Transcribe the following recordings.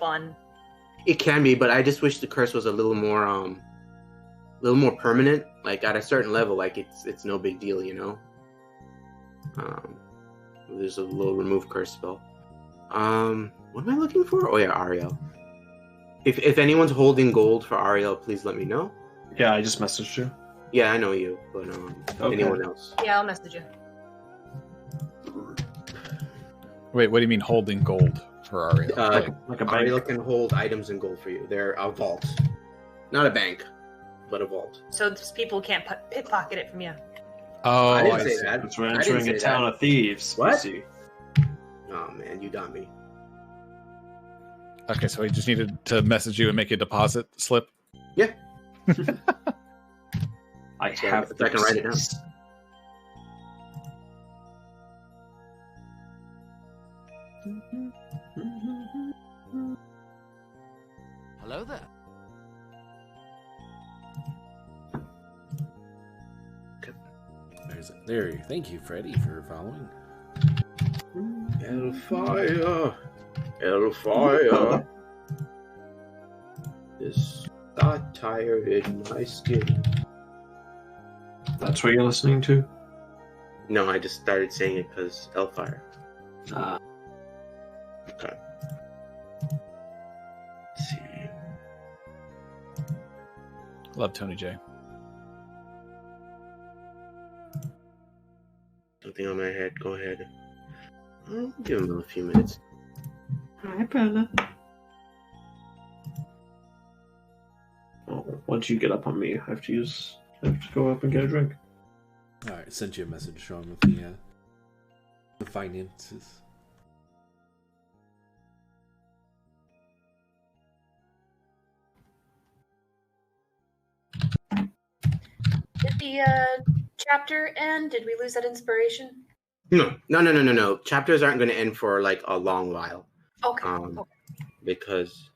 fun. It can be, but I just wish the curse was a little more permanent. Like at a certain level, like it's no big deal, you know. There's a little remove curse spell. What am I looking for? Oh yeah, Ariel. If anyone's holding gold for Ariel, please let me know. Yeah, I just messaged you. Yeah, I know you, but Okay. anyone else? Yeah, I'll message you. Wait, what do you mean holding gold for Ariel? Like a bank. Ariel can hold items in gold for you. They're a vault, not a bank, but a vault. So these people can't pickpocket it from you. Oh, I didn't I say see. that. Since we're I didn't entering say a town that. of thieves. What? You see. Oh man, you got me. Okay, so he just needed to message you and make a deposit slip. Yeah. I So have if I can write it down. Hello there. There. Thank you, Freddy, for following. Elfire, Elfire. This satire in my skin. That's what you're listening to? No, I just started saying it because Elfire. Okay. Let's see. Love Tony J. Something on my head. Go ahead. I'll give him a few minutes. Hi, Bella. Oh, once you get up on me, I have to go up and get a drink. All right, sent you a message, Sean, with the finances. Did the chapter end? Did we lose that inspiration? No. Chapters aren't going to end for like a long while. Okay. Because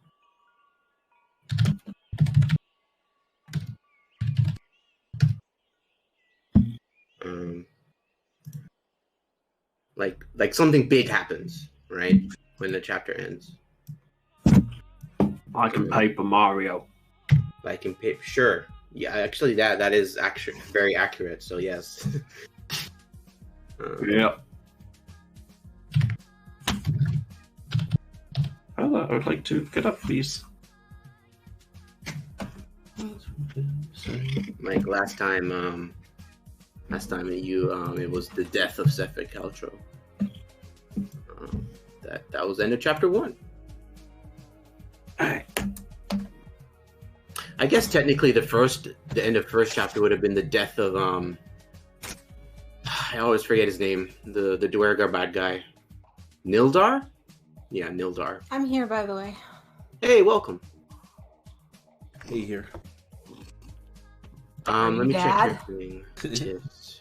like something big happens, right? When the chapter ends. I can paper Mario. Like in paper, sure. Yeah, actually, that is actually very accurate. So yes. Yeah. Bella, I would like to get up, please. Like last time you it was the death of Sephic Caltro. That was the end of chapter 1. Alright. I guess technically the end of first chapter would have been the death of I always forget his name. The Duergar bad guy. Nildar? Yeah, Nildar. I'm here, by the way. Hey, welcome. Hey, here. Let me Dad? check your thing. Tiffs.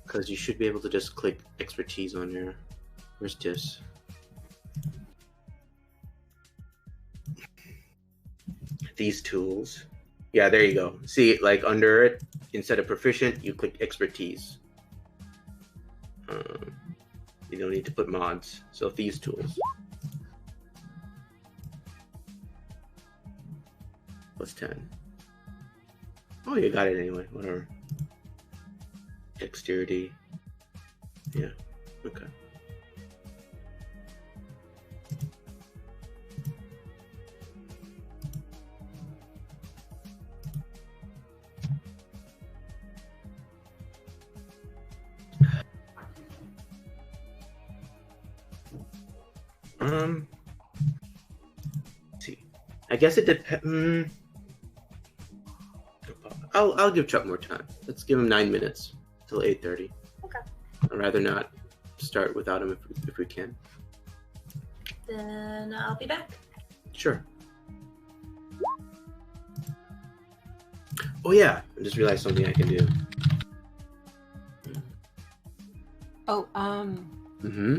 Because you should be able to just click expertise on there. Where's Tiffs? These tools. Yeah, there you go. See, like under it, instead of proficient, you click expertise. You don't need to put mods. So these tools. Plus 10. Oh, you got it anyway. Whatever. Dexterity. Yeah. Okay. Let's see. I guess it depends. I'll give Chuck more time. Let's give him 9 minutes till 8:30. Okay. I'd rather not start without him if we can. Then I'll be back. Sure. Oh yeah, I just realized something I can do. Oh, Mm-hmm.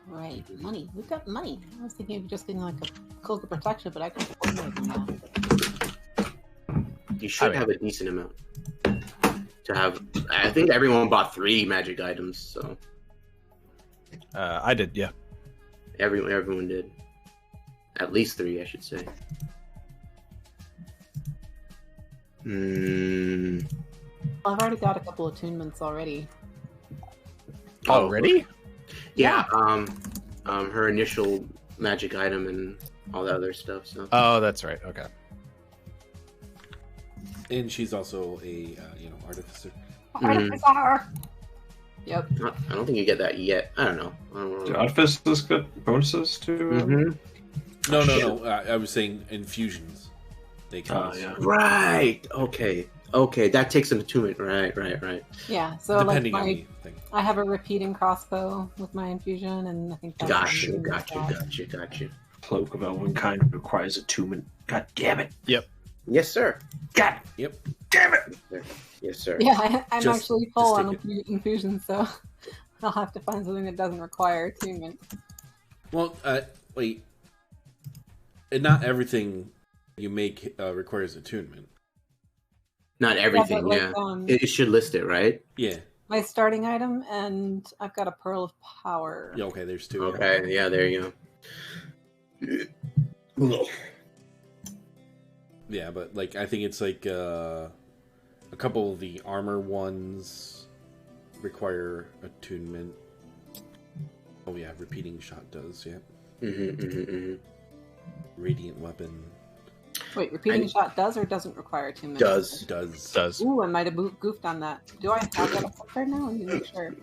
right. Money. We've got money. I was thinking of just getting like a cloak of protection, but I can afford more than that. You should have a decent amount to have. I think everyone bought 3 magic items, so I did, yeah. everyone did. At least 3, I should say. I've already got a couple attunements already. Already? Yeah. Her initial magic item and all that other stuff. So. Oh, that's right. Okay. And she's also a artificer. Artificer! Yep. I don't think you get that yet. I don't know. Do artificers get bonuses to? Mm-hmm. No. I was saying infusions. They can. Yeah. Right. Okay. That takes an attunement. Right. Yeah, so Depending like on my, the thing. I have a repeating crossbow with my infusion, and I think that's Got you. Cloak of Elvenkind requires attunement. God damn it! Yes, sir. God. Yep. Damn it! Yes, sir. Yeah, I'm Just- actually full just on infusion, so I'll have to find something that doesn't require attunement. Well, wait. And not everything you make requires attunement. Not everything. like, Yeah. It should list it, right? Yeah. My starting item, and I've got a Pearl of Power. Yeah. Okay. There's 2. Okay. Yeah. There you go. Yeah, but like I think it's like a couple of the armor ones require attunement. Oh yeah, repeating shot does. Yeah. Radiant weapon Wait, repeating shot does or doesn't require attunement? does. Ooh, I might have goofed on that. Do I have that up there now? Let me make sure.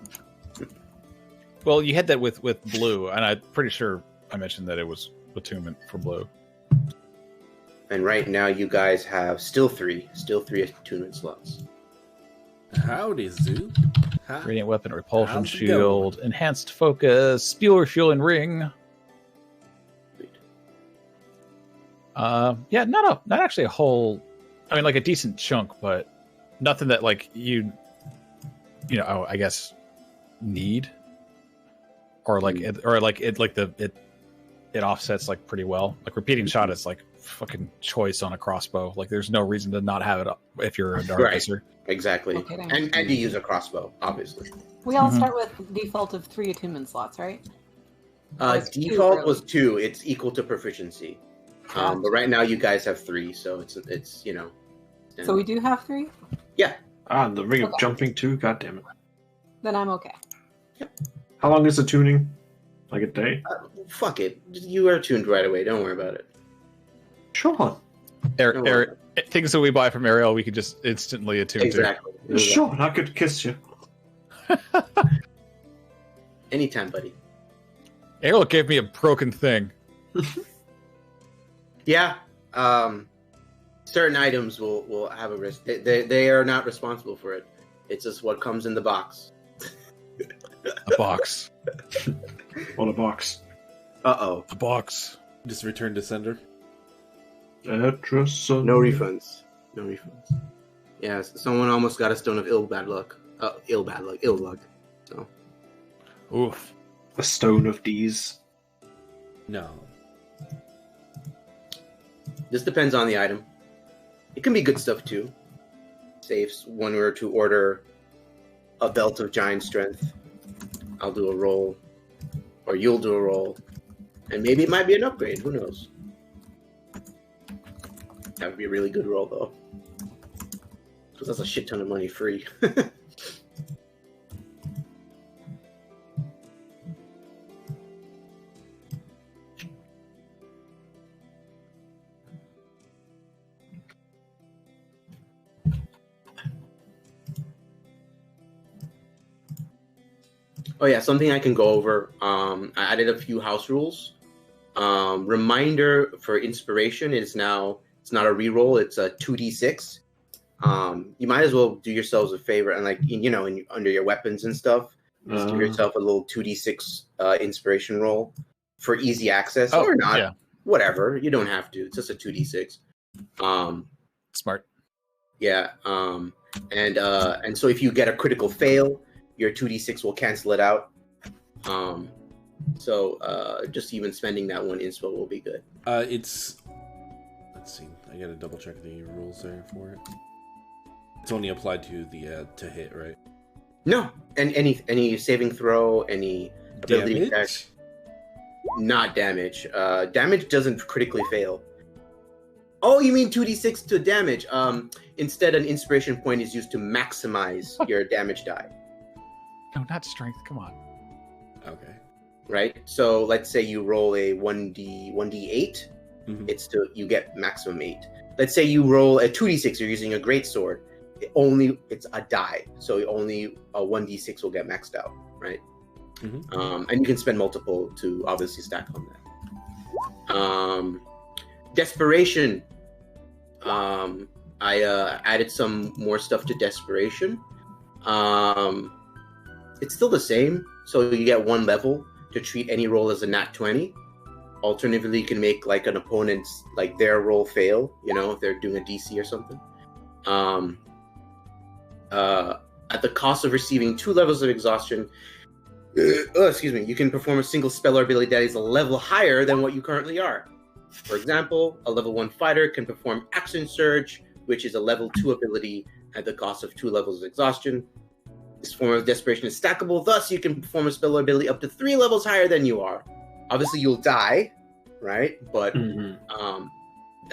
Well, you had that with blue, and I'm pretty sure I mentioned that it was attunement for blue. And right now, you guys have still three attunement slots. Howdy, Zoo. Radiant weapon, repulsion How's it shield, enhanced focus, spear, shield, and ring. Yeah, not actually a whole. I mean, like a decent chunk, but nothing that like you know, I guess need, or like it offsets like pretty well. Like repeating shot is like fucking choice on a crossbow. Like there's no reason to not have it if you're a artificer. Exactly. Okay, and you use a crossbow, obviously. We all start with default of 3 attunement slots, right? It's 2, Default really. was 2. It's equal to proficiency. But right now you guys have 3, so it's you know. So we do have 3? Ah, the ring of Okay. jumping too. God damn it! Then I'm okay. How long is the tuning? Like a day? Fuck it. You are tuned right away. Don't worry about it. Sure. Eric, things that we buy from Ariel, we could just instantly attune Exactly. Sure, I could kiss you. Anytime, buddy. to. Ariel gave me a broken thing. Yeah. Certain items will have a risk. They are not responsible for it. It's just what comes in the box. A box. On a box. Uh-oh. A box. Just return to sender. No refunds. No refunds. Yeah, someone almost got a stone of ill luck. So. Oof. A stone of these. No. This depends on the item. It can be good stuff too. Say if one were to order a belt of giant strength, I'll do a roll, or you'll do a roll, and maybe it might be an upgrade. Who knows? That would be a really good roll though, because that's a shit ton of money free. Oh yeah, something I can go over. I added a few house rules. Reminder for inspiration is now it's not a reroll; it's a 2d6. You might as well do yourselves a favor and under your weapons and stuff, just give yourself a little 2d6 inspiration roll for easy access or not. Yeah. Whatever, you don't have to. It's just a 2d6. Smart. Yeah. And so if you get a critical fail, your 2d6 will cancel it out. So just even spending that one inspo will be good. Let's see. I gotta double check the rules there for it. It's only applied to the to hit, right? No, and any saving throw, any ability Damage? check. not damage. Damage doesn't critically fail. Oh, you mean 2d6 to damage? Instead, an inspiration point is used to maximize your damage die. No, not strength. Come on. Okay. Right. So let's say you roll a 1d8. Mm-hmm. You get maximum 8. Let's say you roll a 2d6. You're using a greatsword. It's a die, so only a 1d6 will get maxed out, right? Mm-hmm. And you can spend multiple to obviously stack on that. Desperation. I added some more stuff to desperation. It's still the same, so you get 1 level to treat any roll as a nat 20. Alternatively, you can make like an opponent's like their roll fail, if they're doing a DC or something. At the cost of receiving 2 levels of exhaustion, you can perform a single spell or ability that is a level higher than what you currently are. For example, a level 1 fighter can perform Action Surge, which is a level 2 ability at the cost of 2 levels of exhaustion. This form of desperation is stackable, thus you can perform a spell or ability up to 3 levels higher than you are. Obviously, you'll die, right? But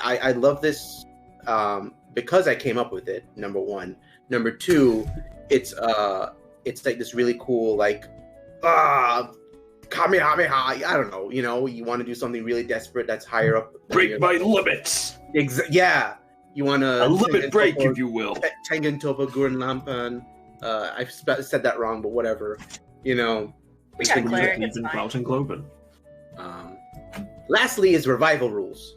I love this because I came up with it, number 1. Number 2, it's like this really cool, like, Kamehameha, I don't know, you want to do something really desperate that's higher up. Break my limits! Yeah, you want to... A limit break, if you will. Tengen Topa Gurren Lampan. I said that wrong, but whatever. We got a cleric, it's Even fine. Crouching Cloven. Lastly is revival rules.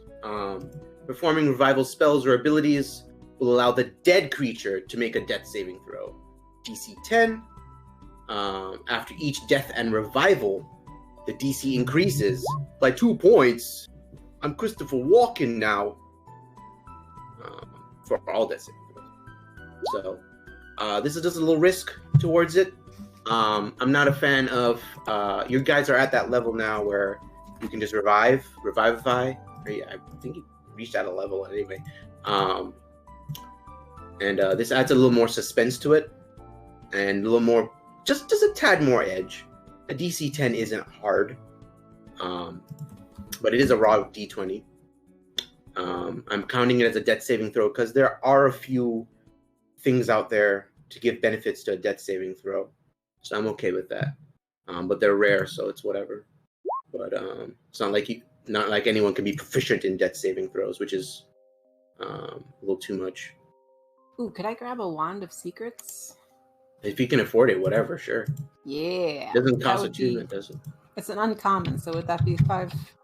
Performing revival spells or abilities will allow the dead creature to make a death saving throw. DC 10. After each death and revival, the DC increases by 2 points. I'm Christopher Walken now. For all death saving throws. So, this is just a little risk towards it. I'm not a fan of... you guys are at that level now where you can just revivify. I think you reached that level anyway. And this adds a little more suspense to it. And a little more... Just a tad more edge. A DC 10 isn't hard. But it is a raw D20. I'm counting it as a death saving throw because there are a few things out there to give benefits to a death saving throw. So I'm okay with that. But they're rare, so it's whatever. But it's not like anyone can be proficient in death saving throws, which is a little too much. Ooh, could I grab a Wand of Secrets? If you can afford it, whatever, sure. Yeah. It doesn't cost would attunement, does it? It's an uncommon, so would that be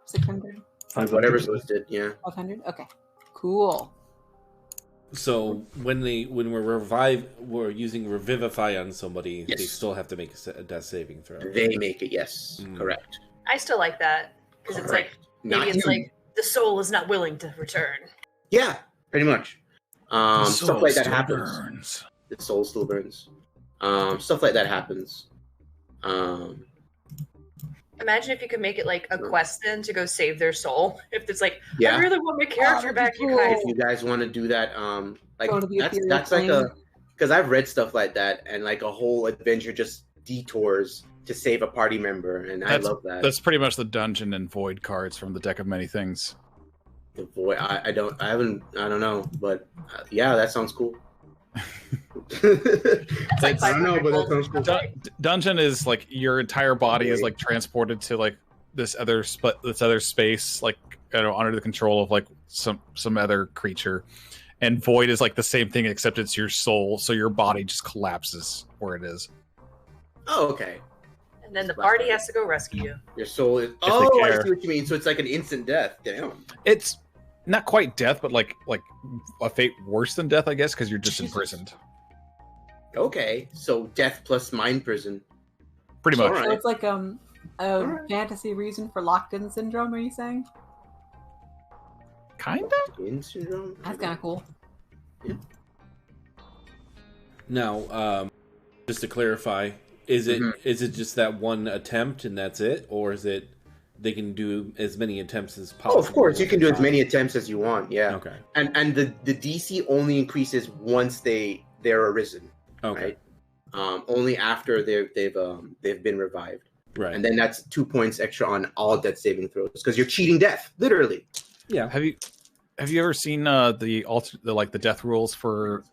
600? Whatever's listed, yeah. 500? Okay. Cool. So when we're using Revivify on somebody, Yes. they still have to make a death saving throw. They make it, yes. Correct. I still like that because it's like Not maybe it's you. like the soul is not willing to return. Yeah, pretty much. Stuff like that happens. Burns. The soul still burns. Stuff like that happens. Imagine if you could make it like a quest then to go save their soul. If it's like, Yeah. I really want my character that'd back, be you guys. If you guys want to do that, like Go to the ethereal that's like plane. because I've read stuff like that, and like a whole adventure just detours to save a party member, and I love that. That's pretty much the dungeon and void cards from the deck of many things. The void. I don't know, but yeah, that sounds cool. That's like I don't know, 500 but that gold. sounds cool. Dungeon is like your entire body is like transported to like this other space, like under the control of like some other creature. And void is like the same thing except it's your soul, so your body just collapses where it is. Oh, okay. And then the party has to go rescue you. Your soul is. they Oh, I care. see what you mean. So it's like an instant death. Damn. It's not quite death, but like a fate worse than death, I guess, because you're just Jesus. imprisoned. Okay, so death plus mind prison. Pretty much. Alright. So it's like a Alright. fantasy reason for locked-in syndrome, are you saying? Kind of. In syndrome. That's kind of cool. Now, just to clarify, is it just that one attempt and that's it, or is it they can do as many attempts as possible? Oh, of course, you can do as many attempts as you want. Yeah. Okay. And the DC only increases once they're arisen. Okay. Right? Only after they've been revived. Right. And then that's 2 points extra on all death saving throws because you're cheating death, literally. Yeah. Have you ever seen the death rules for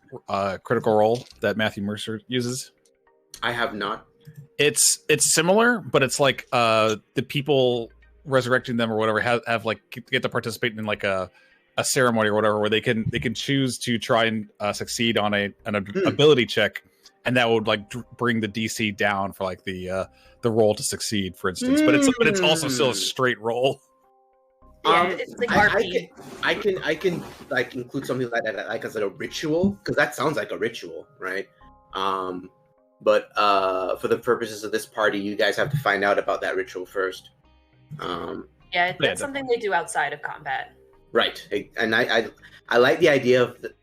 Critical Role that Matthew Mercer uses? I have not. It's similar, but it's like the people resurrecting them or whatever have like get to participate in like a ceremony or whatever where they can choose to try and succeed on an ability check, and that would like bring the DC down for like the roll to succeed, for instance. But it's also still a straight roll. Yeah, it's like RP. I can like include something like that like as a ritual because that sounds like a ritual, right? But for the purposes of this party, you guys have to find out about that ritual first. Yeah, that's something they do outside of combat. Right, and I like the idea of the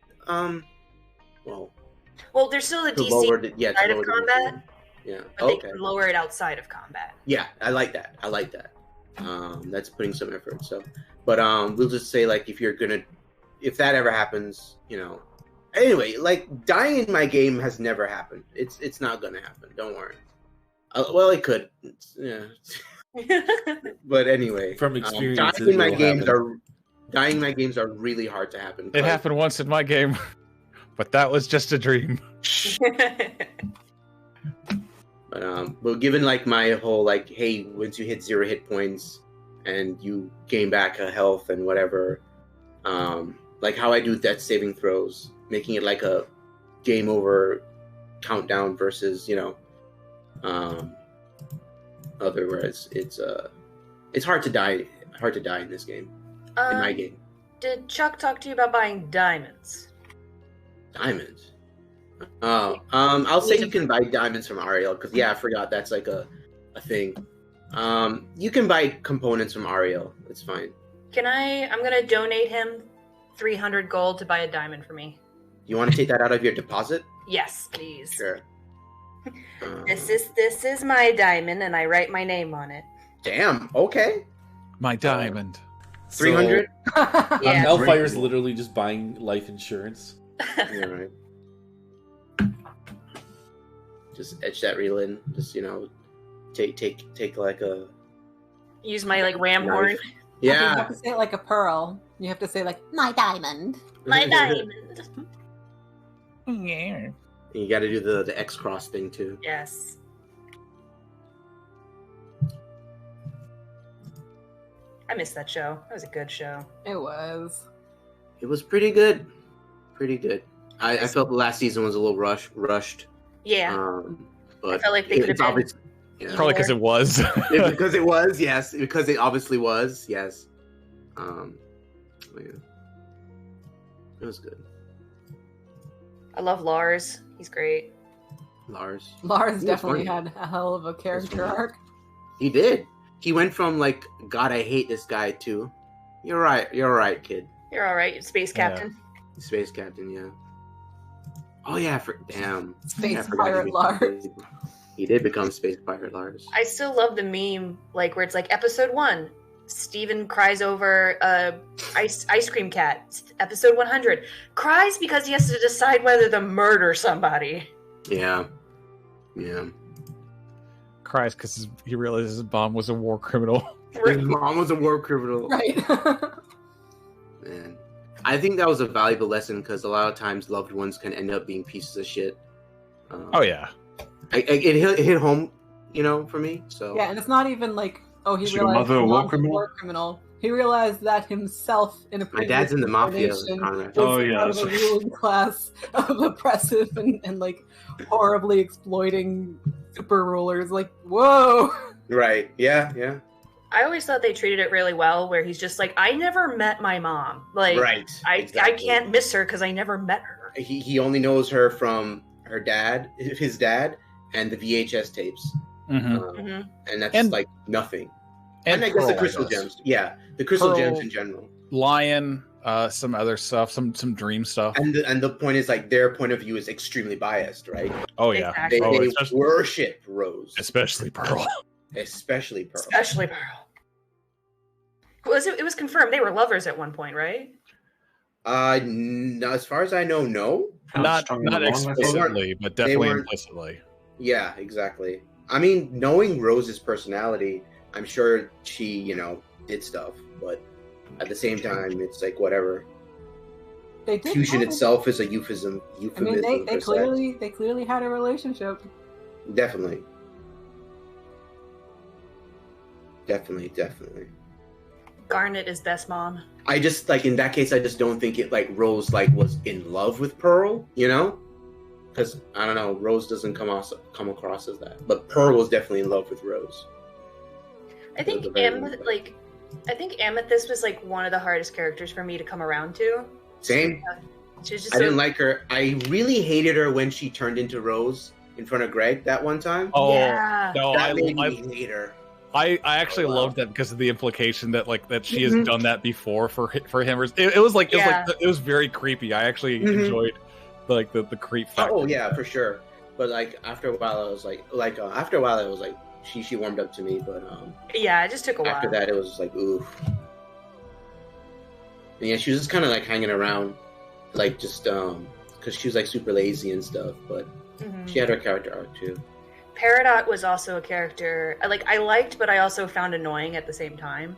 well, there's still a DC outside of combat. Yeah, but they can lower it outside of combat. Yeah, I like that. That's putting some effort. So, but we'll just say like if that ever happens, you know. Anyway, like dying in my game has never happened. It's not gonna happen. Don't worry. Well, it could. Yeah. But anyway, from experience, dying in my games are really hard to happen. It happened once in my game, but that was just a dream. But given like my whole like, hey, once you hit 0 hit points and you gain back a health and whatever, like how I do death saving throws, making it like a game over countdown versus otherwise it's hard to die in this game. In my game. Did Chuck talk to you about buying diamonds? Diamonds? I'll say you can buy diamonds from Ariel because I forgot that's like a thing. You can buy components from Ariel. It's fine. I'm gonna donate him 300 gold to buy a diamond for me. You want to take that out of your deposit? Yes, please. Sure. This is my diamond, and I write my name on it. Damn. Okay. My diamond. 300. Yeah. Elfire's literally just buying life insurance. Yeah, right. Just etch that reel in. Just take like a. Use my like ram horn. You Yeah. have to say it like a pearl. You have to say like my diamond. My diamond. Yeah. You got to do the X cross thing too. Yes. I missed that show. That was a good show. It was. It was pretty good. Pretty good. I felt the last season was a little rushed. Yeah. But I felt like they could have been. Yeah. Probably because it was. Because it was, yes. Because it obviously was, yes. Yeah. It was good. I love Lars. He's great. Lars Definitely had a hell of a character arc. He did. He went from like, God, I hate this guy to, you're right, kid. You're all right, Space Captain. Space Captain, yeah. Oh yeah, damn. Space Pirate Lars. He did become Space Pirate Lars. I still love the meme, like where it's like episode 1, Steven cries over ice cream cat. Episode 100, cries because he has to decide whether to murder somebody. Yeah. Cries because he realizes his mom was a war criminal. His mom was a war criminal. Right. Man. I think that was a valuable lesson because a lot of times loved ones can end up being pieces of shit. Oh yeah. It hit home, for me. So Yeah, and it's not even like, he Is your realized mother a his war mom's criminal? criminal. He realized that himself in a My previous dad's in the mafia. incarnation Conrad. was Oh, yeah, part of that's a right. ruling class of oppressive and like horribly exploiting super rulers. Like, whoa! Right. Yeah. I always thought they treated it really well, where he's just like, I never met my mom. Like, Right. I Exactly. can't miss her because I never met her. He only knows her from his dad, and the VHS tapes. Mm-hmm. And that's And- like nothing. And I guess the Pearl, crystal guess. gems. Yeah, the crystal Pearl- gems in general. Lion, some other stuff, some dream stuff. And the point is like their point of view is extremely biased, right? Oh yeah. Exactly. They Oh, especially, worship Rose, especially Pearl. especially Pearl. Especially Pearl. It was confirmed they were lovers at one point, right? No, as far as I know, no. How Not strong and long, I thought? explicitly, but definitely weren't- implicitly. Yeah, exactly. I mean, knowing Rose's personality, I'm sure she, did stuff, but at the same time, it's like whatever. They did. Fusion itself is a euphemism. I mean, they for clearly had a relationship. sex. Definitely. Garnet is best mom. I just in that case, I just don't think it Rose was in love with Pearl, because I don't know, Rose doesn't come across as that, but Pearl was definitely in love with Rose. I think Amethyst was one of the hardest characters for me to come around to. Same. She was just I didn't like her. I really hated her when she turned into Rose in front of Greg that one time. Oh Yeah. no, That made me hate her. I actually wow. loved that because of the implication that that she has done that before for him. It was very creepy. I actually enjoyed the creep factor. Oh yeah, for sure. But after a while, I was she warmed up to me. But yeah, it just took a while. after that, it was oof. And yeah, she was just kind of hanging around, because she was super lazy and stuff. But she had her character arc too. Peridot was also a character I liked, but I also found annoying at the same time.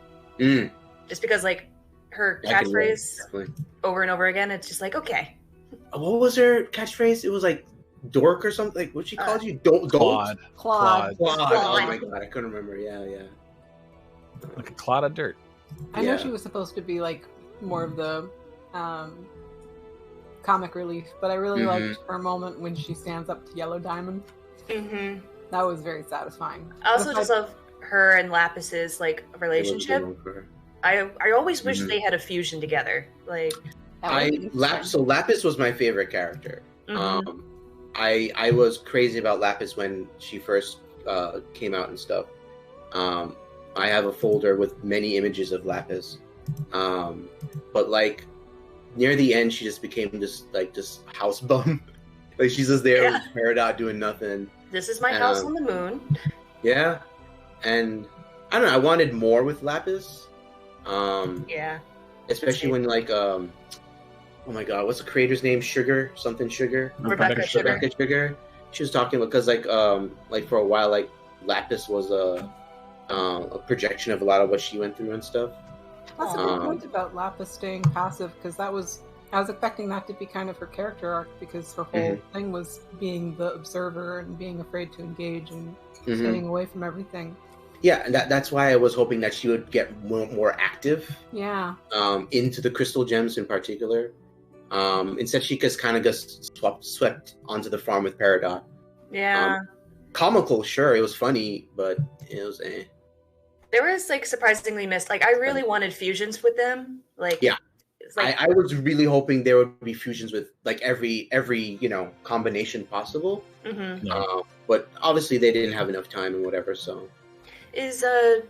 Just because her catchphrase over and over again, it's just okay. What was her catchphrase? It was dork or something. What she called you? Claude. Claude. Oh my god, I couldn't remember. Yeah. Like a clod of dirt. I know she was supposed to be more of the comic relief, but I really liked her moment when she stands up to Yellow Diamond. Mm-hmm. That was very satisfying. I also just love her and Lapis's relationship. I always wish they had a fusion together. So Lapis was my favorite character. I was crazy about Lapis when she first came out and stuff. I have a folder with many images of Lapis, but near the end, she just became this house bum. She's just there with Peridot doing nothing. This is my house on the moon. Yeah, and I don't know. I wanted more with Lapis. Yeah. Especially when oh my god, what's the creator's name? Sugar. Rebecca Sugar. She was talking because for a while Lapis was a projection of a lot of what she went through and stuff. That's a good point about Lapis staying passive, because I was expecting that to be kind of her character arc, because her whole thing was being the observer and being afraid to engage and staying away from everything. Yeah, and that's why I was hoping that she would get more active. Yeah. Into the crystal gems in particular. Instead, she just kind of swept onto the farm with Peridot. Yeah. Comical, sure, it was funny, but it was eh. There was surprisingly missed. I really wanted fusions with them. Yeah. I was really hoping there would be fusions with every combination possible. But obviously they didn't have enough time and whatever. So is the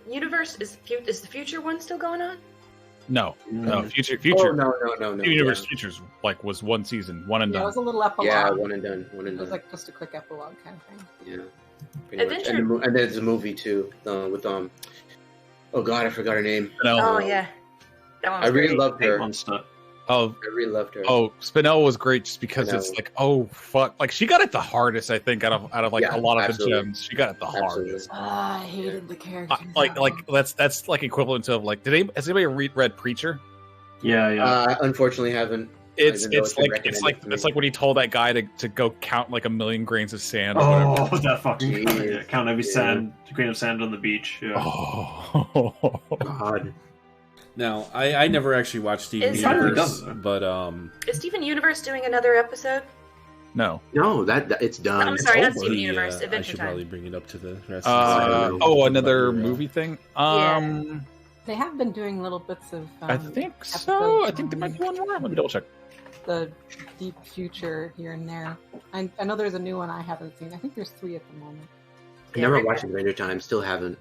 future one still going on? No, future. Oh, no. Universe Futures was one season, one and Yeah, done. it was a little epilogue. Yeah, one and done. It was just a quick epilogue kind of thing. Yeah. Pretty much. And there's a movie too with oh god, I forgot her name. Oh yeah. That one was I really great. loved her. Oh, I really loved her. Oh, Spinel was great just because it's oh fuck, she got it the hardest, I think, out of a lot of the gems. She got it the hardest. I hated the character. That's equivalent to has anybody read Preacher? Yeah. Unfortunately, haven't. It's like when he told that guy to go count 1,000,000 grains of sand. Or whatever. That fucking guy. Count every grain of sand on the beach. Yeah. Oh god. Now, I never actually watched Steven Universe, but is Steven Universe doing another episode? No, that it's done. I'm sorry, not Steven Universe. Adventure I should Time. probably bring it up to the rest. Another movie thing. They have been doing little bits of. I think so. I think there might be one more. Let me double check. The deep future here and there. I know there's a new one I haven't seen. I think there's 3 at the moment. I never watched Adventure Time. Still haven't.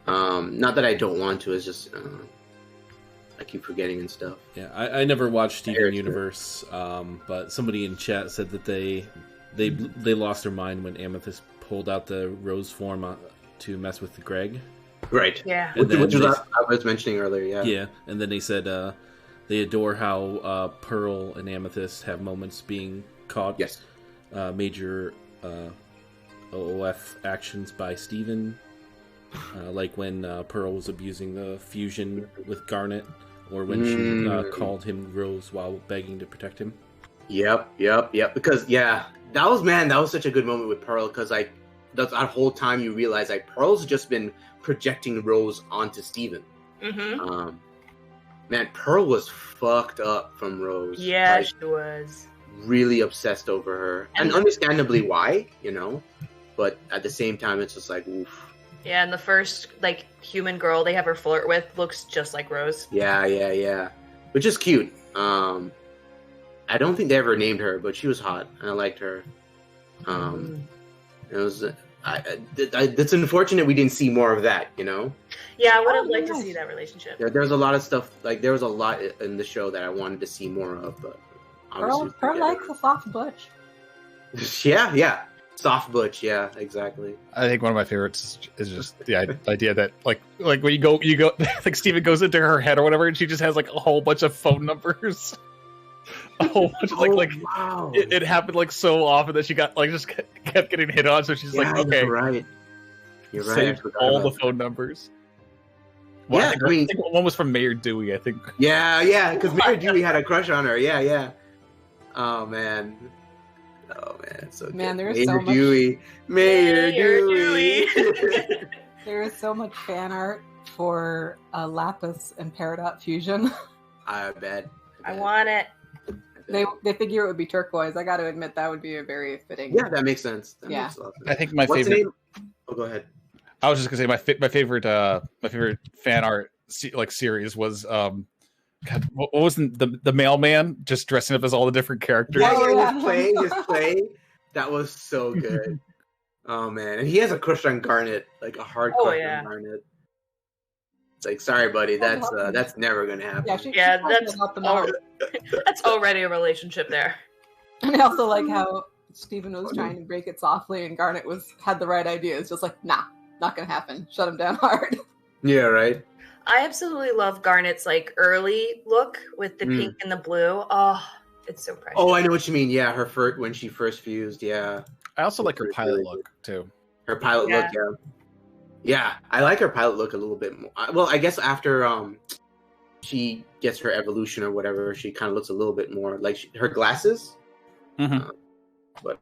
Not that I don't want to. It's just I keep forgetting and stuff. Yeah, I never watched Steven Universe, but somebody in chat said that they lost their mind when Amethyst pulled out the rose form to mess with Greg. Right. Yeah. Which I was mentioning earlier. Yeah. Yeah, and then they said they adore how Pearl and Amethyst have moments being caught. Yes. Major OOF actions by Steven. Like when Pearl was abusing the fusion with Garnet, or when she called him Rose while begging to protect him. Yep. Because that was such a good moment with Pearl, because like that whole time you realize like Pearl's just been projecting Rose onto Steven. Mm-hmm. Man, Pearl was fucked up from Rose. Yeah, like, she was. Really obsessed over her, and understandably why, but at the same time it's just like oof. Yeah, and the first like human girl they have her flirt with looks just like Rose. Yeah, which is cute. I don't think they ever named her, but she was hot and I liked her. It was it's unfortunate we didn't see more of that. Yeah, I would have liked to see that relationship. There was a lot of stuff, like there was a lot in the show that I wanted to see more of, but Pearl likes a soft butch. yeah, soft butch, yeah, exactly. I think one of my favorites is just the idea that like when you go like Steven goes into her head or whatever, and she just has like a whole bunch of phone numbers. A whole bunch of wow. It happened like so often that she got like just kept getting hit on, so she's like, okay, you're right. Saved all the phone numbers. Well, Yeah, I think one was from Mayor Dewey, I think. Yeah, because Mayor Dewey had a crush on her. Yeah. Oh man, so Man, good. there's Mayor so much. Dewey. Mayor Dewey. There is so much fan art for Lapis and Peridot fusion. I bet. I want it. They figure it would be turquoise. I got to admit that would be a very fitting. Yeah, that makes sense. Yeah. Makes a lot of sense. I think my What's the favorite. name? Oh, go ahead. I was just gonna say my favorite fan art series was God, what was the mailman just dressing up as all the different characters? Yeah, his play. That was so good. Oh man, and he has a crush on Garnet, like a hard crush on Garnet. It's like, sorry, buddy, that's never gonna happen. That's already a relationship there. And I also like how Steven was trying to break it softly, and Garnet had the right idea. It's just like, nah, not gonna happen. Shut him down hard. Yeah, right. I absolutely love Garnet's like early look with the pink and the blue. Oh, it's so precious. Oh, I know what you mean. Yeah, when she first fused. Yeah. I also like her pilot look too. Her pilot look, yeah. Yeah, I like her pilot look a little bit more. Well, I guess after she gets her evolution or whatever, she kind of looks a little bit more like her glasses. But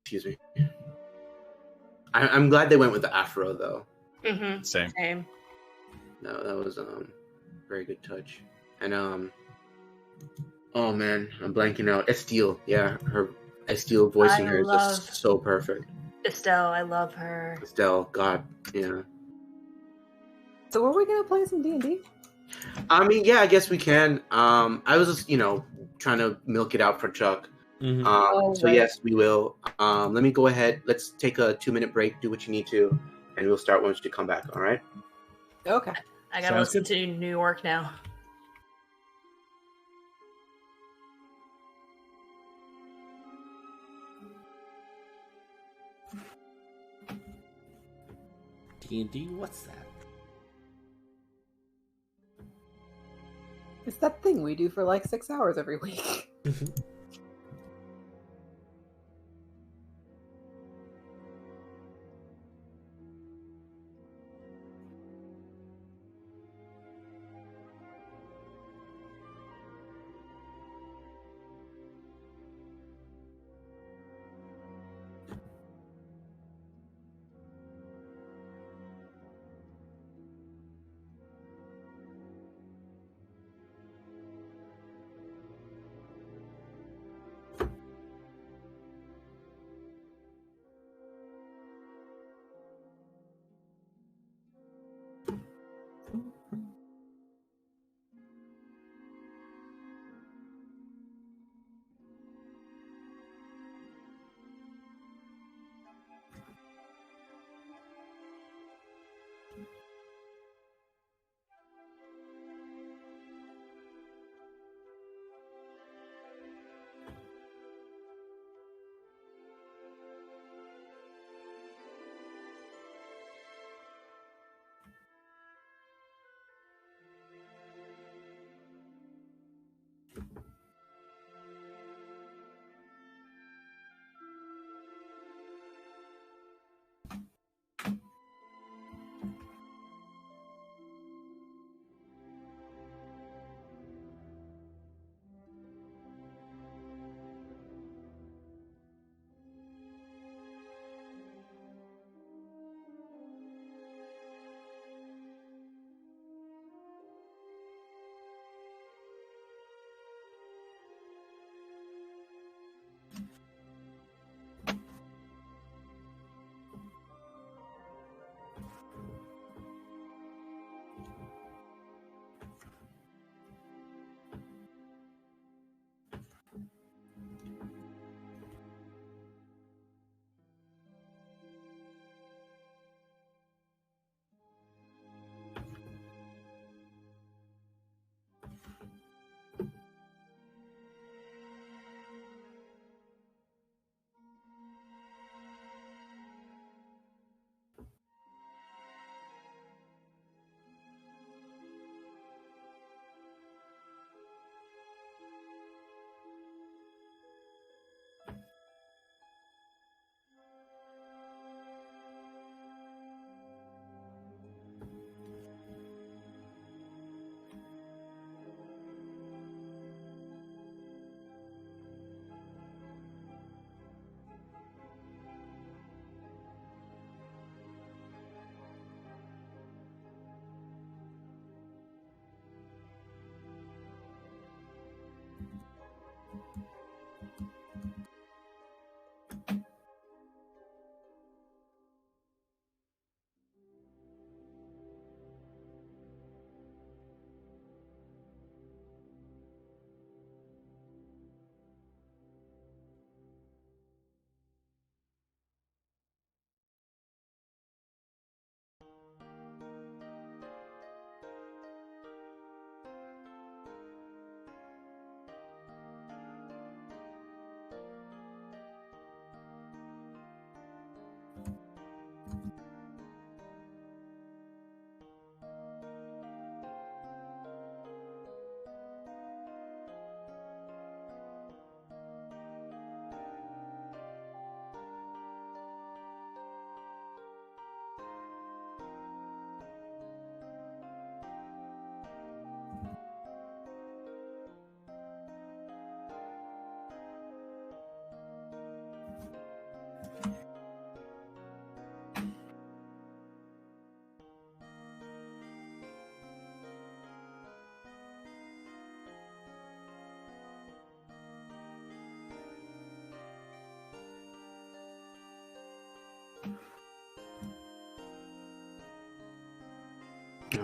excuse me. I'm glad they went with the afro though. Same. No, that was very good touch. And oh man, I'm blanking out. Estelle, yeah, Estelle voicing her is just so perfect. Estelle, I love her. Estelle, God, yeah. So were we gonna play some D&D? I mean, yeah, I guess we can. I was just, trying to milk it out for Chuck. So yes, we will. Let me go ahead. Let's take a 2-minute break. Do what you need to, and we'll start once you come back. All right? Okay. I gotta listen to New York now. D&D, what's that? It's that thing we do for like 6 hours every week.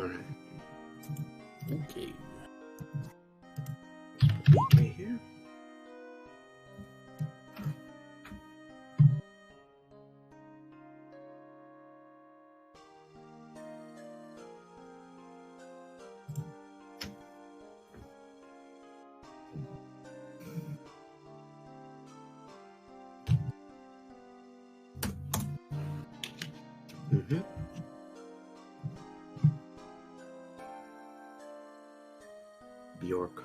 right. Okay. Okay, here. Mm-hmm. Bjork.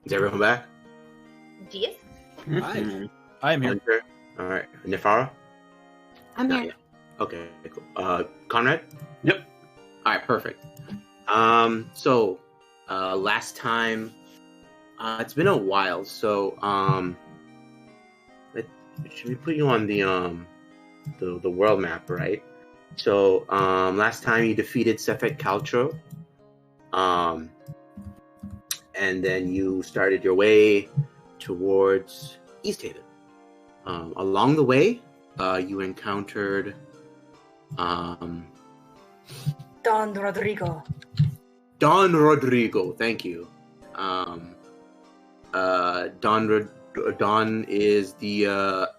Is everyone back? Yes. Mhm. I am here. Hunter? All right. Nefara? I'm Not here. yet. Okay, cool. Conrad? Yep. All right, perfect. So, last time, it's been a while. So, should we put you on the world map, right? So, last time you defeated Sefet Caltro, and then you started your way towards East Haven. Along the way, you encountered, Don Rodrigo. Don Rodrigo. Thank you. Don is the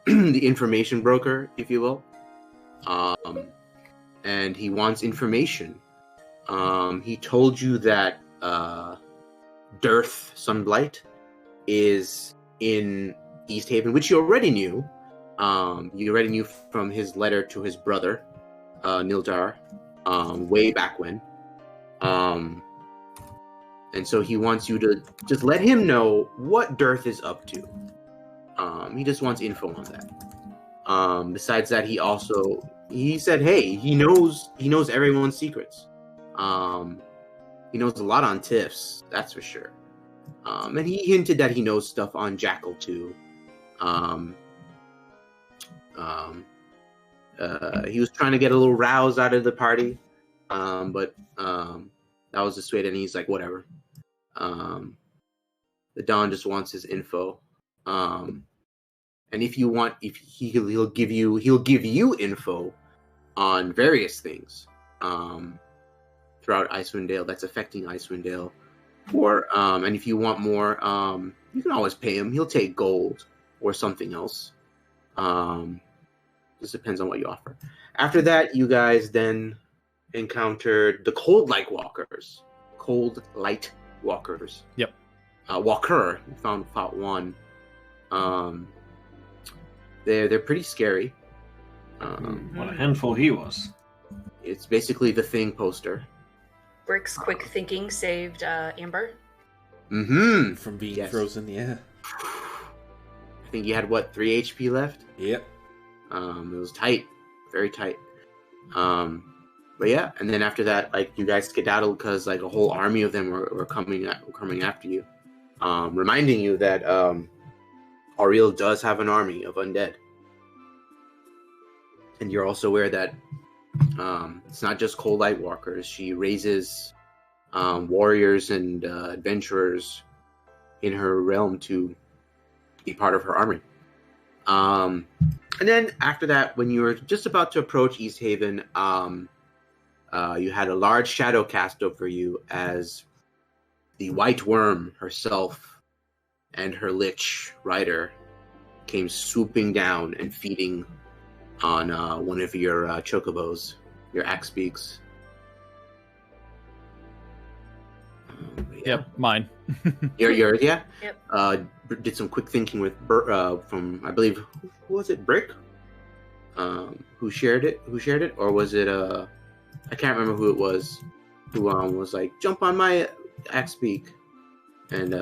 the information broker, if you will. And he wants information. He told you that Dearth Sunblight is in East Haven, which you already knew. You already knew from his letter to his brother, Nildar, way back when. And so he wants you to just let him know what Dearth is up to. He just wants info on that. Besides that, he said, hey, he knows everyone's secrets. He knows a lot on Tiffs, that's for sure. And he hinted that he knows stuff on Jackal too. He was trying to get a little rouse out of the party, but that was dissuaded, and he's like, whatever. The Don just wants his info. And if you want, he'll give you info on various things throughout Icewind Dale that's affecting Icewind Dale. Or and if you want more, you can always pay him. He'll take gold or something else. Just depends on what you offer. After that, you guys then encountered the Cold Light Walkers. Yep. Walker. You fought one. They're pretty scary. What a handful he was. It's basically the Thing poster. Brick's quick thinking saved Amber. Mm-hmm. From being Yes. frozen, yeah. I think you had 3 HP left. Yep. It was tight, very tight. But yeah, and then after that, like, you guys skedaddled because like a whole army of them were coming after you, reminding you that Auriel does have an army of undead, and you're also aware that it's not just Cold Light Walkers. She raises warriors and adventurers in her realm to be part of her army. And then after that, when you were just about to approach East Haven, you had a large shadow cast over you as the White Worm herself and her Lich rider came swooping down and feeding on one of your chocobos, your axe beaks. Yep, mine. Yours, yeah? Yep. Did some quick thinking with from, I believe, who was it, Brick? Who shared it? Or was it, I can't remember who it was, who was like, jump on my axe beak. And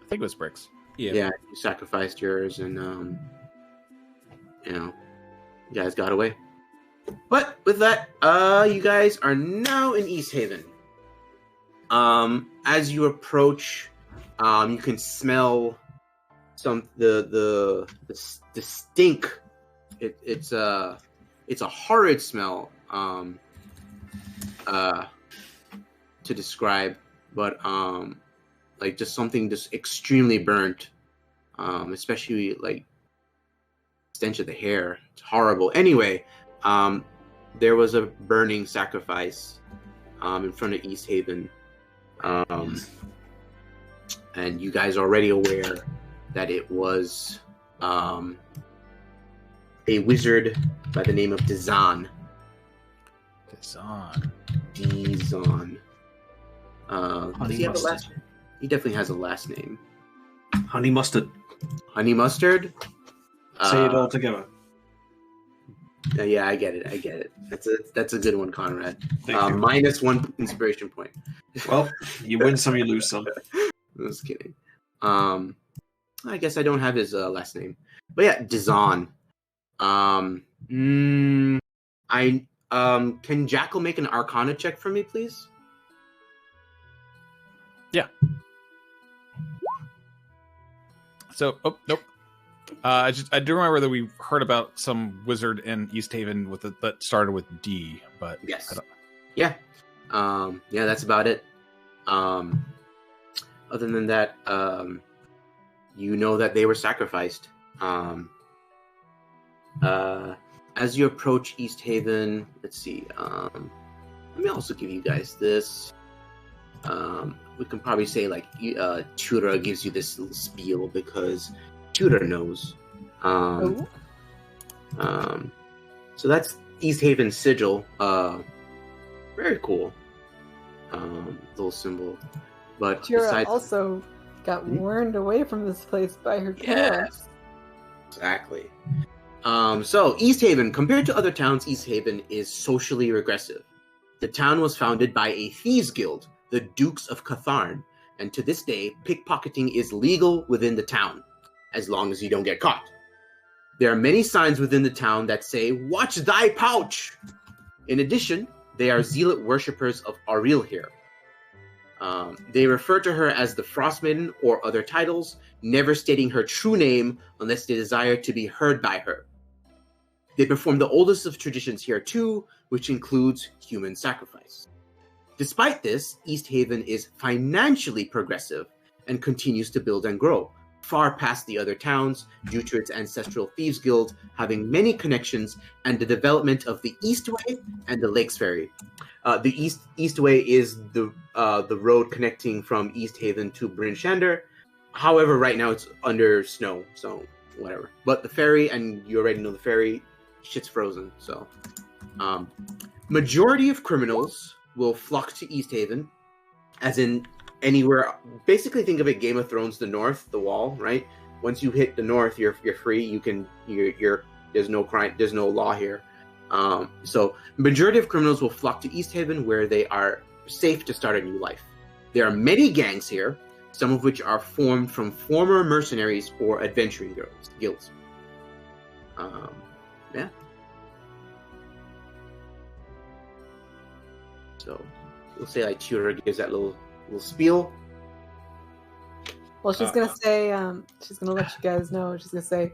I think it was bricks. Yeah, you sacrificed yours, and you guys got away. But with that, you guys are now in East Haven. As you approach, you can smell the stink. It's a horrid smell to describe, but like just something just extremely burnt, especially like stench of the hair. It's horrible. Anyway, there was a burning sacrifice in front of East Haven, and you guys are already aware that it was a wizard by the name of Dizan. Dizan. Does he have a last name? He definitely has a last name. Honey mustard. Honey mustard? Say it all together. Yeah, I get it. That's a good one, Conrad. Thank you. Minus 1 inspiration point. Well, you win some, you lose some. Just kidding. I guess I don't have his last name, but yeah, Dizan. Can Jackal make an Arcana check for me, please? Yeah. So, nope. I do remember that we heard about some wizard in East Haven that started with D, but yes, yeah, that's about it. Other than that, you know that they were sacrificed. As you approach East Haven, let's see. Let me also give you guys this. We can probably say like Tyura gives you this little spiel because Tyura knows. So that's East Haven sigil. Very cool. Little symbol. But Tyura also got warned away from this place by her parents. Exactly. So East Haven, compared to other towns, East Haven is socially regressive. The town was founded by a thieves guild, the Dukes of Catharn, and to this day, pickpocketing is legal within the town, as long as you don't get caught. There are many signs within the town that say, "Watch thy pouch!" In addition, they are zealot worshippers of Auril here. They refer to her as the Frost Maiden or other titles, never stating her true name unless they desire to be heard by her. They perform the oldest of traditions here too, which includes human sacrifice. Despite this, East Haven is financially progressive and continues to build and grow, far past the other towns due to its ancestral thieves guild having many connections and the development of the Eastway and the Lakes Ferry. The Eastway is the road connecting from East Haven to Bryn Shander. However, right now it's under snow, so whatever. But the ferry, and you already know the ferry, shit's frozen. So, majority of criminals will flock to East Haven, as in anywhere. Basically, think of it Game of Thrones, the North, the Wall, right? Once you hit the North, you're free. There's no crime, there's no law here. So majority of criminals will flock to East Haven, where they are safe to start a new life. There are many gangs here, some of which are formed from former mercenaries or adventuring guilds. Yeah. So we'll say like Tyura gives that little spiel. Well, she's gonna say, she's gonna let you guys know. She's gonna say,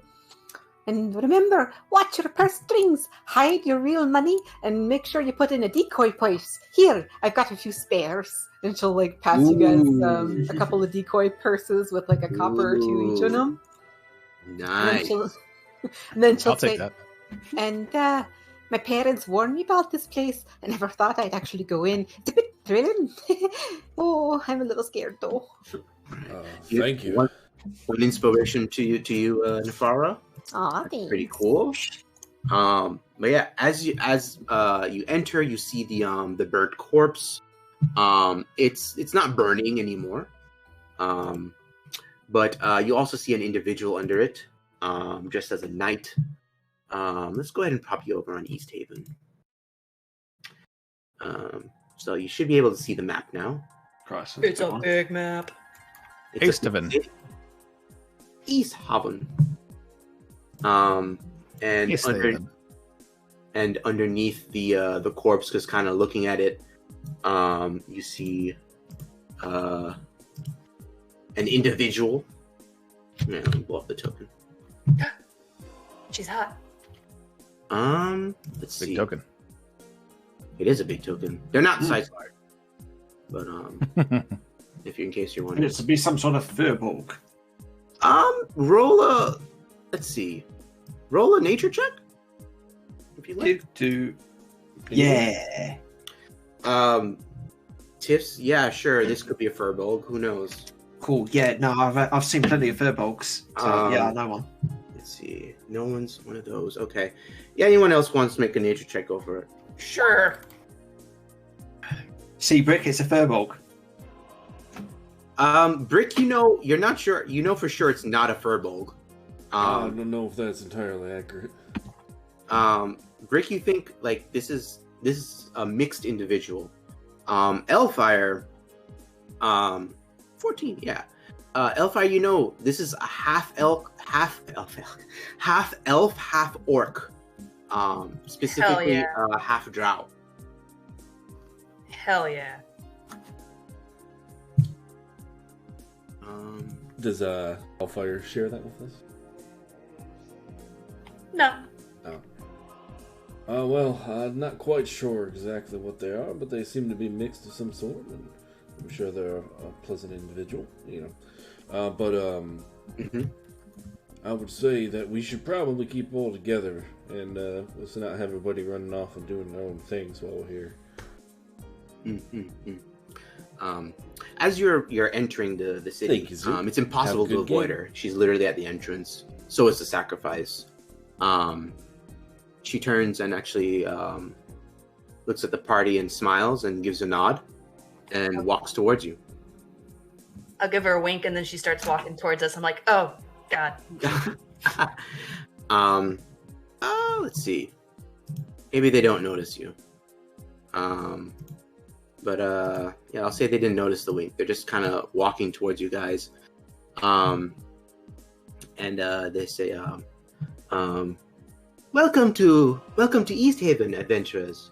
and remember, watch your purse strings, hide your real money, and make sure you put in a decoy purse. Here, I've got a few spares. And she'll like pass you guys a couple of decoy purses with like a copper or two each of them. Nice. And then she'll I'll say, take that. and my parents warned me about this place. I never thought I'd actually go in. It's a bit thrilling. Oh, I'm a little scared though. Thank you. One inspiration to you, Nefara. Aw, That's pretty cool. But yeah, as you enter, you see the burnt corpse. It's not burning anymore. But you also see an individual under it, just as a knight. Let's go ahead and pop you over on East Haven. So you should be able to see the map now. It's a big map. East Haven. East Haven. And Yes, under, David. and underneath the corpse, just kind of looking at it, you see an individual. Yeah, let me blow up the token. She's hot. Let's Big see. token. It is a big token. They're not size large, but if you in case you're wondering, It's to be some sort of furbolg. roll a. Let's see. Roll a nature check. If you like. Yeah. Tiffs. Yeah, sure. This could be a furbolg. Who knows? Cool. Yeah. No, I've seen plenty of furbolgs. So yeah, I know one. Let's see. No one's one of those. Okay. Yeah. Anyone else wants to make a nature check? Go for it. Sure. See, Brick, it's a furbolg. Brick. You're not sure. You know for sure it's not a furbolg. I don't know if that's entirely accurate. Brick, you think like this is a mixed individual. Elfire, 14, yeah. Elfire, this is a half elf, half orc. Specifically, yeah. half drow. Hell yeah. Does Elfire share that with us? No. Well, I'm not quite sure exactly what they are, but they seem to be mixed of some sort, and I'm sure they're a pleasant individual, I would say that we should probably keep all together, and let's not have everybody running off and doing their own things while we're here. As you're entering the city, Thank you, Zook. it's impossible Have a to good avoid game. her. She's literally at the entrance. So is the sacrifice. She turns and actually looks at the party and smiles and gives a nod and walks towards you. I'll give her a wink and then she starts walking towards us. I'm like, oh, God. Let's see. Maybe they don't notice you. But I'll say they didn't notice the wink. They're just kind of walking towards you guys. And they say, Welcome to East Haven, adventurers.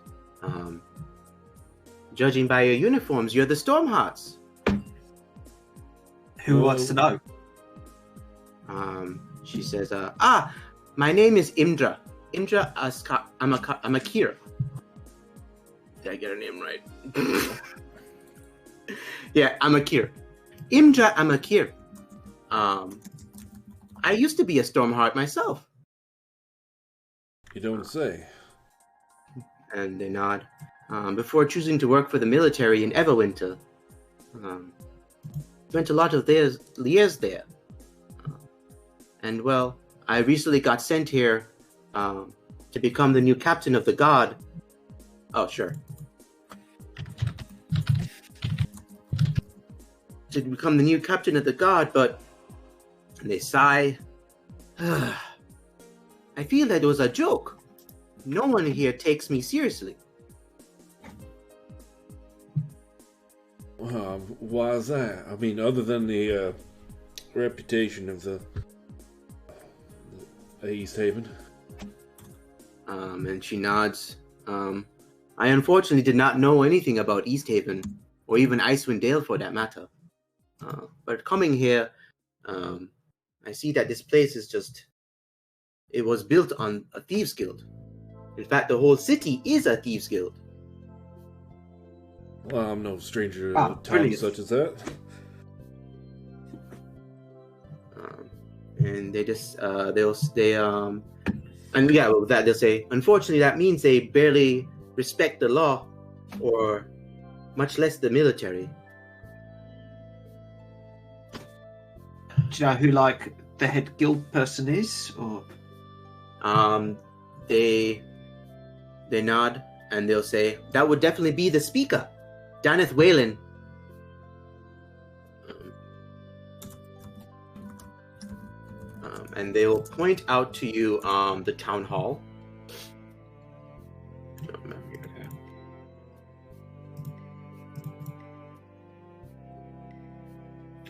Judging by your uniforms, you're the Stormhearts. Who wants to know? She says, my name is Imdra. Imdra Amakira. Did I get her name right? Yeah, Amakir. Imdra Amakir. I used to be a Stormheart myself. You don't say. And they nod. Before choosing to work for the military in Everwinter. Spent a lot of years there. And well, I recently got sent here to become the new captain of the guard. Oh, sure. To become the new captain of the guard, but they sigh. I feel that it was a joke. No one here takes me seriously. Why is that? I mean, other than the reputation of the East Haven. And she nods. I unfortunately did not know anything about East Haven, or even Icewind Dale for that matter. But coming here, I see that this place is it was built on a thieves' guild. In fact, the whole city is a thieves' guild. Well, I'm no stranger to towns brilliant. such as that. And they just, they'll say, unfortunately, that means they barely respect the law, or much less the military. Do you know who, like, the head guild person is? Or They nod and they'll say, that would definitely be the speaker, Daneth Whalen. And they will point out to you the town hall.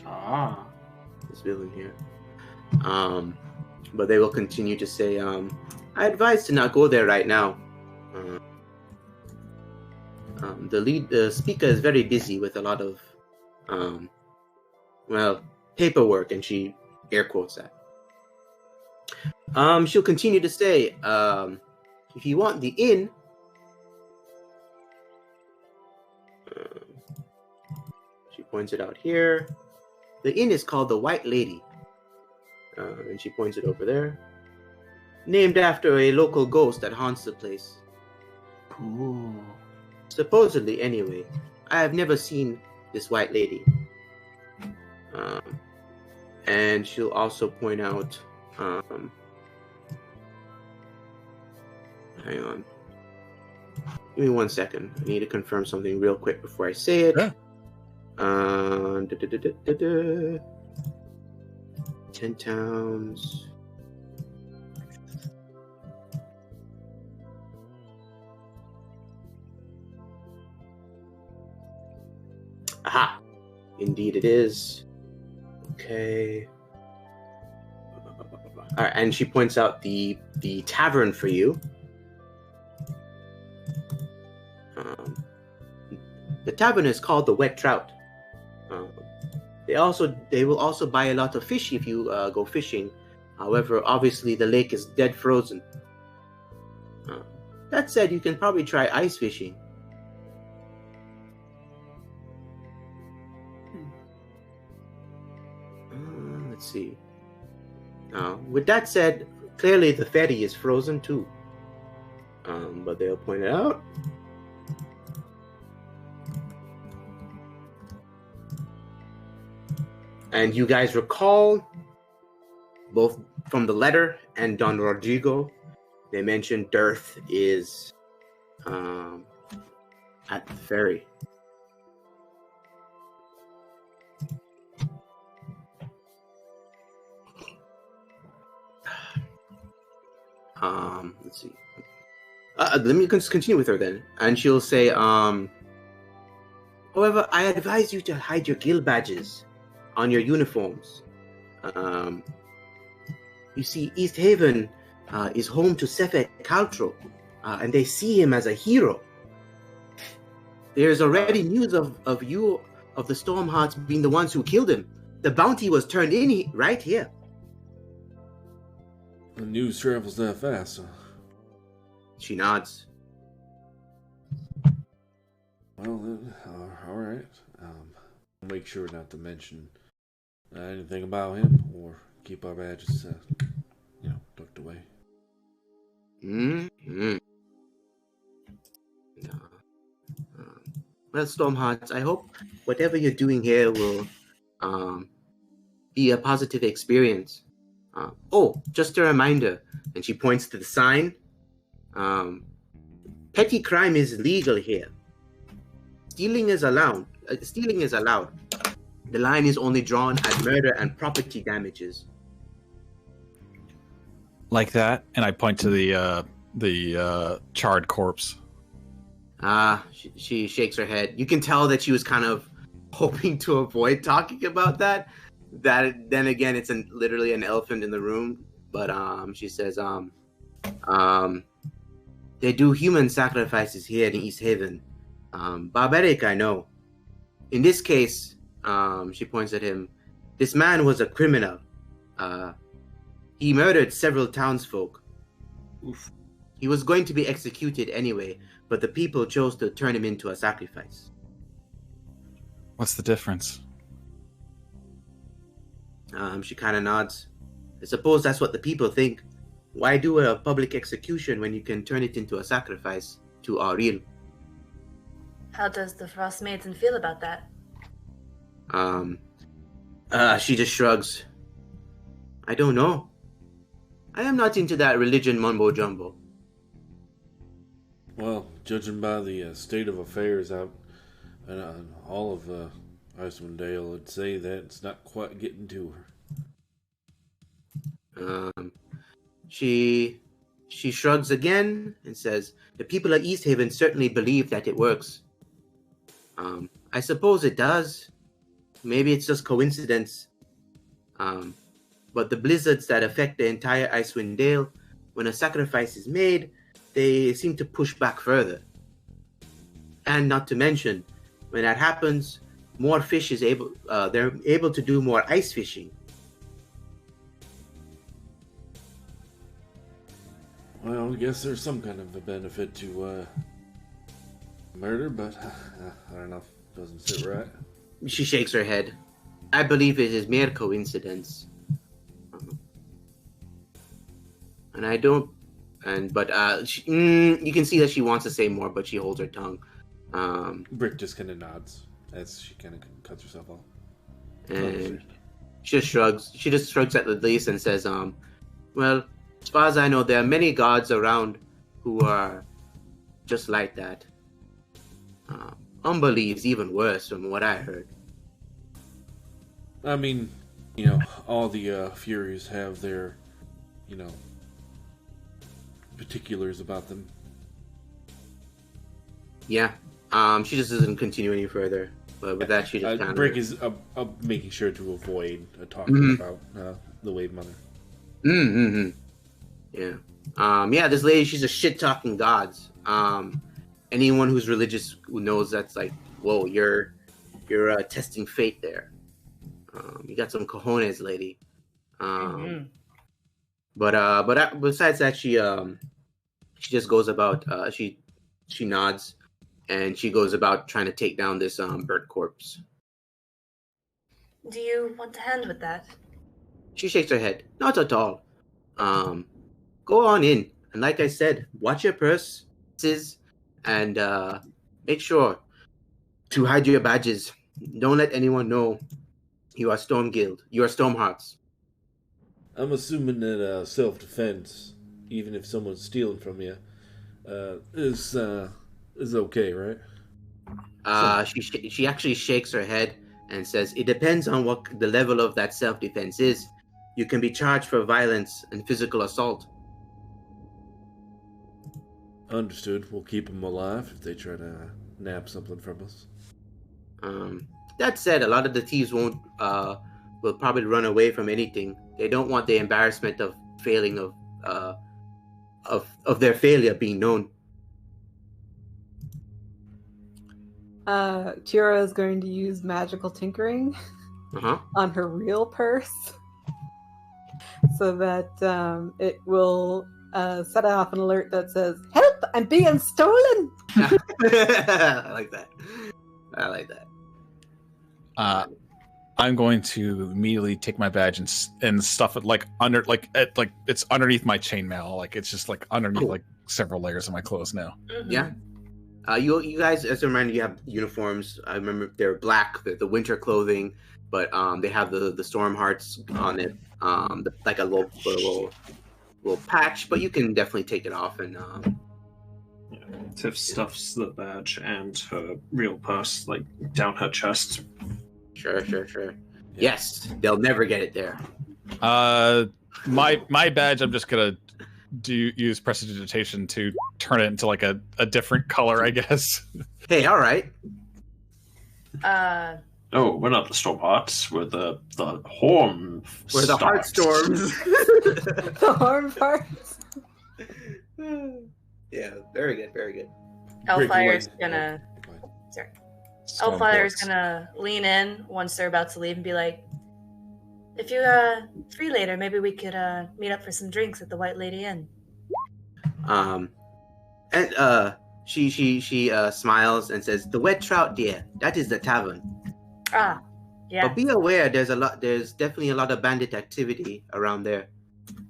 Ah. This building here. But they will continue to say, I advise to not go there right now. The speaker is very busy with a lot of, paperwork, and she air quotes that. She'll continue to say, if you want the inn, she points it out here. The inn is called the White Lady. And she points it over there. Named after a local ghost that haunts the place. Cool. Supposedly, anyway. I have never seen this White Lady. And she'll also point out... hang on. Give me 1 second. I need to confirm something real quick before I say it. Yeah. 10 towns. Aha! Indeed it is. Okay. Alright, and she points out the tavern for you. The tavern is called the Wet Trout. They will also buy a lot of fish if you go fishing. However, obviously the lake is dead frozen. That said, you can probably try ice fishing. Let's see. With that said, clearly the ferry is frozen too. But they'll point it out. And you guys recall, both from the letter and Don Rodrigo, they mentioned Dearth is at the ferry. Let's see. Let me continue with her then. And she'll say, however, I advise you to hide your guild badges on your uniforms. You see, East Haven is home to Sefet Caltro, and they see him as a hero. There's already news of the Stormhearts being the ones who killed him. The bounty was turned in right here. The news travels that fast, huh? She nods. Well, then, all right. Make sure not to mention anything about him, or keep our badges, tucked away. Mm-hmm. Well, Stormhearts, I hope whatever you're doing here will be a positive experience. Just a reminder, and she points to the sign. Petty crime is legal here. Stealing is allowed. The line is only drawn at murder and property damages. Like that, and I point to the charred corpse. She shakes her head. You can tell that she was kind of hoping to avoid talking about that. That then again, it's literally an elephant in the room. But she says, they do human sacrifices here in East Haven. Barbaric, I know. In this case, she points at him. This man was a criminal. He murdered several townsfolk. Oof. He was going to be executed anyway, but the people chose to turn him into a sacrifice. What's the difference? She kind of nods. I suppose that's what the people think. Why do a public execution when you can turn it into a sacrifice to Auril? How does the Frost Maiden feel about that? She just shrugs. I don't know. I am not into that religion mumbo jumbo. Well, judging by the state of affairs out in all of Icewind Dale, I'd say that it's not quite getting to her. She shrugs again and says, the people of East Haven certainly believe that it works. I suppose it does. Maybe it's just coincidence. But but the blizzards that affect the entire Icewind Dale, when a sacrifice is made, they seem to push back further. And not to mention, when that happens, more fish is able. They're able to do more ice fishing. Well, I guess there's some kind of a benefit to murder, but I don't know. Doesn't sit right. She shakes her head. I believe it is mere coincidence. And I don't. But you can see that she wants to say more, but she holds her tongue. Brick just kind of nods as she kind of cuts herself off. And she just shrugs. She just shrugs at the least and says, well, as far as I know, there are many gods around who are just like that. Unbelief's even worse from what I heard. I mean, all the Furies have their, particulars about them. Yeah. She just doesn't continue any further. But with that, she just kind of... Brick is making sure to avoid talking about the Wave Mother. Mm-hmm. Yeah. This lady, she's a shit-talking gods. Anyone who's religious who knows that's like, whoa, you're testing fate there. You got some cojones, lady. But besides that, she just goes about. She nods, and she goes about trying to take down this burnt corpse. Do you want a hand with that? She shakes her head. Not at all. Go on in, and like I said, watch your purses, and make sure to hide your badges. Don't let anyone know you are Storm Guild. You are Stormhearts. I'm assuming that self-defense, even if someone's stealing from you, is okay, right? She actually shakes her head and says, it depends on what the level of that self-defense is. You can be charged for violence and physical assault. Understood. We'll keep them alive if they try to nab something from us. That said, a lot of the thieves will probably run away from anything. They don't want the embarrassment of failing of their failure being known. Tyura is going to use magical tinkering on her real purse, so that it will set off an alert that says, "Help! I'm being stolen!" I like that. I'm going to immediately take my badge and stuff it under it's underneath my chainmail. Like it's just like underneath several layers of my clothes now. Mm-hmm. Yeah. You guys, as a reminder, you have uniforms. I remember they're black, the winter clothing, but they have the storm hearts on it, like a little patch. But you can definitely take it off and. Tiff stuffs the badge and her real purse down her chest. Sure. Yes, they'll never get it there. My badge, I'm just gonna use prestidigitation to turn it into a different color, I guess. Hey, all right. Oh, we're not the Stormhearts. We're the Horn. We're the Heart Storms. The horn parts. Yeah, very good. Elfire's gonna... Sorry. Elfire's gonna lean in once they're about to leave and be like, if you're free later, maybe we could meet up for some drinks at the White Lady Inn. She smiles and says, "The Wet Trout, dear. That is the tavern. Ah, yeah. But be aware, there's definitely a lot of bandit activity around there.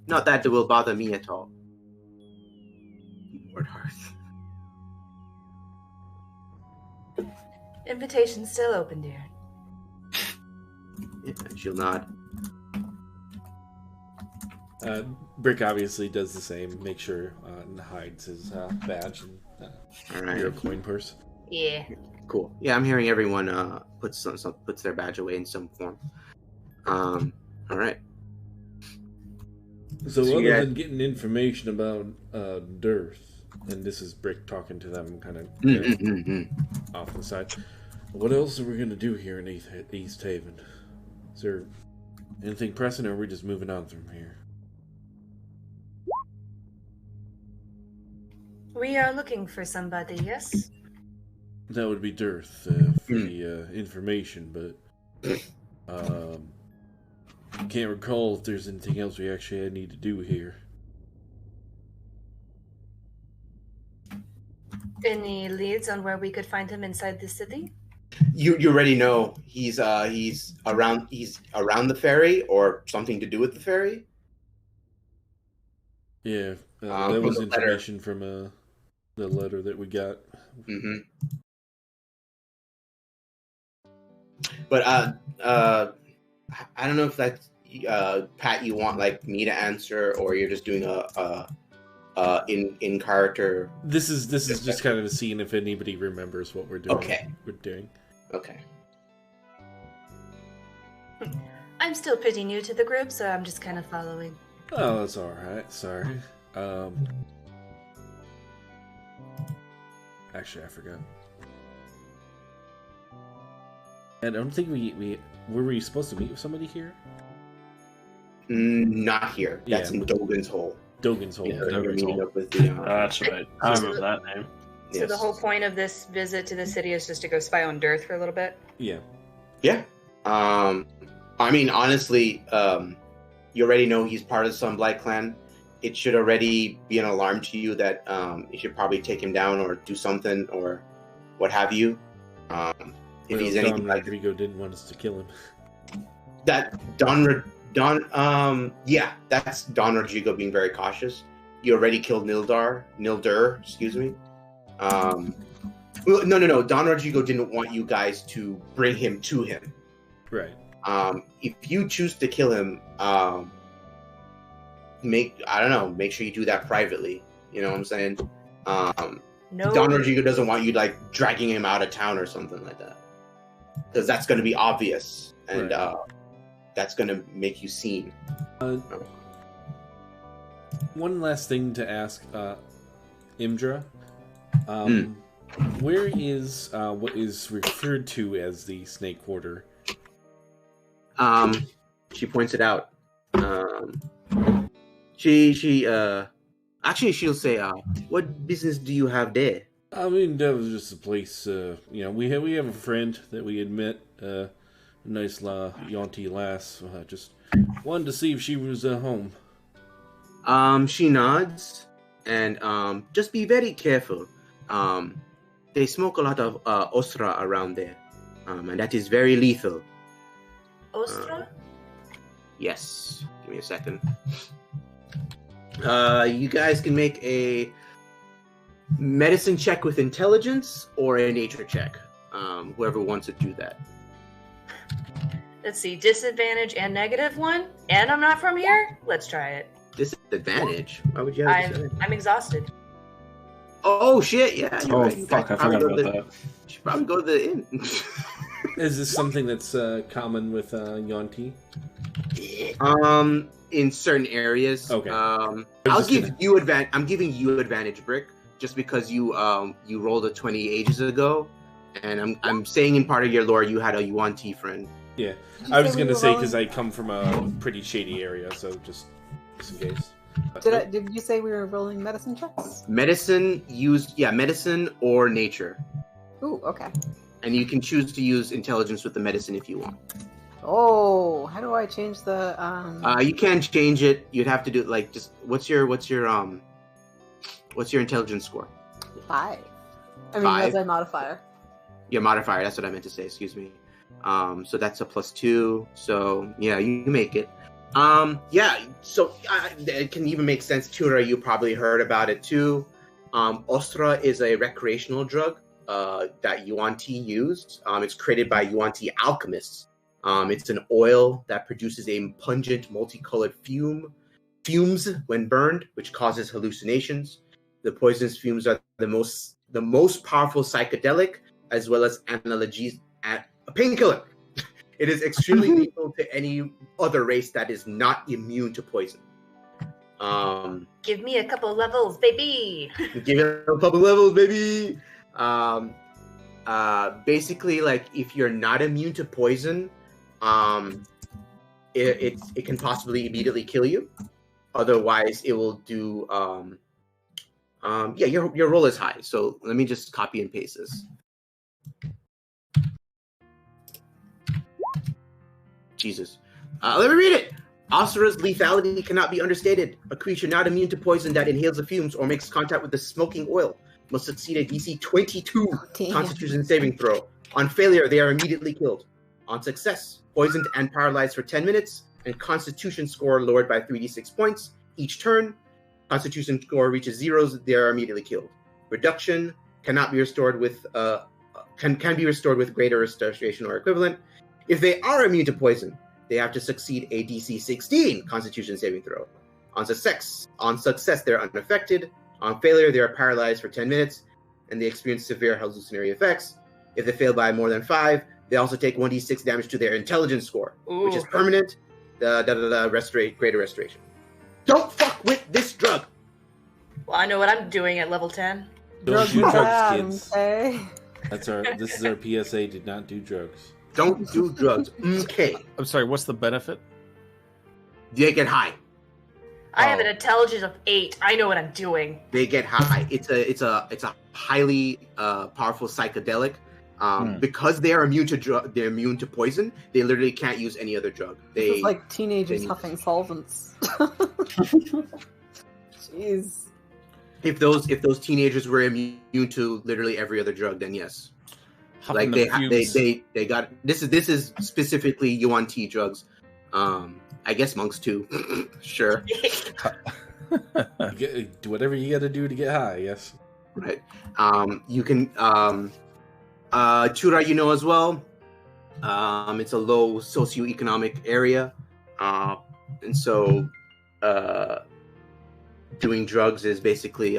Not that it will bother me at all." Lord Hearth. Invitation's still open, dear. Yeah, she'll nod. Brick obviously does the same. Make sure and hides his badge and your coin purse. Yeah. Cool. Yeah, I'm hearing everyone puts their badge away in some form. All right. So other than getting information about Dearth, and this is Brick talking to them kind of off the side, what else are we going to do here in East Haven? Is there Anything pressing, or are we just moving on from here? We are looking for somebody, yes? That would be Dearth for the information, but can't recall if there's anything else we actually need to do here. Any leads on where we could find him inside the city? You already know he's around the ferry or something to do with the ferry. Yeah, that From was the letter. information from the letter that we got. Mm-hmm. But I don't know if that's Pat, you want like me to answer, or you're just doing a in character. This is just kind of a scene if anybody remembers what we're doing. Okay. We're doing. Okay. I'm still pretty new to the group, so I'm just kind of following. Oh, that's all right. Sorry. Actually, I forgot. And I don't think were we supposed to meet with somebody here? Not here. That's Yeah. in Dogan's Hole. Dogan's Hole. Yeah, Dogan's you're meeting Hole. up with the. That's right. I remember that name. So the whole point of this visit to the city is just to go spy on Dearth for a little bit? Yeah. Yeah. I mean, honestly, you already know he's part of the Sunblight clan. It should already be an alarm to you that you should probably take him down or do something or what have you. If he's anything like Rodrigo didn't want us to kill him. that, yeah, that's Don Rodrigo being very cautious. You already killed Nildur, excuse me. Well, no. Don Rodrigo didn't want you guys to bring him to him. Right. If you choose to kill him, make sure you do that privately. You know what I'm saying? No. Don Rodrigo doesn't want you like dragging him out of town or something like that, because that's going to be obvious and Right. That's going to make you seen. One last thing to ask, Imdra. Where is what is referred to as the Snake Quarter? She points it out. She actually she'll say, "What business do you have there?" I mean, that was just a place. We have a friend that we had met. A nice Yonti lass. Just wanted to see if she was home. She nods, and just be very careful. They smoke a lot of ostra around there, and that is very lethal. Ostra? Yes. Give me a second. You guys can make a medicine check with intelligence or a nature check. Whoever wants to do that. Let's see, disadvantage and -1, and I'm not from here? Let's try it. Disadvantage? Why would you have disadvantage? I'm exhausted. Oh shit! Yeah. You're Oh right. You fuck! I guys probably forgot go about to that. You should probably go to the inn. Is this something that's common with Yonti? In certain areas. Okay. I'll just give gonna- you advantage. I'm giving you advantage, Brick, just because you rolled a 20 ages ago, and I'm saying in part of your lore you had a Yuan-Ti friend. Yeah, Did you I was say we gonna were say rolling- because I come from a pretty shady area, so just in case. Did you say we were rolling medicine checks? Medicine medicine or nature, Ooh, okay. and you can choose to use intelligence with the medicine if you want. Oh, how do I change the You can change it. You'd have to do like just what's your intelligence score? 5? I mean, 5? as a modifier. Your modifier. That's what I meant to say. Excuse me. So that's a +2. So yeah, you make it. Yeah. So it can even make sense. Tyura, you probably heard about it too. Ostra is a recreational drug that Yuan-Ti used. It's created by Yuan-Ti alchemists. It's an oil that produces a pungent, multicolored fumes when burned, which causes hallucinations. The poisonous fumes are the most powerful psychedelic, as well as analogies at a painkiller. It is extremely lethal to any other race that is not immune to poison. Give me a couple levels, baby! Give it a couple levels, baby. Basically, like if you're not immune to poison, it can possibly immediately kill you. Otherwise, it will do. Your roll is high. So let me just copy and paste this. Jesus. Let me read it. Osira's lethality cannot be understated. A creature not immune to poison that inhales the fumes or makes contact with the smoking oil must succeed a DC 22 Constitution saving throw. On failure, they are immediately killed. On success, poisoned and paralyzed for 10 minutes, and Constitution score lowered by 3d6 points each turn. Constitution score reaches zeros, they are immediately killed. Reduction cannot be restored with can be restored with greater restoration or equivalent. If they are immune to poison, they have to succeed a DC 16 Constitution saving throw. On success, they're unaffected. On failure, they are paralyzed for 10 minutes, and they experience severe hallucinatory effects. If they fail by more than 5, they also take 1d6 damage to their intelligence score, which is permanent. Greater restoration. Don't fuck with this drug! Well, I know what I'm doing at level 10. Don't do drugs, kids. Okay. This is our PSA. Did not do drugs. Don't do drugs. Okay. I'm sorry, what's the benefit? They get high. I have an intelligence of 8. I know what I'm doing. They get high. It's a highly powerful psychedelic. Because they are immune to poison. They literally can't use any other drug. It's like teenagers huffing solvents. Jeez. If those teenagers were immune to literally every other drug, then yes. Huffing They got this is specifically yuan tea drugs. I guess monks too. Sure. Do whatever you got to do to get high. Yes. Right. You can. Tyura, you know as well. It's a low socioeconomic area, and so doing drugs is basically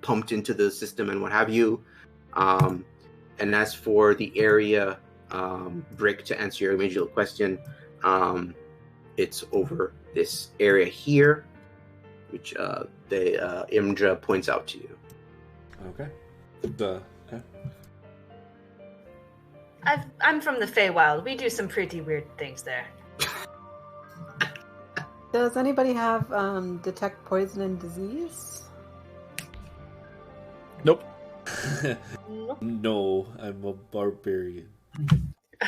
pumped into the system and what have you. And as for the area, Brick, to answer your original question, it's over this area here, which Imdra points out to you. Okay. I'm from the Feywild. We do some pretty weird things there. Does anybody have detect poison and disease? Nope. No, I'm a barbarian. Do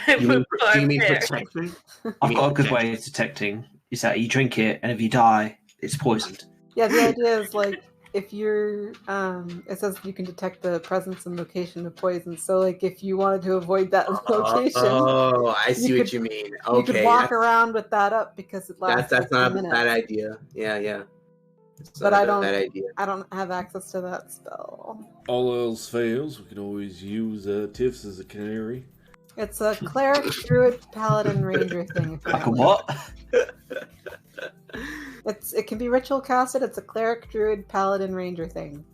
you mean protection? I've got a good way of detecting. Is that you drink it, and if you die, it's poisoned. Yeah, the idea is like if you're, it says you can detect the presence and location of poison. So, like, if you wanted to avoid that location, I see what you mean. Okay, you could walk around with that up because it lasts. That's not a bad idea. Yeah. But I don't have access to that spell. All else fails, we can always use Tiffs as a canary. It's a cleric, druid, paladin, ranger thing. Like a what? It can be ritual casted. It's a cleric, druid, paladin, ranger thing.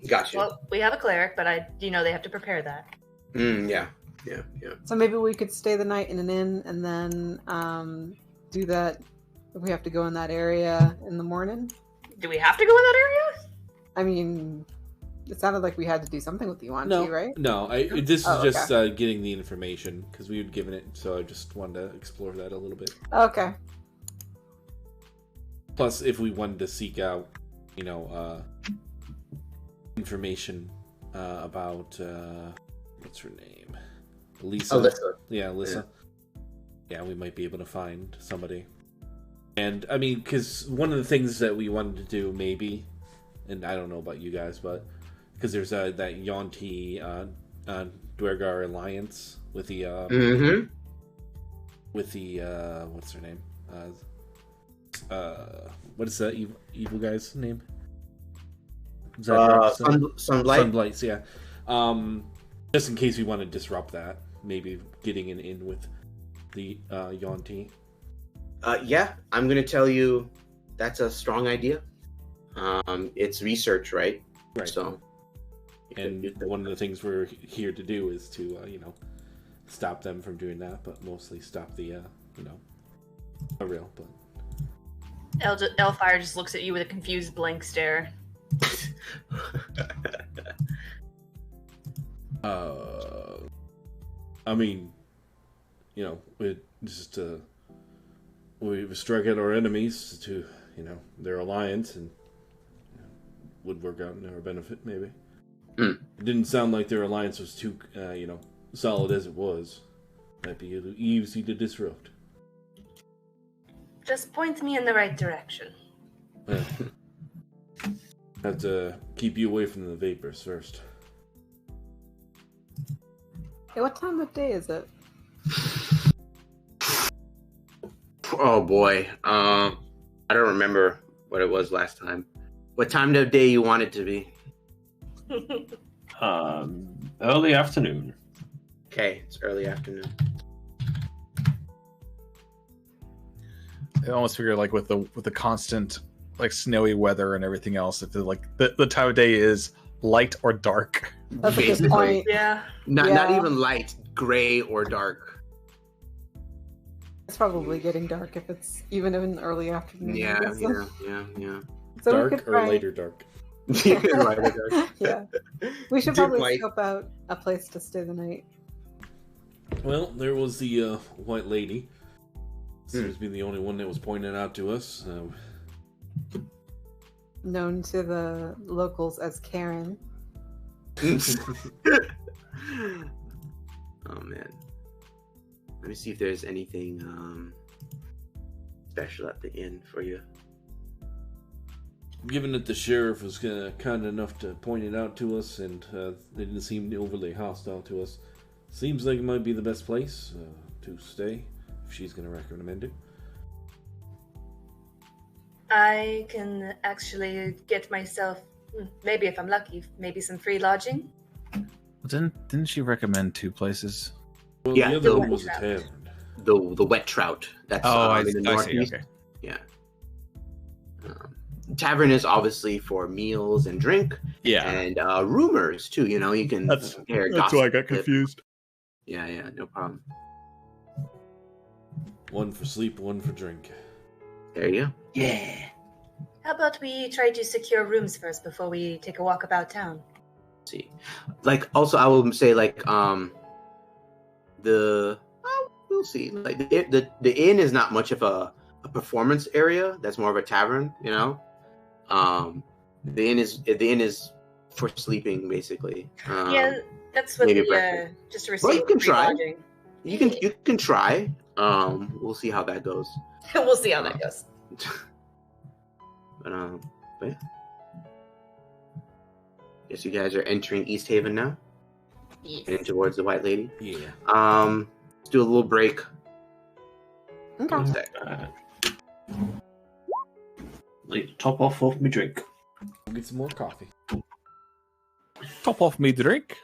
Gotcha. Well, we have a cleric, but they have to prepare that. Yeah. So maybe we could stay the night in an inn and then do that if we have to go in that area in the morning. Do we have to go in that area? I mean, it sounded like we had to do something with the Yuan tea, right? No, this is just getting the information because we had given it, so I just wanted to explore that a little bit. Okay. Plus, if we wanted to seek out, information about what's her name, Alyssa. Yeah, Alyssa. Yeah, we might be able to find somebody. And I mean, because one of the things that we wanted to do, maybe, and I don't know about you guys, but because there's that Yonti Dwergar alliance with the what's her name? What is that evil guy's name? Sunblight. Sunblights, yeah. Just in case we want to disrupt that, maybe getting in with the Yonti. Yeah, I'm going to tell you that's a strong idea. It's research, right? Right. So, and one of the things we're here to do is to, stop them from doing that, but mostly stop the, a real. But Elfire just looks at you with a confused blank stare. I mean, it just we've struck at our enemies to, their alliance, and would work out in our benefit, maybe. It didn't sound like their alliance was too, solid as it was. Might be easy to disrupt. Just point me in the right direction. Have to keep you away from the vapors first. Hey, what time of day is it? Oh boy, I don't remember what it was last time. What time of day you want it to be? Early afternoon. Okay, it's early afternoon. I almost figure like with the constant like snowy weather and everything else, if the time of day is light or dark. That's a good point. Yeah. Not even light, gray or dark. It's probably getting dark if it's even in the early afternoon. Yeah. So dark we could or later dark? Yeah. We should probably scope out a place to stay the night. Well, there was the white lady. Seems to be the only one that was pointed out to us. Known to the locals as Karen. Oh man. Let me see if there's anything special at the inn for you. Given that the sheriff was kind enough to point it out to us, and they didn't seem overly hostile to us, seems like it might be the best place to stay, if she's going to recommend it. I can actually get myself, maybe if I'm lucky, maybe some free lodging. Didn't she recommend 2 places? Well, Yeah, the other one was a tavern. The wet trout. That's in the northeast. See, okay. Yeah. Tavern is obviously for meals and drink. Yeah. And rumors too. You can hear That's gossip. why I got confused. Yeah, no problem. One for sleep, one for drink. There you go. Yeah. How about we try to secure rooms first before we take a walk about town? Let's see. Also I will say we'll see. The inn is not much of a performance area. That's more of a tavern, The inn is for sleeping, basically. Yeah, that's what maybe just to receive. Well, you can try. Lodging. You can try. We'll see how that goes. We'll see how that goes. But yeah. Guess you guys are entering East Haven now. Yes. Heading towards the White Lady. Yeah. Let's do a little break. Okay. One sec. Leave the top off my drink. We'll get some more coffee. Top off me drink.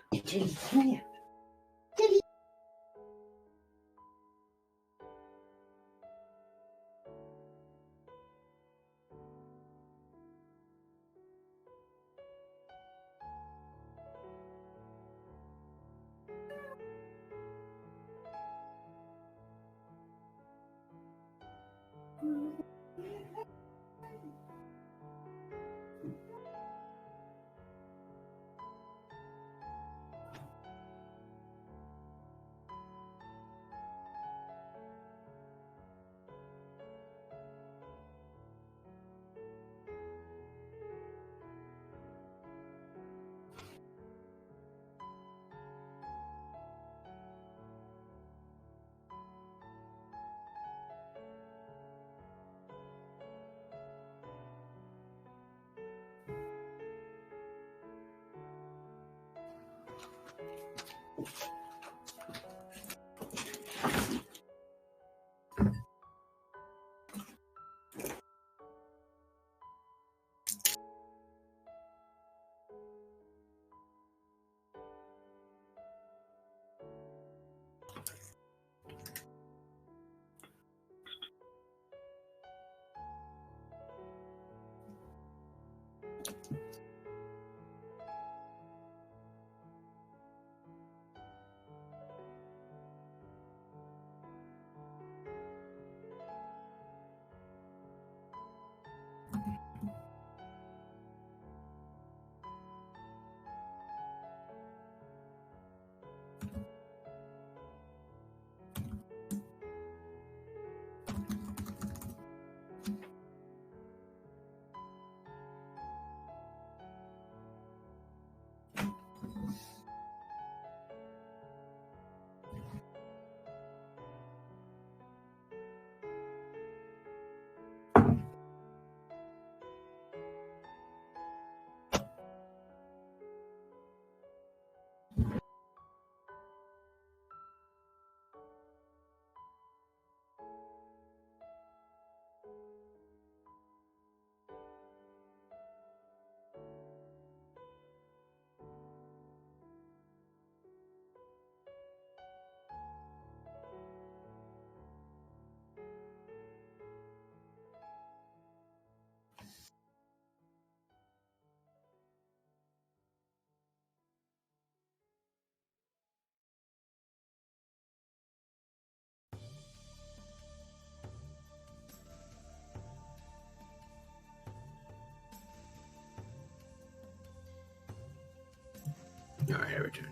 return.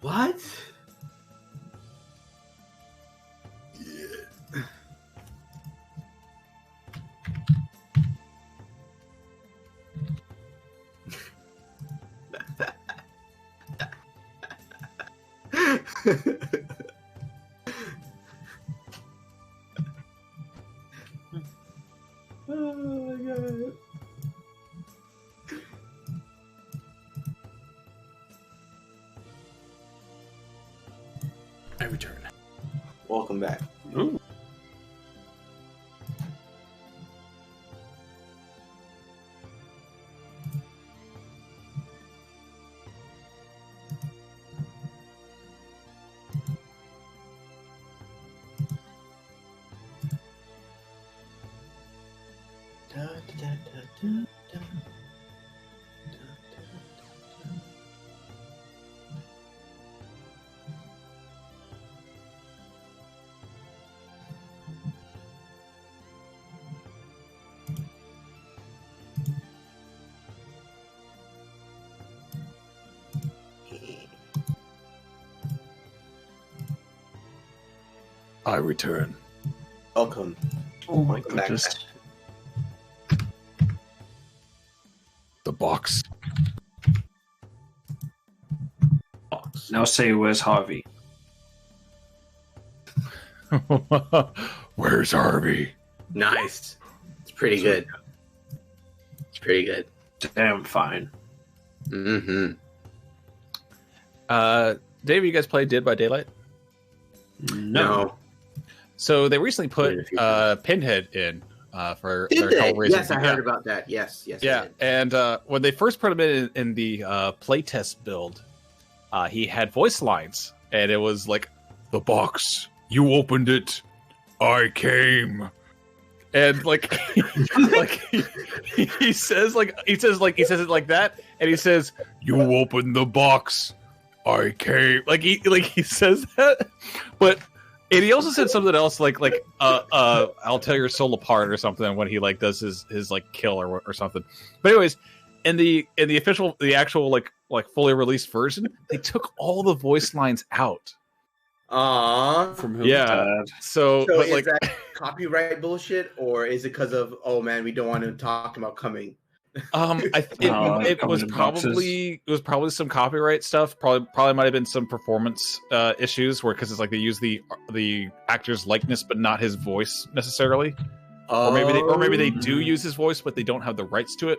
What? Yeah. Oh my god. I return. Welcome back. Ooh. Da, da, da, da, da. I return. Welcome. Oh my Welcome back. goodness. The box. Now say, where's Harvey? Where's Harvey? Nice. It's pretty good. It's pretty good. Damn fine. Mm-hmm. Dave, you guys play Dead by Daylight? No. So they recently put Played a few Pinhead in for Did their they? Hellraiser. Yes, I heard about that. Yes, yes. I Yeah, did. and when they first put him in the playtest build, he had voice lines, and it was like, "The box, you opened it, I came," and like, he says it like that, and he says, "You opened the box, I came," like he says that, but. And he also said something else like I'll tear your soul apart or something when he like does his like kill or something. But anyways, in the actual like fully released version, they took all the voice lines out. Aww. From who? Yeah. So but is like that copyright bullshit, or is it because of, oh man, we don't want to talk about coming? it was probably some copyright stuff. Probably might have been some performance issues where because it's like they use the actor's likeness but not his voice necessarily, or maybe they do use his voice but they don't have the rights to it.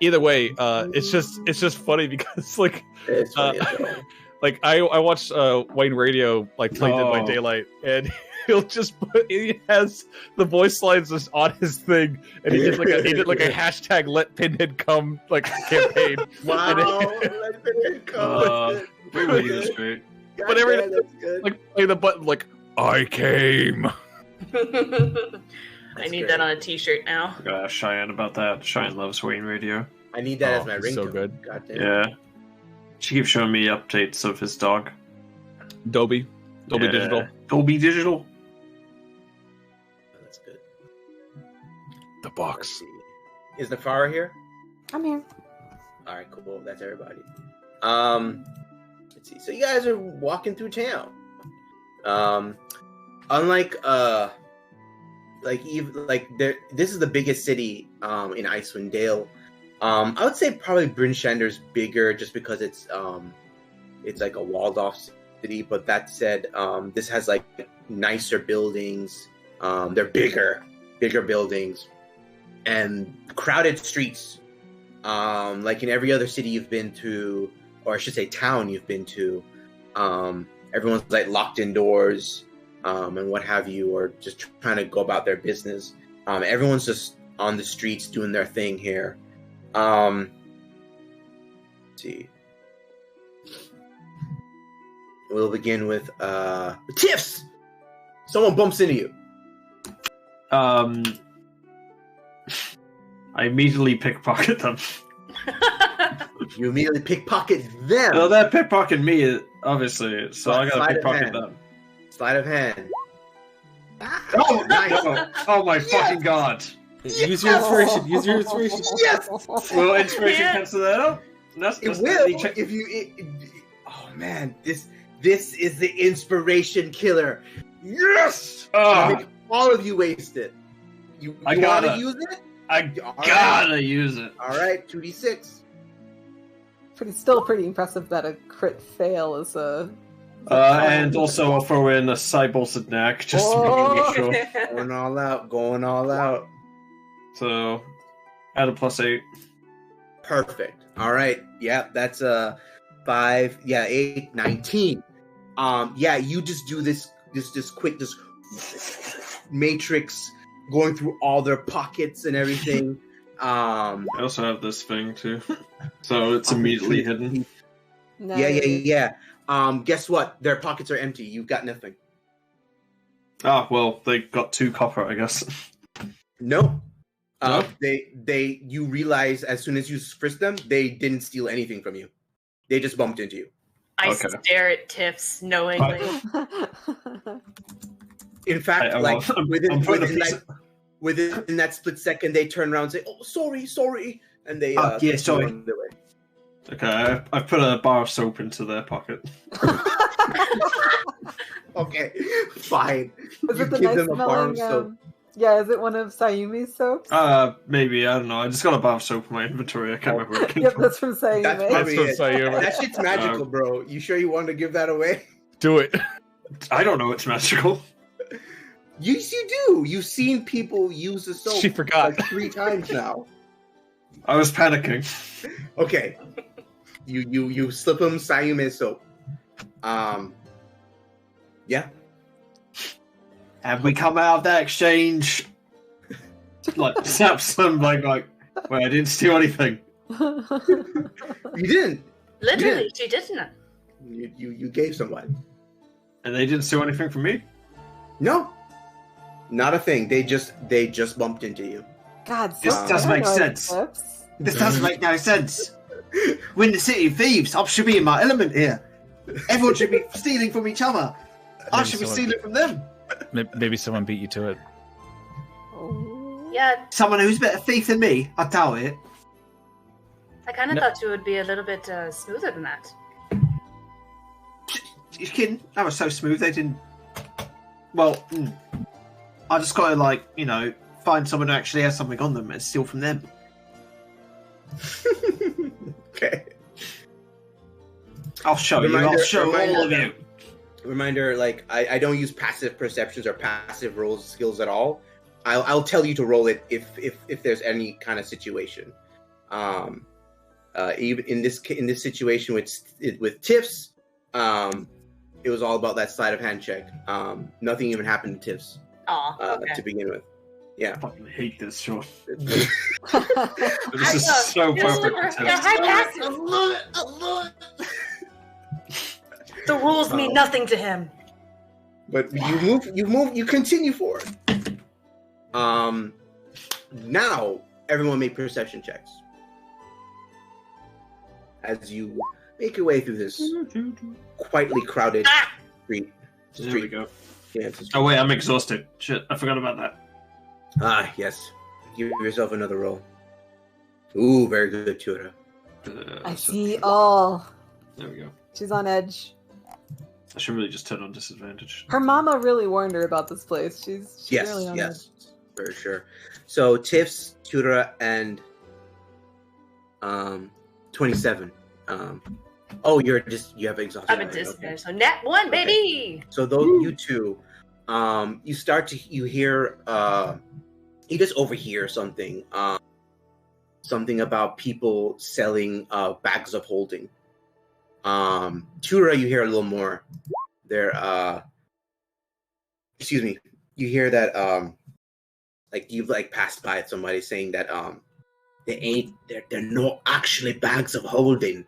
Either way, it's just funny because like It's funny as hell. like I watched Wayne Radio like play Dead by Daylight, and he has the voice lines just on his thing, and he did like a hashtag Let Pinhead Come like campaign. Wow, Let Pinhead Come. Really is great. God Whatever, damn, that's good. like play the button like I came. I need that on a t-shirt now. Cheyenne about that. Cheyenne loves Wayne Radio. I need that as my ringtone. so good. God damn. Yeah. She keeps showing me updates of his dog. Dolby Yeah. Digital. Dolby Digital. That's good. The Let's box. see. Is Nafara here? I'm here. All right, cool. That's everybody. Let's see. So you guys are walking through town. Unlike this is the biggest city in Icewind Dale. I would say probably Bryn Shander's bigger just because it's like a walled off city. But that said, this has like nicer buildings. They're bigger buildings and crowded streets. Like in every other city you've been to, or I should say town you've been to, everyone's like locked indoors and what have you, or just trying to go about their business. Everyone's just on the streets doing their thing here. Let's see. We'll begin with Tiffs! Someone bumps into you. I immediately pickpocket them. You immediately pickpocket them. No, they're pickpocketing me, obviously. So I gotta pickpocket them. Sleight of hand. Oh, Nice. no. Oh my fucking god. Use your inspiration. Use your inspiration. Yes. Will inspiration cancel that out? It will if you. Oh man, this is the inspiration killer. Yes. Make all of you waste it. You want to use it? I gotta use it. All right, 2d6. Still pretty impressive that a crit fail is a. And also I'll throw in a cybolted knack just to make sure. Going all out. So, add a +8. Perfect. All right. Yeah, that's 5. Yeah, 8, 19. Yeah, you just do this quick matrix going through all their pockets and everything. I also have this thing too, so it's immediately hidden. Nice. Yeah. Guess what? Their pockets are empty. You've got nothing. Ah, well, they got 2 copper, I guess. No. No? You realize as soon as you frisk them, they didn't steal anything from you. They just bumped into you. I stare at Tiffs knowingly. In fact, within that split second, they turn around and say, "Oh, sorry," and they sorry. on their way. Okay, I've put a bar of soap into their pocket. Okay, fine. Is it the nice smelling? Yeah, is it one of Sayumi's soaps? Maybe, I don't know. I just got a bar of soap in my inventory. I can't remember. Yep, that's from Sayumi. That's from Sayumi. That shit's magical, bro. You sure you want to give that away? Do it. I don't know it's magical. You do. You've seen people use the soap. She forgot like 3 times now. I was panicking. Okay. You slip them Sayumi's soap. Yeah. Have we come out of that exchange? Like, snaps them like, wait, I didn't steal anything. You didn't. Literally, she didn't. You gave someone. And they didn't steal anything from me? No. Not a thing. They just bumped into you. God, this doesn't make sense. This doesn't make no sense. We're in the city of thieves. I should be in my element here. Everyone should be stealing from each other. I should be stealing from them. Maybe someone beat you to it. Yeah. Someone who's a better thief than me? I doubt it. I kind of thought you would be a little bit smoother than that. You kidding? That was so smooth. They didn't. Well, I just got to find someone who actually has something on them and steal from them. Okay. I'll show you. I'll show all of you. Reminder, I don't use passive perceptions or passive rolls skills at all. I'll tell you to roll it if there's any kind of situation. Even in this situation with Tiffs, it was all about that sleight of hand check. Nothing even happened to Tiffs. Okay. To begin with. Yeah. I fucking hate this show. This is so perfect. I love it. The rules mean nothing to him. But you continue forward. Now everyone make perception checks. As you make your way through this quietly crowded street. There we go. Yeah, oh wait, I'm exhausted. Shit, I forgot about that. Ah, yes. Give yourself another roll. Ooh, very good, Tyura. I see all. There we go. She's on edge. I should really just turn on disadvantage. Her mama really warned her about this place. She's really on edge. For sure. So Tiffs, Tyura, and 27. You have exhaustion. I'm a disadvantage. So net 1, baby. So those you two, you hear you just overhear something. Something about people selling bags of holding. Tyura, you hear a little more. You hear that you've passed by somebody saying that they're not actually bags of holding.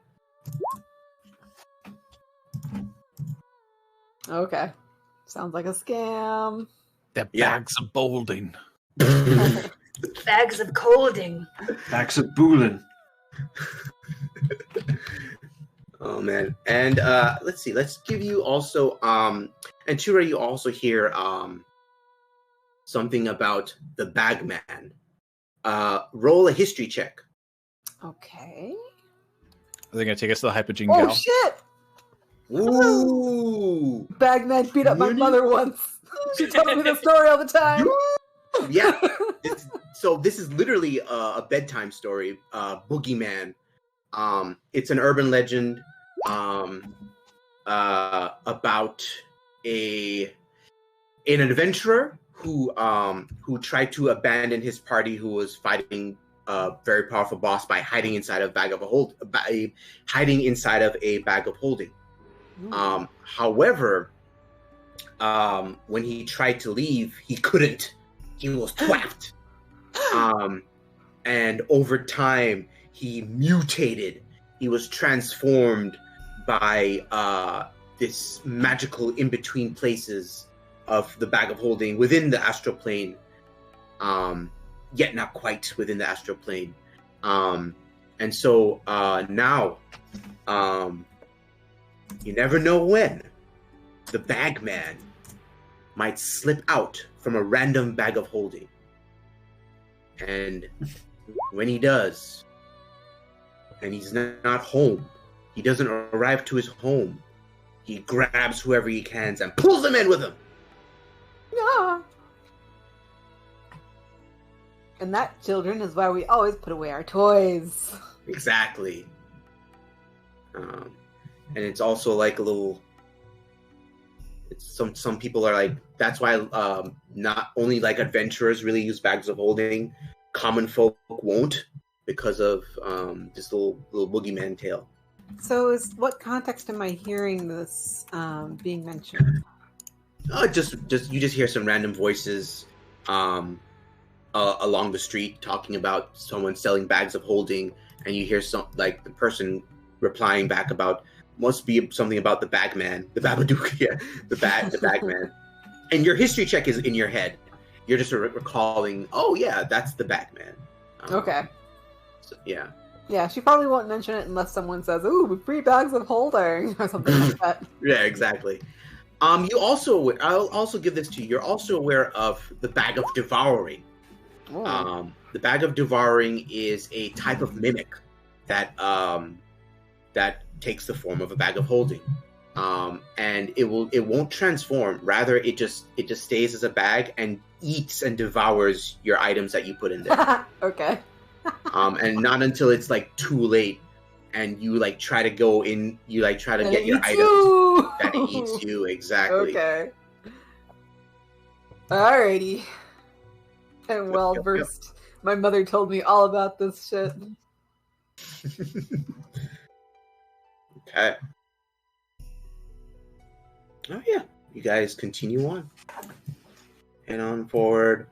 Okay. Sounds like a scam. They're bags of bolding. Bags of colding. Bags of boolin. Oh man. And let's see. Let's give you also and Tyura, you also hear something about the Bagman. Roll a history check. Okay. Are they gonna take us to the Hypogene Oh Gal? shit! Ooh. Bagman beat up my mother once. She tells me the story all the time. Yeah. So this is literally a bedtime story. Boogeyman. It's an urban legend about an adventurer who tried to abandon his party, who was fighting a very powerful boss by hiding inside of a bag of holding. However, when he tried to leave, he couldn't. He was trapped. And over time, he mutated. He was transformed by this magical in-between places of the bag of holding within the astral plane, yet not quite within the astral plane. And so now, you never know when the Bagman might slip out from a random bag of holding. And when he does, and he's not home, he doesn't arrive to his home, he grabs whoever he can and pulls them in with him. Yeah. And that, children, is why we always put away our toys. Exactly. And it's also like a little... Some people are like, that's why not only like adventurers really use bags of holding, common folk won't, because of this little boogeyman tale. So, what context am I hearing this being mentioned? Just you just hear some random voices along the street talking about someone selling bags of holding, and you hear some like the person replying back about must be something about the Bagman, the Babadook, yeah, the Bagman. And your history check is in your head. You're just recalling, oh yeah, that's the Bagman. Okay. So, yeah. Yeah, she probably won't mention it unless someone says, "Ooh, 3 bags of holding" or something like that. Yeah, exactly. You also, I'll also give this to you. You're also aware of the Bag of Devouring. Oh. The Bag of Devouring is a type of mimic that that takes the form of a bag of holding, and it won't transform. Rather, it just stays as a bag and eats and devours your items that you put in there. Okay. And not until it's like too late, and you like try to go in, you like try to And get it your eats items you! that it eats you. Exactly. Okay. Alrighty. I'm well versed. My mother told me all about this shit. Okay. Oh yeah, you guys continue on. Head on forward.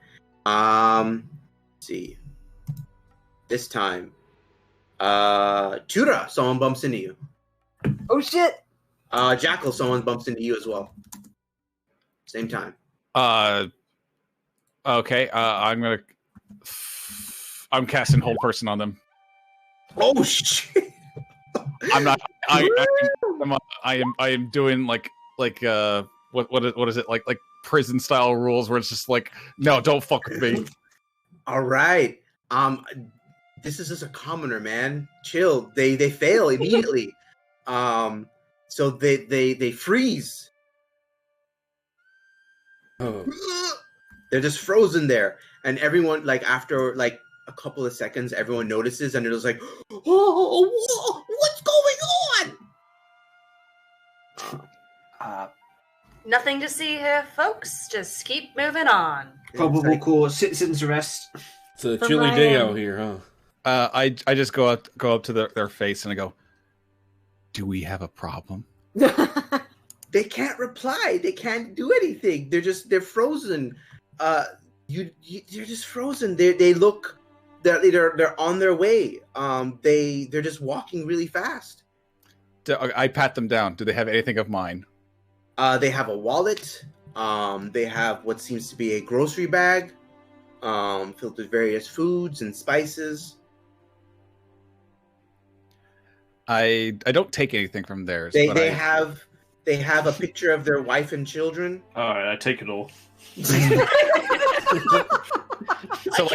Let's see. This time, Tyura, someone bumps into you. Oh shit! Jackal, someone bumps into you as well. Same time. Okay. I'm casting Hold Person on them. Oh shit! I'm not. I am doing like what is it like prison style rules where it's just like, no, don't fuck with me. All right. This is just a commoner, man. Chill. They fail immediately. So they freeze. Oh. They're just frozen there, and everyone like after like a couple of seconds, everyone notices, and it was like, oh, what's going on? Nothing to see here, folks. Just keep moving on. Probable cause, citizen's arrest. It's a chilly day out here, huh? I just go up to their face and I go, "Do we have a problem?" They can't reply. They can't do anything. They're frozen. They're just frozen. They're on their way. They're just walking really fast. I pat them down. Do they have anything of mine? They have a wallet. They have what seems to be a grocery bag, filled with various foods and spices. I don't take anything from theirs. They have a picture of their wife and children. All right, I take it all. So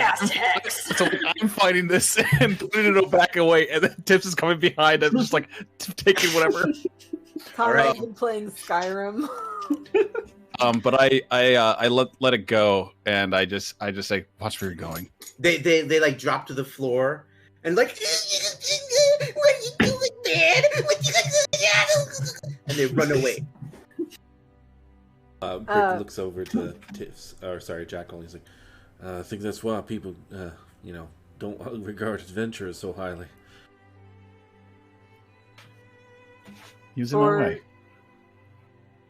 I'm fighting this and putting it back away, and then Tiffs is coming behind and just like taking whatever. Conrad's been playing Skyrim. But I let it go, and I just say, watch where you're going. They like drop to the floor and like, what are you doing, man? And they run away. Brick looks over to Jackal. He's like, I think that's why people, don't regard adventurers so highly. Use it our way.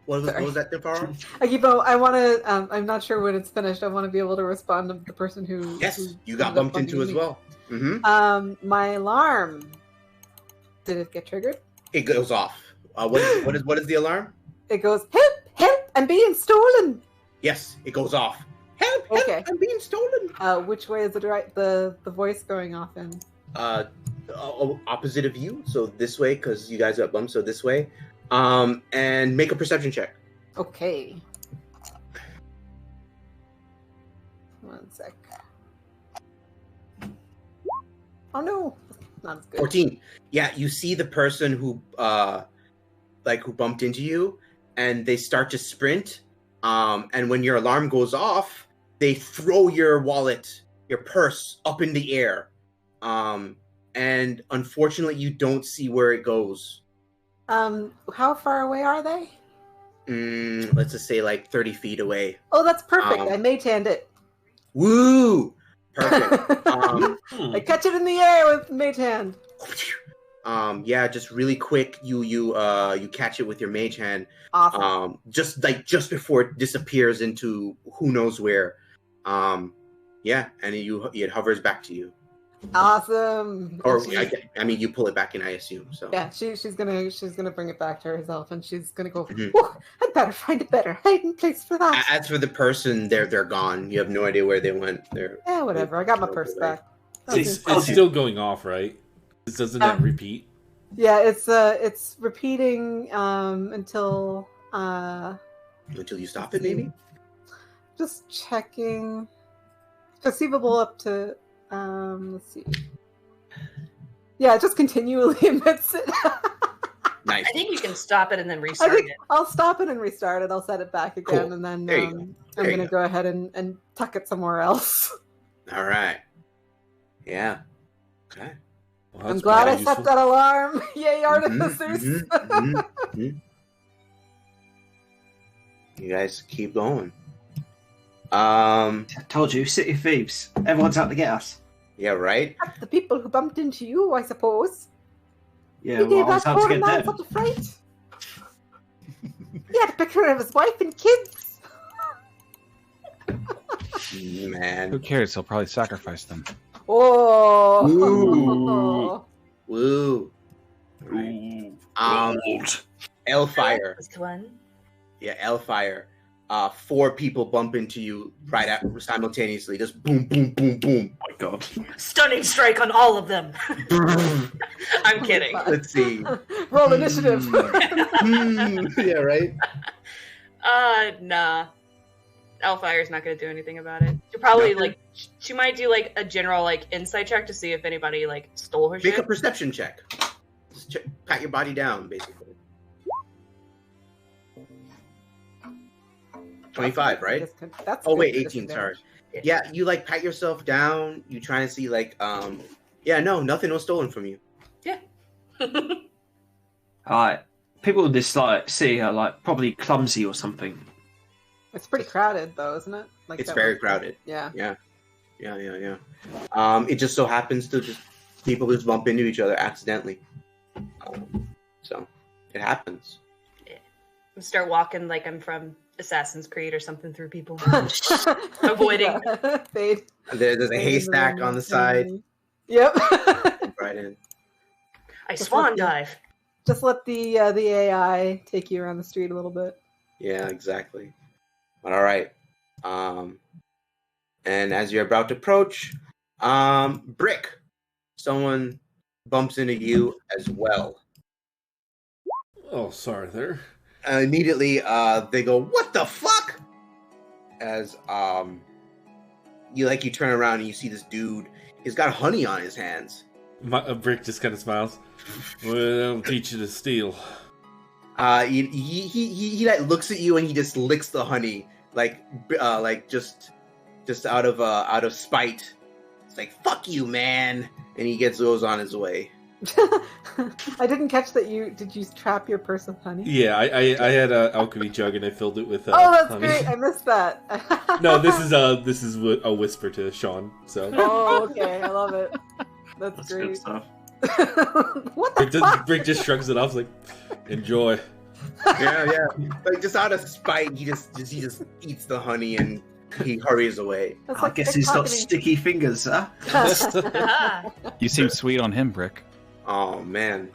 What was that, Defaro? I want to. I'm not sure when it's finished. I want to be able to respond to the person who. Yes, you got bumped into as well. Mm-hmm. My alarm. Did it get triggered? It goes off. What is the alarm? It goes, help! I'm being stolen. Yes, it goes off. Help! Okay. I'm being stolen. Which way is the voice going off in? Opposite of you. So this way, because you guys got bumped. So this way. And make a perception check. Okay. One sec. Oh no, not as good. 14. Yeah, you see the person who bumped into you, and they start to sprint. And when your alarm goes off, they throw your wallet, your purse, up in the air. And unfortunately, you don't see where it goes. How far away are they? Let's just say like 30 feet away. Oh, that's perfect. I Maytanned it. Woo! Perfect. I catch it in the air with Maytand. Yeah, just really quick, you catch it with your mage hand. Awesome. Just before it disappears into who knows where. Yeah, and it hovers back to you. Awesome. Or I mean, you pull it back in, I assume. So yeah, she's gonna bring it back to herself, and she's gonna go. Oh, I better find a better hiding place for that. As for the person, they're gone. You have no idea where they went. Whatever. I got my purse back. It's still going off, right? Doesn't that repeat? Yeah, it's repeating until you stop it, maybe. Just checking. Conceivable up to. Let's see. Yeah, just continually emits it. Nice. I think you can stop it and then restart it. I'll stop it and restart it. I'll set it back again, cool. and then I'm going to go ahead and tuck it somewhere else. All right. Yeah. Okay. Well, I'm glad I set that alarm. Yay, artificers! You guys keep going. I told you, City of Thieves. Everyone's out to get us. Yeah, right? The people who bumped into you, I suppose. Yeah, He gave I was that out to poor get man them. such a fright. He had a picture of his wife and kids. Man. Who cares? He'll probably sacrifice them. Oh. Ooh. Woo. Right. Elfire. Yeah, Elfire. 4 people bump into you simultaneously. Just boom, boom, boom, boom. Oh my god. Stunning strike on all of them. I'm kidding. Let's see. Roll initiative. Yeah, right? Nah. Elfire's not going to do anything about it. She'll probably, she might do, a general, insight check to see if anybody, stole her shit. Make a perception check. Just pat your body down, basically. 25, right? That's oh, wait, 18, sorry. Yeah, you, pat yourself down. You try and see, yeah, no, nothing was stolen from you. Yeah. People in this city are, probably clumsy or something. It's pretty crowded, though, isn't it? It's very crowded. Yeah. Yeah. It just so happens to people just bump into each other accidentally. So, it happens. Yeah. Start walking like I'm from Assassin's Creed or something through people. Avoiding. There's a haystack on the side. Yep. Right in. I swan dive. Just let the AI take you around the street a little bit. Yeah, exactly. But all right. And as you're about to approach, Brick, someone bumps into you as well. Oh, sorry there. Immediately, they go, "What the fuck?" As you turn around and you see this dude. He's got honey on his hands. Brick just kind of smiles. Well, I'll teach you to steal. He like looks at you and he just licks the honey, just out of spite. It's like, "Fuck you, man," and he goes on his way. I didn't catch that. Did you trap your purse with honey? Yeah, I had an alchemy jug and I filled it with oh, that's honey. great! I missed that. No, this is a whisper to Sean. So. Oh, okay, I love it. That's great. Good stuff. What the fuck? Brick just shrugs it off, like, enjoy. Yeah. Like just out of spite, he just eats the honey and he hurries away. That's I guess he's got sticky fingers, huh? You seem sweet on him, Brick. Oh man,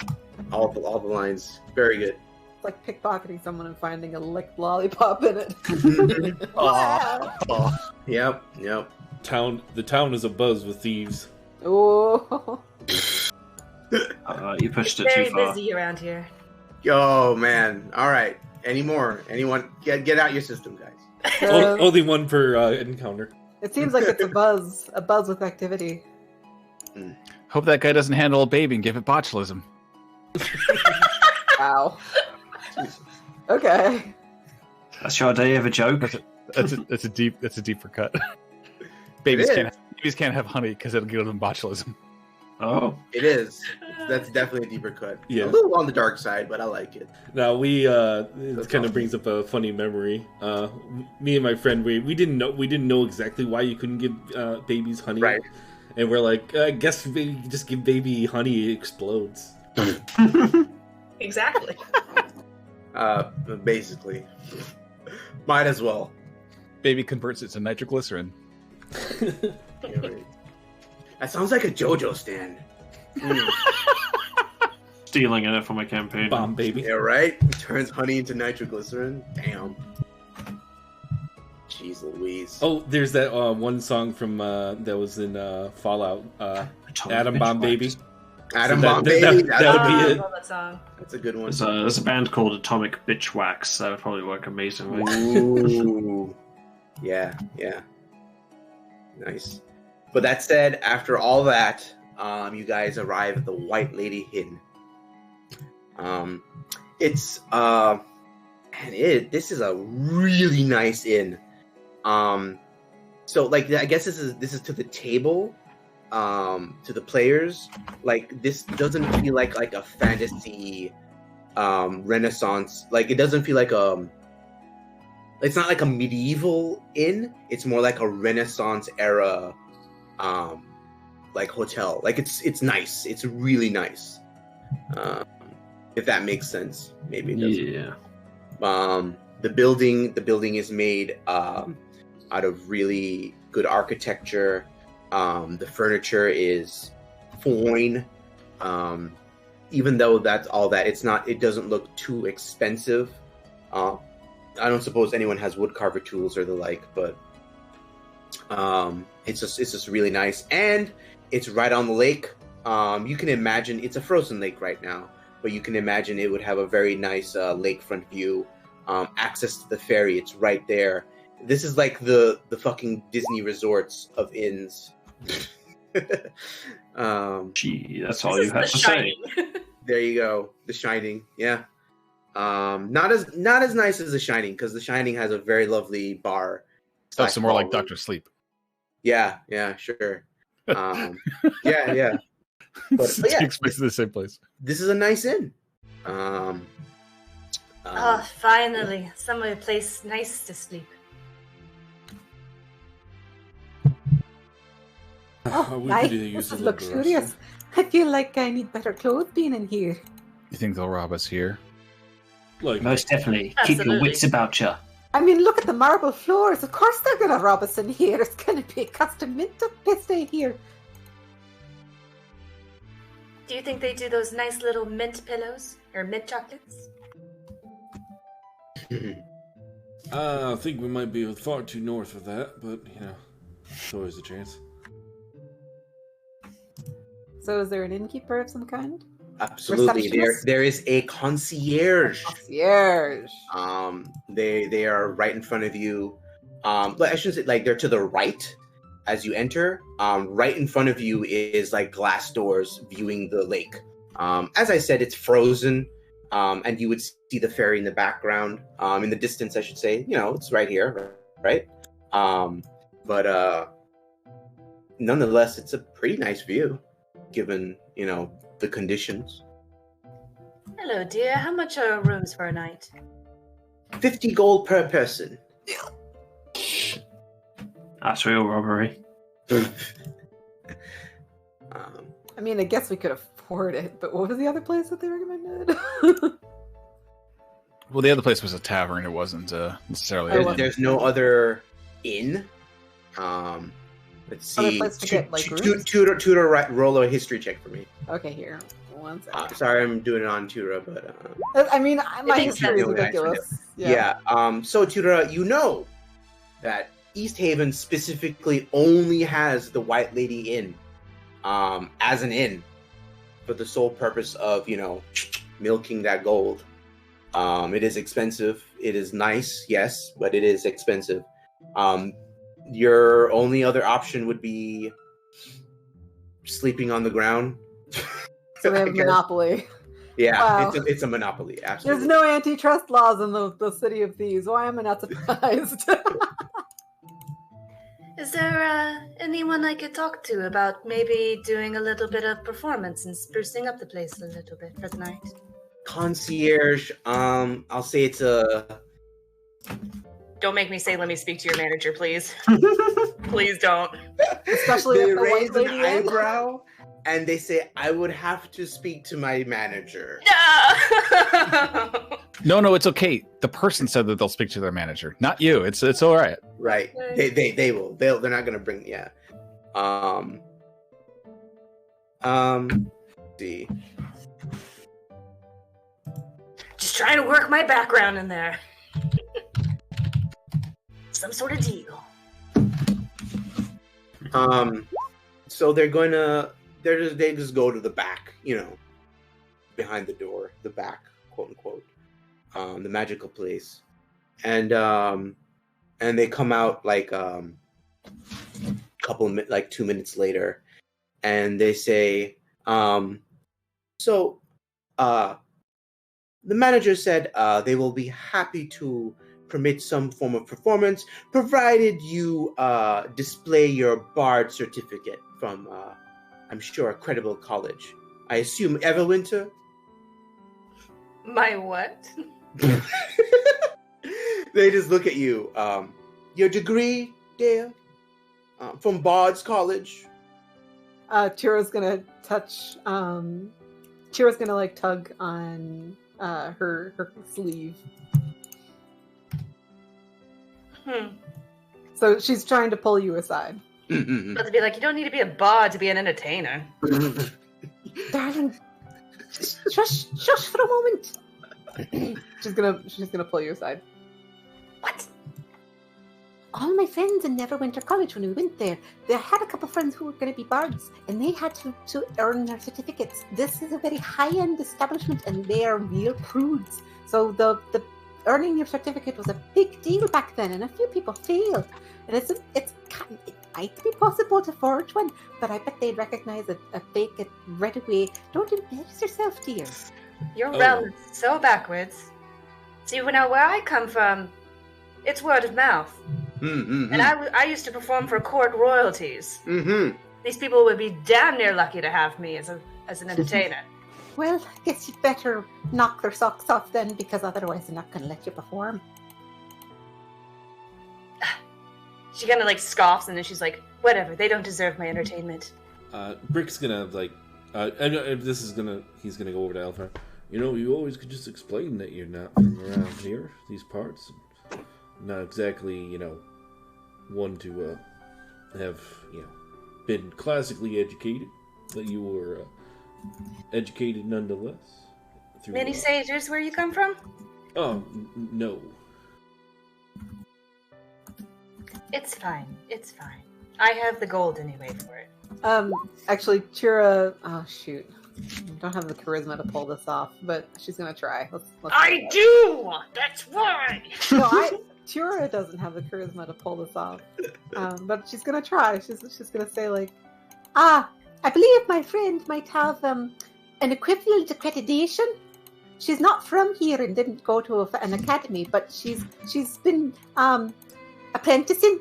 all the lines, very good. It's like pickpocketing someone and finding a licked lollipop in it. Yep. The town is abuzz with thieves. Oh. You pushed it Very too far. busy around here. Oh man. All right. Any more? Anyone? Get out your system, guys. Only one per encounter. It seems like it's a buzz with activity. Hope that guy doesn't handle a baby and give it botulism. Wow. Okay. That's your idea of a joke. That's a deeper cut. Babies can't have honey because it'll give them botulism. Oh, it is. That's definitely a deeper cut. Yeah, a little on the dark side, but I like it. Now it kind of brings up a funny memory. Me and my friend, we didn't know exactly why you couldn't give babies honey, right? And we're like, I guess you just give baby honey, it explodes. Exactly. Basically, might as well. Baby converts it to nitroglycerin. Yeah, right. That sounds like a JoJo stand. Stealing it for my campaign. Bomb baby. Yeah, right? Turns honey into nitroglycerin. Damn. Jeez Louise. Oh, there's that one song from that was in Fallout. Atom Bomb Baby. Atom Bomb Baby. That would be it. I love that song. That's a good one. There's a band called Atomic Bitch Wax. That would probably work amazingly. Ooh. Yeah. Nice. But that said, after all that, you guys arrive at the White Lady Inn. This is a really nice inn. So like I guess this is to the table, to the players. Like this doesn't feel like a fantasy Renaissance. Like it doesn't feel like it's not like a medieval inn. It's more like a Renaissance era like hotel. Like it's nice. It's really nice. If that makes sense. Maybe it doesn't. Yeah. The building is made out of really good architecture. The furniture is fine. Even though that's all that, it doesn't look too expensive. I don't suppose anyone has woodcarver tools or the like, but it's just really nice, and it's right on the lake. You can imagine it's a frozen lake right now, but you can imagine it would have a very nice lakefront view. Access to the ferry, it's right there. This is like the fucking Disney resorts of inns. Gee, that's all you have to say. There you go, The Shining. Yeah. Not as nice as The Shining, because The Shining has a very lovely bar. That's more like Dr. Sleep. Yeah, sure. Yeah. But yeah, takes place in the same place. This is a nice inn. Finally, somewhere place nice to sleep. Oh, nice. This is luxurious. I feel like I need better clothes being in here. You think they'll rob us here? Like, most definitely. Absolutely. Keep your wits about you. I mean, look at the marble floors. Of course they're going to rob us in here. It's going to be a custom mint pit stay here. Do you think they do those nice little mint pillows or mint chocolates? I think we might be far too north for that, but, there's always a chance. So is there an innkeeper of some kind? Absolutely. There is a concierge. Concierge. They are right in front of you. But I shouldn't say like they're to the right as you enter. Right in front of you is like glass doors viewing the lake. As I said, it's frozen. And you would see the ferry in the background. In the distance, I should say. It's right here, right? But nonetheless, it's a pretty nice view, given the conditions. Hello, dear. How much are rooms for a night? 50 gold per person. That's real robbery. I mean, I guess we could afford it, but what was the other place that they recommended? Well, the other place was a tavern. It wasn't necessarily. There's no other inn. Let's see. Tutor, roll a history check for me. Okay, here. One second. Sorry, I'm doing it on Tyura, but I mean, my history is ridiculous. Yeah. So Tyura, you know that East Haven specifically only has the White Lady Inn as an inn for the sole purpose of milking that gold. It is expensive. It is nice, yes, but it is expensive. Your only other option would be sleeping on the ground. So they have Monopoly. Yeah, wow. it's a monopoly. Absolutely. There's no antitrust laws in the city of thieves. Why am I not surprised? Is there anyone I could talk to about maybe doing a little bit of performance and sprucing up the place a little bit for the night? Concierge. I'll say it's a. Don't make me say, let me speak to your manager, please. Please don't. Especially they if the raise white an lady eyebrow and they say, I would have to speak to my manager. No! No, it's okay. The person said that they'll speak to their manager, not you. It's all right. Right. They will. They're not gonna bring see. Just trying to work my background in there. Some sort of deal. So they just go to the back, behind the door, the back, quote unquote, the magical place, and they come out like 2 minutes later, and they say, the manager said they will be happy to permit some form of performance, provided you display your bard certificate from, I'm sure, a credible college. I assume Everwinter? My what? They just look at you. Your degree, dear? From Bard's College? Tyra's gonna touch, Tyra's gonna tug on her sleeve. So she's trying to pull you aside. But to be like, you don't need to be a bard to be an entertainer. Darling, just for a moment. She's gonna pull you aside. What? All my friends in Neverwinter College, when we went there, they had a couple friends who were going to be bards, and they had to earn their certificates. This is a very high-end establishment, and they are real prudes. So the earning your certificate was a big deal back then, and a few people failed. And it might be possible to forge one, but I bet they'd recognize a fake right away. Don't embarrass yourself, dear. Your realm is so backwards. See, now where I come from, it's word of mouth. And I used to perform for court royalties. These people would be damn near lucky to have me as an entertainer. Well, I guess you'd better knock their socks off then, because otherwise they're not going to let you perform. She kind of scoffs, and then she's like, whatever, they don't deserve my entertainment. Brick's gonna he's gonna go over to Elfire. You always could just explain that you're not from around here, these parts. Not exactly, one to have, been classically educated, but you were educated nonetheless. Many sages, where you come from? Oh, no. It's fine. I have the gold anyway for it. Actually, Tyura. Oh shoot, I don't have the charisma to pull this off, but she's gonna try. Let's I do. That's why. No, Tyura doesn't have the charisma to pull this off, but she's gonna try. She's gonna say like, I believe my friend might have an equivalent accreditation. She's not from here and didn't go to an academy, but she's been apprenticing.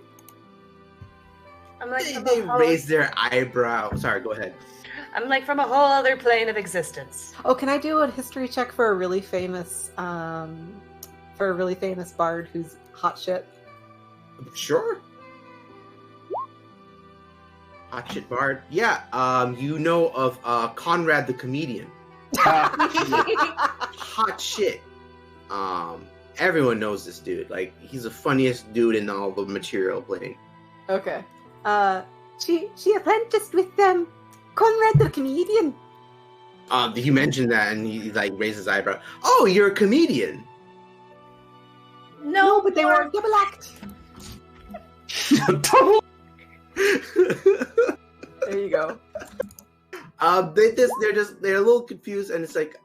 I'm like, they raise their eyebrow. Sorry, go ahead. I'm like from a whole other plane of existence. Oh, can I do a history check for a really famous bard who's hot shit? Sure. Hot shit bard. Yeah. You know of Conrad the comedian. Hot shit. Everyone knows this dude. Like, he's the funniest dude in all the material plane. Okay. She apprenticed with them. Conrad the comedian. He mentioned that, and he like raised his eyebrow. Oh, you're a comedian. No, but they were a double act. There you go. They're a little confused, and it's like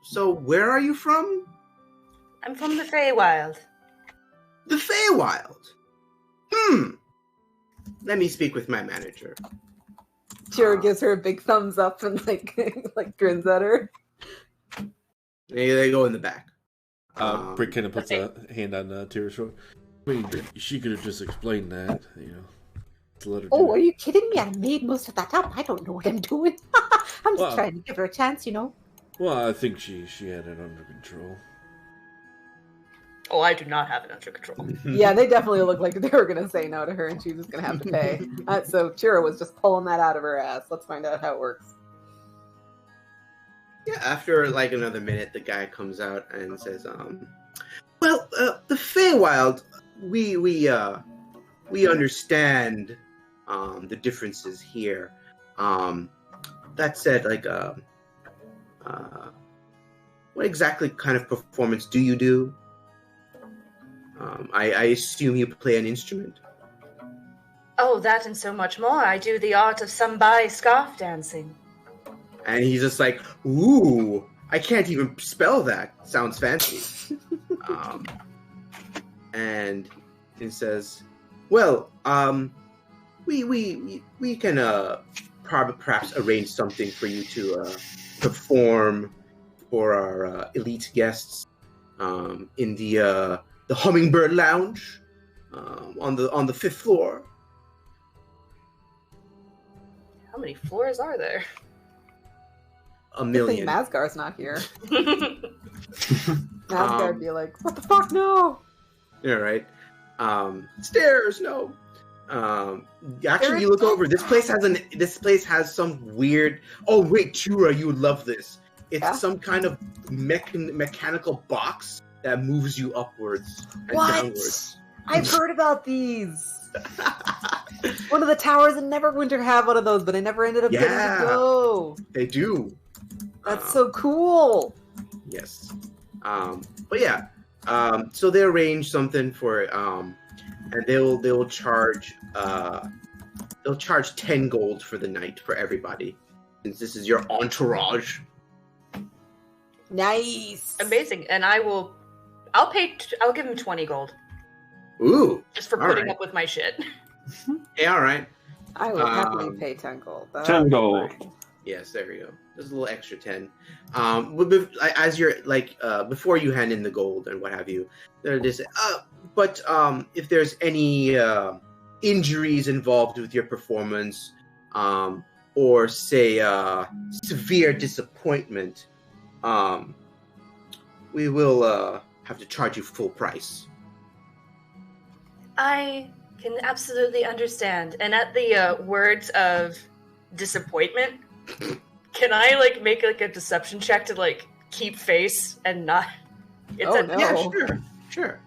so where are you from? I'm from the Feywild. The Feywild. Let me speak with my manager. Tyura gives her a big thumbs up and like grins at her. They go in the back. Brick kind of puts a hand on Tyra's shoulder. I mean, she could have just explained that, you know. To let her are you kidding me? I made most of that up. I don't know what I'm doing. I'm just trying to give her a chance, you know. Well, I think she had it under control. Oh, I do not have it under control. Yeah, they definitely look like they were going to say no to her and she was going to have to pay. So Tyura was just pulling that out of her ass. Let's find out how it works. Yeah, after like another minute, the guy comes out and says, the Feywild, we understand the differences here. That said, like, what exactly kind of performance do you do? I assume you play an instrument. Oh, that and so much more. I do the art of Sambai scarf dancing. And he's just like, ooh, I can't even spell that. Sounds fancy. And he says, well, we can perhaps arrange something for you to perform for our elite guests in the Hummingbird Lounge on the 5th floor. How many floors are there? A million. I think Masgar's not here. Masgar'd be like, what the fuck, no! Yeah, right. Stairs, no. Actually, you look over. This place has some weird. Oh wait, Tyura, you would love this. It's some kind of mechanical box that moves you upwards and downwards. I've heard about these. One of the towers in Neverwinter have one of those, but I never ended up getting to go. They do. That's so cool. Yes. But yeah. So they arrange something for and they'll charge 10 gold for the night for everybody, since this is your entourage. Nice. Amazing. And I'll give him 20 gold. Ooh. Just for putting up with my shit. Yeah, all right. I would happily pay 10 gold. 10 gold. Yes, there we go. There's a little extra 10. As you're before you hand in the gold and what have you, they're just but if there's any injuries involved with your performance, or say severe disappointment, we will have to charge you full price. I can absolutely understand. And at the words of disappointment, can I make a deception check to keep face and not? No. Yeah, sure.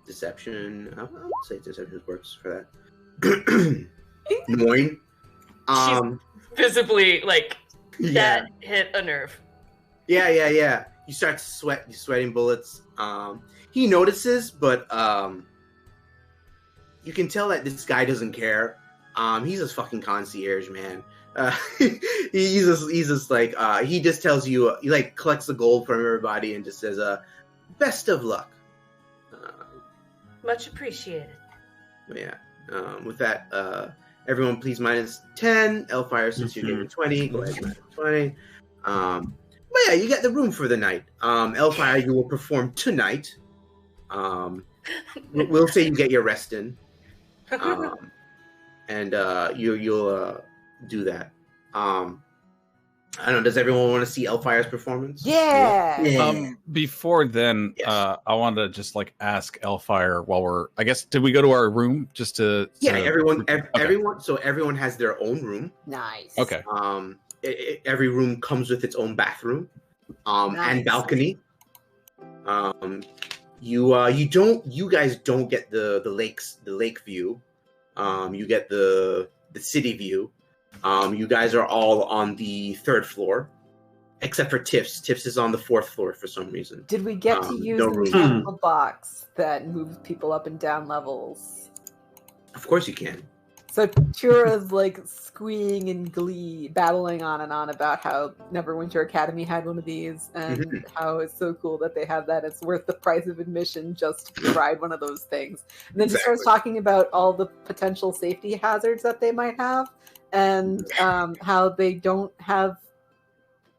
Deception. I'll say deception works for that. 9. She's visibly that hit a nerve. Yeah. You start to sweat. You're sweating bullets. He notices, but you can tell that this guy doesn't care. He's a fucking concierge, man. He's just like he just tells you, he like collects the gold from everybody and just says, best of luck. Much appreciated. Yeah. With that, everyone please minus 10. Elfire, since you're getting 20, go ahead and minus 20. But yeah, you get the room for the night. Elfire, you will perform tonight. We'll say you get your rest in. And you'll do that. I don't know, does everyone want to see Elfire's performance? Yeah. Before then, Yes. I wanted to just like ask Elfire while I guess, did we go to our room just to? Yeah, everyone. Okay. So everyone has their own room. Nice. Okay. Every room comes with its own bathroom, and balcony. You guys don't get the lake view. You get the city view. You guys are all on the 3rd floor, except for Tiffs. Tiffs is on the 4th floor for some reason. Did we get to use no the room. mechanical box that moves people up and down levels? Of course you can. So Tyura's like squeeing in glee, babbling on and on about how Neverwinter Academy had one of these and how it's so cool that they have that. It's worth the price of admission just to ride one of those things. And then she starts talking about all the potential safety hazards that they might have and how they don't have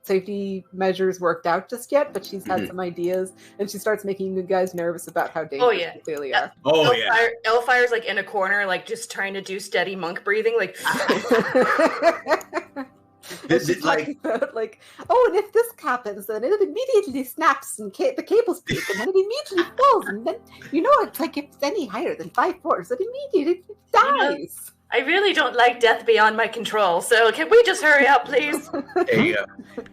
safety measures worked out just yet, but she's had some ideas, and she starts making you guys nervous about how dangerous they clearly are. Elfire's like in a corner, like just trying to do steady monk breathing, like. She's talking about like, oh, and if this happens, then it immediately snaps and the cables break, and then it immediately falls, and then it's like if it's any higher than 5 floors, it immediately dies. I really don't like death beyond my control, so can we just hurry up, please? There you go.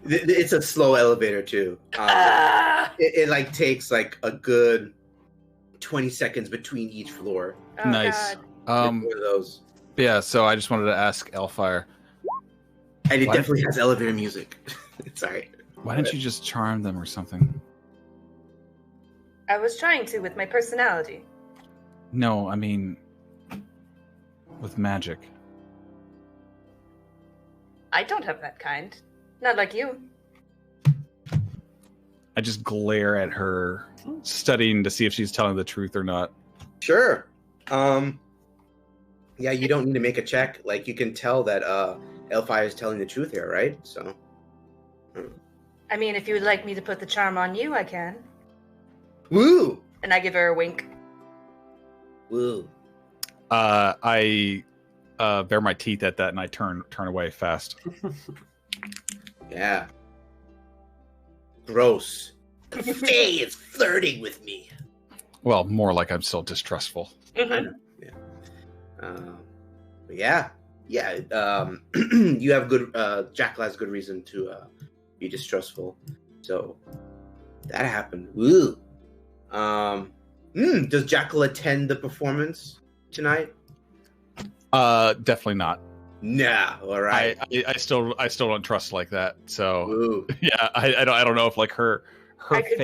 It's a slow elevator too. It like takes like a good 20 seconds between each floor. Oh, nice. One of those. Yeah. So I just wanted to ask Elfire, and it definitely has elevator music. Sorry. Why didn't you just charm them or something? I was trying to with my personality. No, I mean, with magic. I don't have that kind. Not like you. I just glare at her, studying to see if she's telling the truth or not. Sure. Yeah, you don't need to make a check. Like, you can tell that Elfire is telling the truth here, right? So. I mean, if you would like me to put the charm on you, I can. Woo! And I give her a wink. Woo. I bare my teeth at that, and I turn away fast. Yeah. Gross. Faye is flirting with me. Well, more like I'm still distrustful. Mm-hmm. Yeah. You have good. Jackal has good reason to be distrustful. So that happened. Woo. Does Jackal attend the performance tonight? Definitely not. Nah. All right. I still don't trust like that. So Ooh. yeah, I don't know if like her I could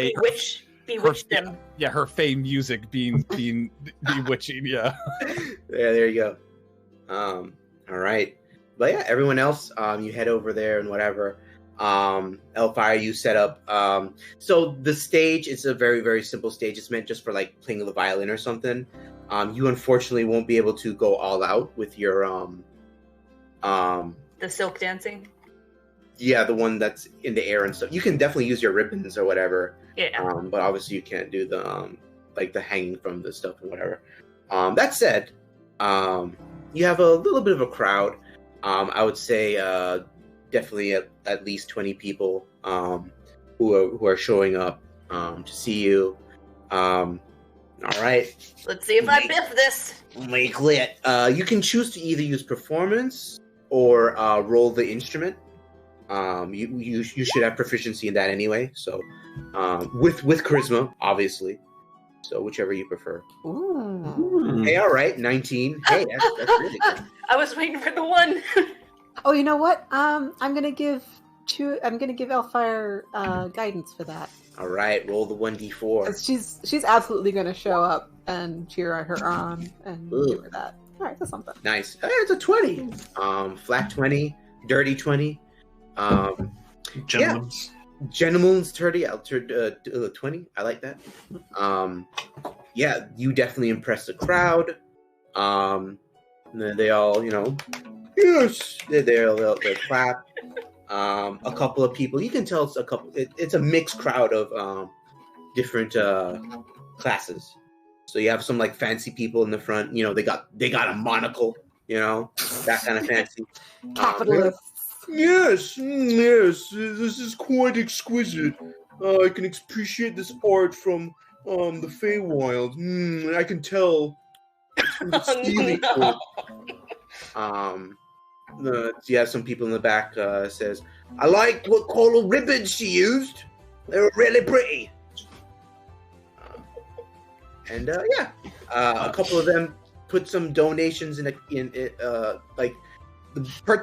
bewitch them. Yeah, her Faye music being bewitching. Yeah. There you go. All right. But yeah, everyone else, you head over there and whatever. Elfire, you set up. So the stage is a very, very simple stage. It's meant just for like playing the violin or something. You unfortunately won't be able to go all out with your the silk dancing. Yeah, the one that's in the air and stuff. You can definitely use your ribbons or whatever. Yeah. But obviously you can't do the like the hanging from the stuff and whatever. That said, you have a little bit of a crowd. I would say definitely at least 20 people who are showing up to see you. All right. Let's see if I biff this. Make lit. You can choose to either use performance or roll the instrument. You should have proficiency in that anyway. So with charisma, obviously. So whichever you prefer. Ooh. Hey, all right, 19. Hey, that's really good. I was waiting for the one. Oh, you know what? I'm gonna give I'm gonna give Elfire guidance for that. All right, roll the 1d4. 'Cause she's absolutely gonna show up and cheer her on and give her that. All right, that's something. Nice. Hey, it's a 20. Flat 20, dirty 20. Gentlemen's. Yeah. Gentleman's 30, 20. I like that. Yeah, you definitely impress the crowd. They all, yes, they'll clap. A couple of people, you can tell it's a mixed crowd of different classes. So you have some like fancy people in the front, they got a monocle, that kind of fancy. Capitalists. Yes, this is quite exquisite. I can appreciate this art from the Feywild. I can tell it's from the steely court. You have some people in the back says, I like what coral ribbons she used. They were really pretty. A couple of them put some donations in like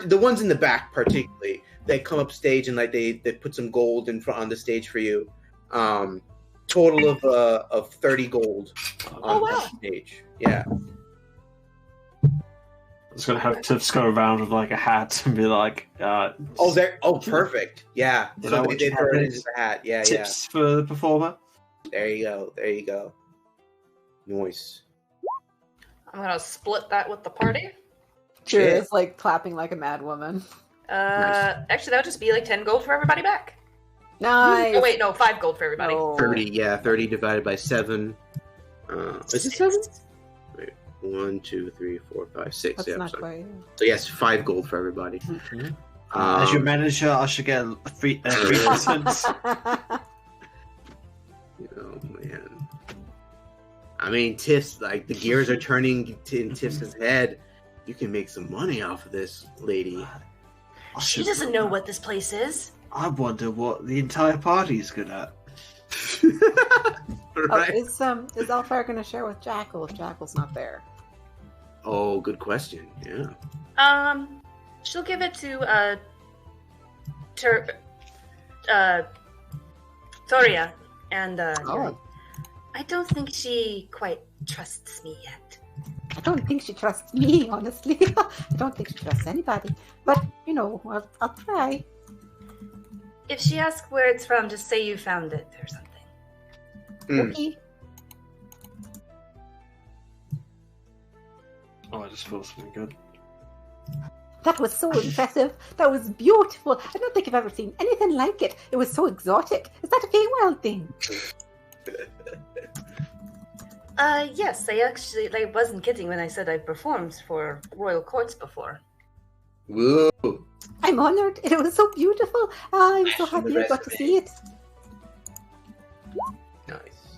the ones in the back particularly. They come up stage and like they put some gold in front on the stage for you. Total of 30 gold on the stage. Yeah. I was gonna have Tiffs go around with like a hat and be like, perfect. Yeah. So they throw it into the hat. Yeah, tips for the performer. There you go. Nice. I'm gonna split that with the party. Sure, it's like clapping like a mad woman. Nice. Actually, that would just be like 10 gold for everybody back. Nice. Oh wait, no, 5 gold for everybody. Oh. 30. Yeah, 30 divided by 7. Is it 7? Wait, 1, 2, 3, 4, 5, 6. That's not quite. So yes, 5 gold for everybody. Mm-hmm. As your manager, I should get a free license. Oh man. I mean, Tiffs, like the gears are turning in Tiffs' head. You can make some money off of this lady. She doesn't know what this place is. I wonder what the entire party is good at. Right? Is Elfire going to share with Jackal if Jackal's not there? Oh, good question. Yeah. She'll give it to Thoria, and I don't think she quite trusts me yet. I don't think she trusts me, honestly. I don't think she trusts anybody. But, I'll try. If she asks where it's from, just say you found it or something. Okay. Oh, I just feel something good. That was so impressive. That was beautiful. I don't think I've ever seen anything like it. It was so exotic. Is that a Feywild thing? Yes, I wasn't kidding when I said I performed for royal courts before. Whoa. I'm honored. It was so beautiful. I'm so happy I got to see it. Nice.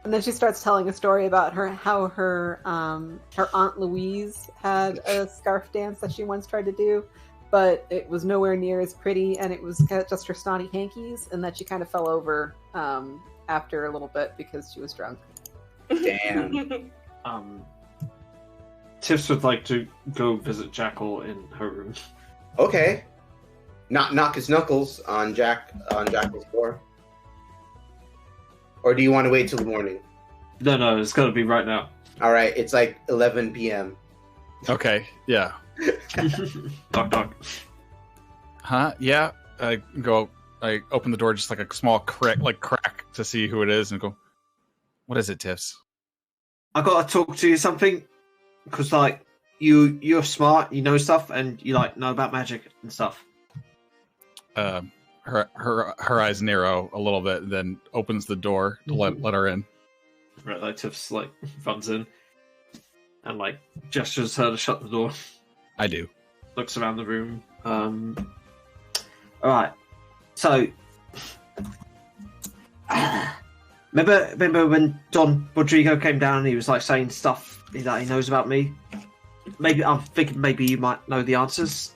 And then she starts telling a story about how her Aunt Louise had a scarf dance that she once tried to do, but it was nowhere near as pretty, and it was just her snotty hankies, and that she kind of fell over after a little bit because she was drunk. Damn. Tiffs would like to go visit Jackal in her room. Okay. Knock his knuckles on Jackal's door. Or do you want to wait till the morning? No, it's got to be right now. All right, it's like 11 p.m. Okay, yeah. Knock. Huh? Yeah. I open the door just like a small crack to see who it is and go, what is it, Tiffs? I gotta talk to you something, because like you're smart, you know stuff, and you know about magic and stuff. Her eyes narrow a little bit, then opens the door to let her in. Right, like Tiffs runs in and gestures her to shut the door. I do. Looks around the room. All right. So, remember when Don Rodrigo came down and he was saying stuff that he knows about me? Maybe I'm thinking maybe you might know the answers.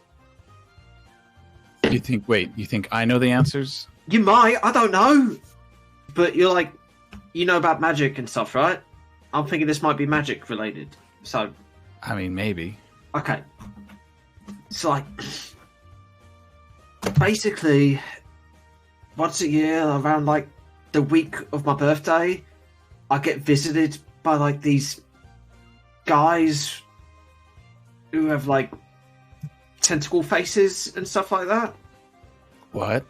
You think I know the answers? You might. I don't know. But you're you know about magic and stuff, right? I'm thinking this might be magic related. So, I mean, maybe. Okay. It's basically, once a year, around like the week of my birthday, I get visited by like these guys who have like tentacle faces and stuff like that. What?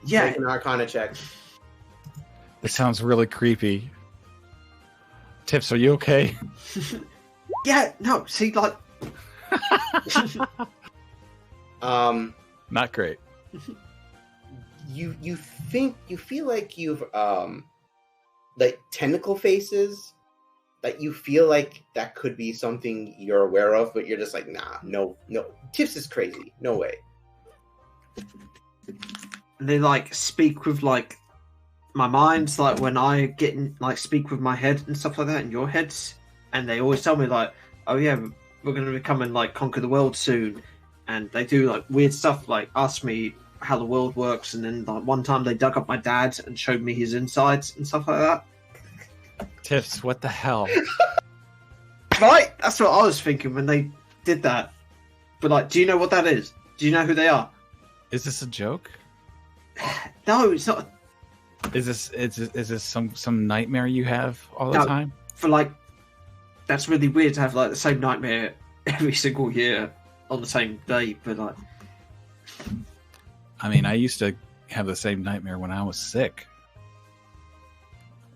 Yeah. Make an Arcana check. This sounds really creepy. Tiffs, are you okay? Yeah, no, see, like... Not great. You feel like you've like tentacle faces, that you feel like that could be something you're aware of, but you're just like, nah, no. Tiffs is crazy. No way. And they like speak with like my minds, like when I get in, like speak with my head and stuff like that, and your heads, and they always tell me like, oh yeah, we're going to come and like conquer the world soon, and they do like weird stuff, like ask me how the world works, and then like one time they dug up my dad and showed me his insides and stuff like that. Tiffs, what the hell? Right, that's what I was thinking when they did that. But like, do you know what that is? Do you know who they are? Is this a joke? No, it's not. Is this some nightmare you have all the time? For like, that's really weird to have like the same nightmare every single year on the same day. But like, I mean, I used to have the same nightmare when I was sick.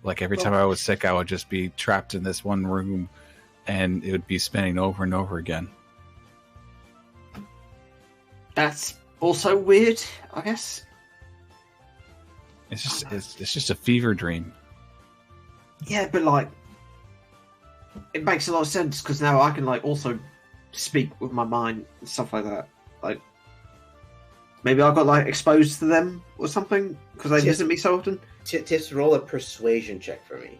Like every time I was sick, I would just be trapped in this one room, and it would be spinning over and over again. That's also weird, I guess. It's just a fever dream. Yeah, but like, it makes a lot of sense because now I can like also speak with my mind and stuff like that. Like, maybe I got like exposed to them or something because they visit me so often. Tiffs, roll a persuasion check for me.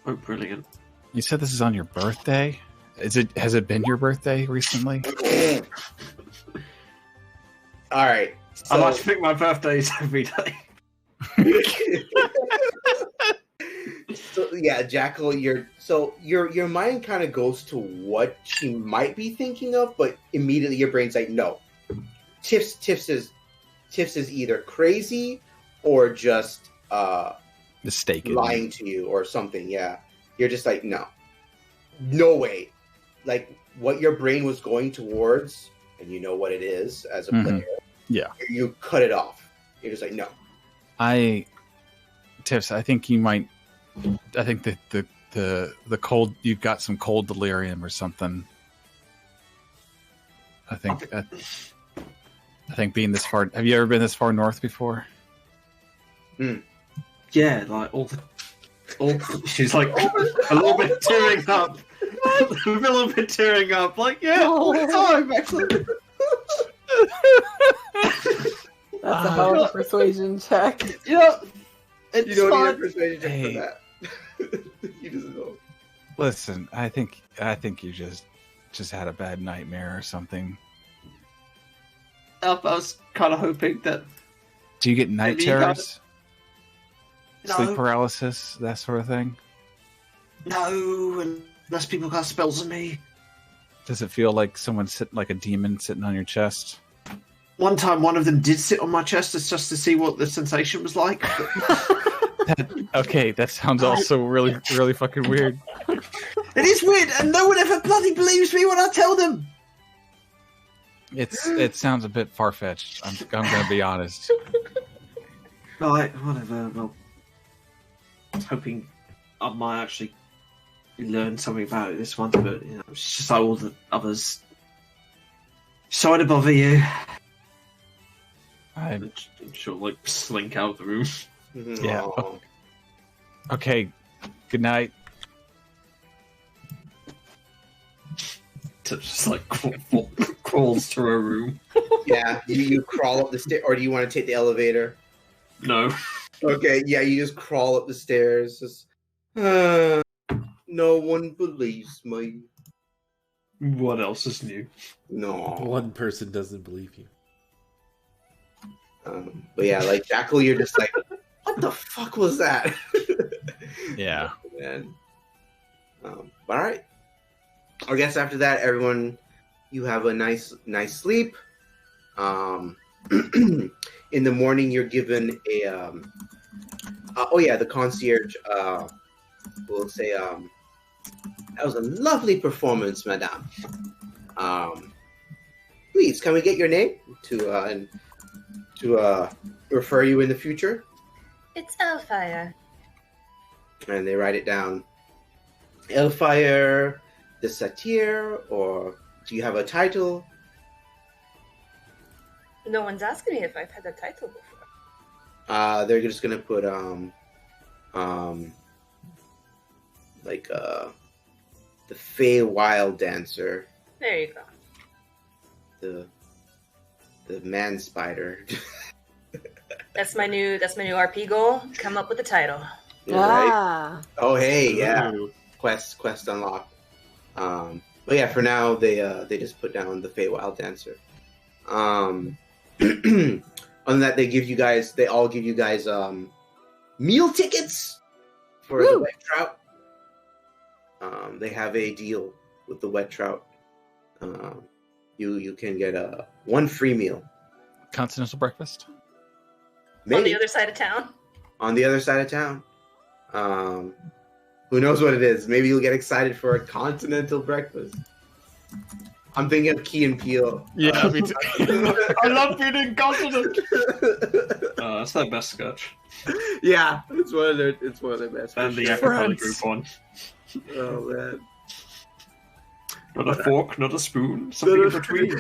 Oh, brilliant! You said this is on your birthday. Has it been your birthday recently? All right. So... I like to pick my birthdays every day. So yeah, Jackal, your mind kind of goes to what she might be thinking of, but immediately your brain's like, no. Tiffs is either crazy or just mistaken, lying to you or something. Yeah, you're just like, no way. Like what your brain was going towards, and you know what it is as a player. Yeah, you cut it off. You're just like, no. Tiffs, I think you might. I think that the cold, you've got some cold delirium or something. I think being this far. Have you ever been this far north before? Yeah, like all. She's like a little bit tearing up. A little bit tearing up. Like, yeah, all the time, actually. That's a hell of a persuasion check. Yeah. You don't need a persuasion check for that. You just know. Listen, I think you just had a bad nightmare or something. I was kind of hoping that. Do you get night terrors? No. Sleep paralysis, that sort of thing? No, unless people got spells on me. Does it feel like someone's sitting, like a demon sitting on your chest? One time, one of them did sit on my chest just to see what the sensation was like. Okay, that sounds also really, really fucking weird. It is weird, and no one ever bloody believes me when I tell them. It sounds a bit far-fetched. I'm gonna be honest. Right, whatever. Well, I was hoping I might actually learn something about it this one, but it's just like all the others. Sorry to bother you. She'll like slink out of the room. Yeah. Okay. Good night. Just like crawls to her room. Yeah, you crawl up the stairs, or do you want to take the elevator? No. Okay, yeah, you just crawl up the stairs. Just, no one believes me. What else is new? No. One person doesn't believe you. But yeah, like Jackal, you're just like, what the fuck was that? Yeah. And, all right. I guess after that, everyone, you have a nice sleep. In the morning, you're given a the concierge will say, that was a lovely performance, madame. Please, can we get your name to refer you in the future? It's Elfire. And they write it down. Elfire the Satyr, or do you have a title? No one's asking me if I've had a title before. They're just gonna put the Fey Wild Dancer. There you go. The Man Spider. That's my new RP goal. Come up with a title. Right? Oh hey, yeah. Quest unlocked. But yeah, for now they just put down the Fey Wild Dancer. Other than that, they all give you guys meal tickets for the wet trout. They have a deal with the wet trout. You can get one free meal. Continental breakfast? Maybe. On the other side of town? On the other side of town. Who knows what it is? Maybe you'll get excited for a continental breakfast. I'm thinking of Key and Peele. Yeah, me too. I love eating continent. That's their best sketch. Yeah, it's one of their best. And the acapella group one. Oh man. Not a fork, not a spoon, something in between.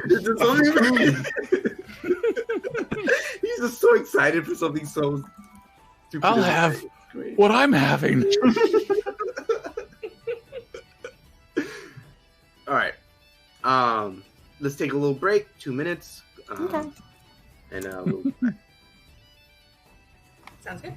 He's just so excited for something so stupid. I'll have what I'm having. All right. Let's take a little break, 2 minutes. Okay. And we'll be back. Sounds good.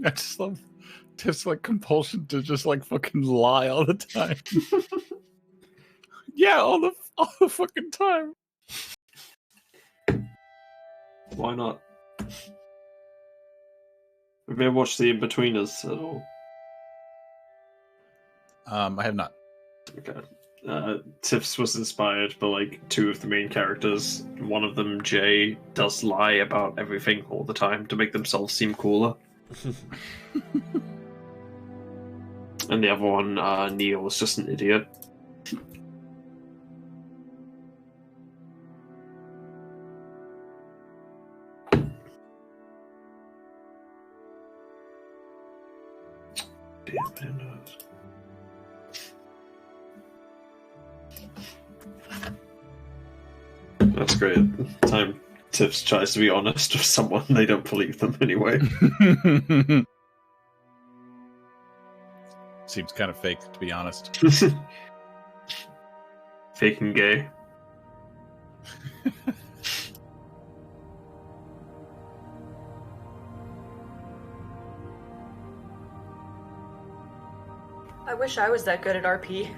I just love Tiff's like compulsion to just like fucking lie all the time. Yeah, all the fucking time. Why not? Have you ever watched The In-Betweeners at all? I have not. Okay. Tiffs was inspired by like two of the main characters. One of them, Jay, does lie about everything all the time to make themselves seem cooler. And the other one, Neil, was just an idiot. That's great. Time Tiffs tries to be honest with someone, they don't believe them anyway. Seems kind of fake, to be honest. Fake and gay. I wish I was that good at RP.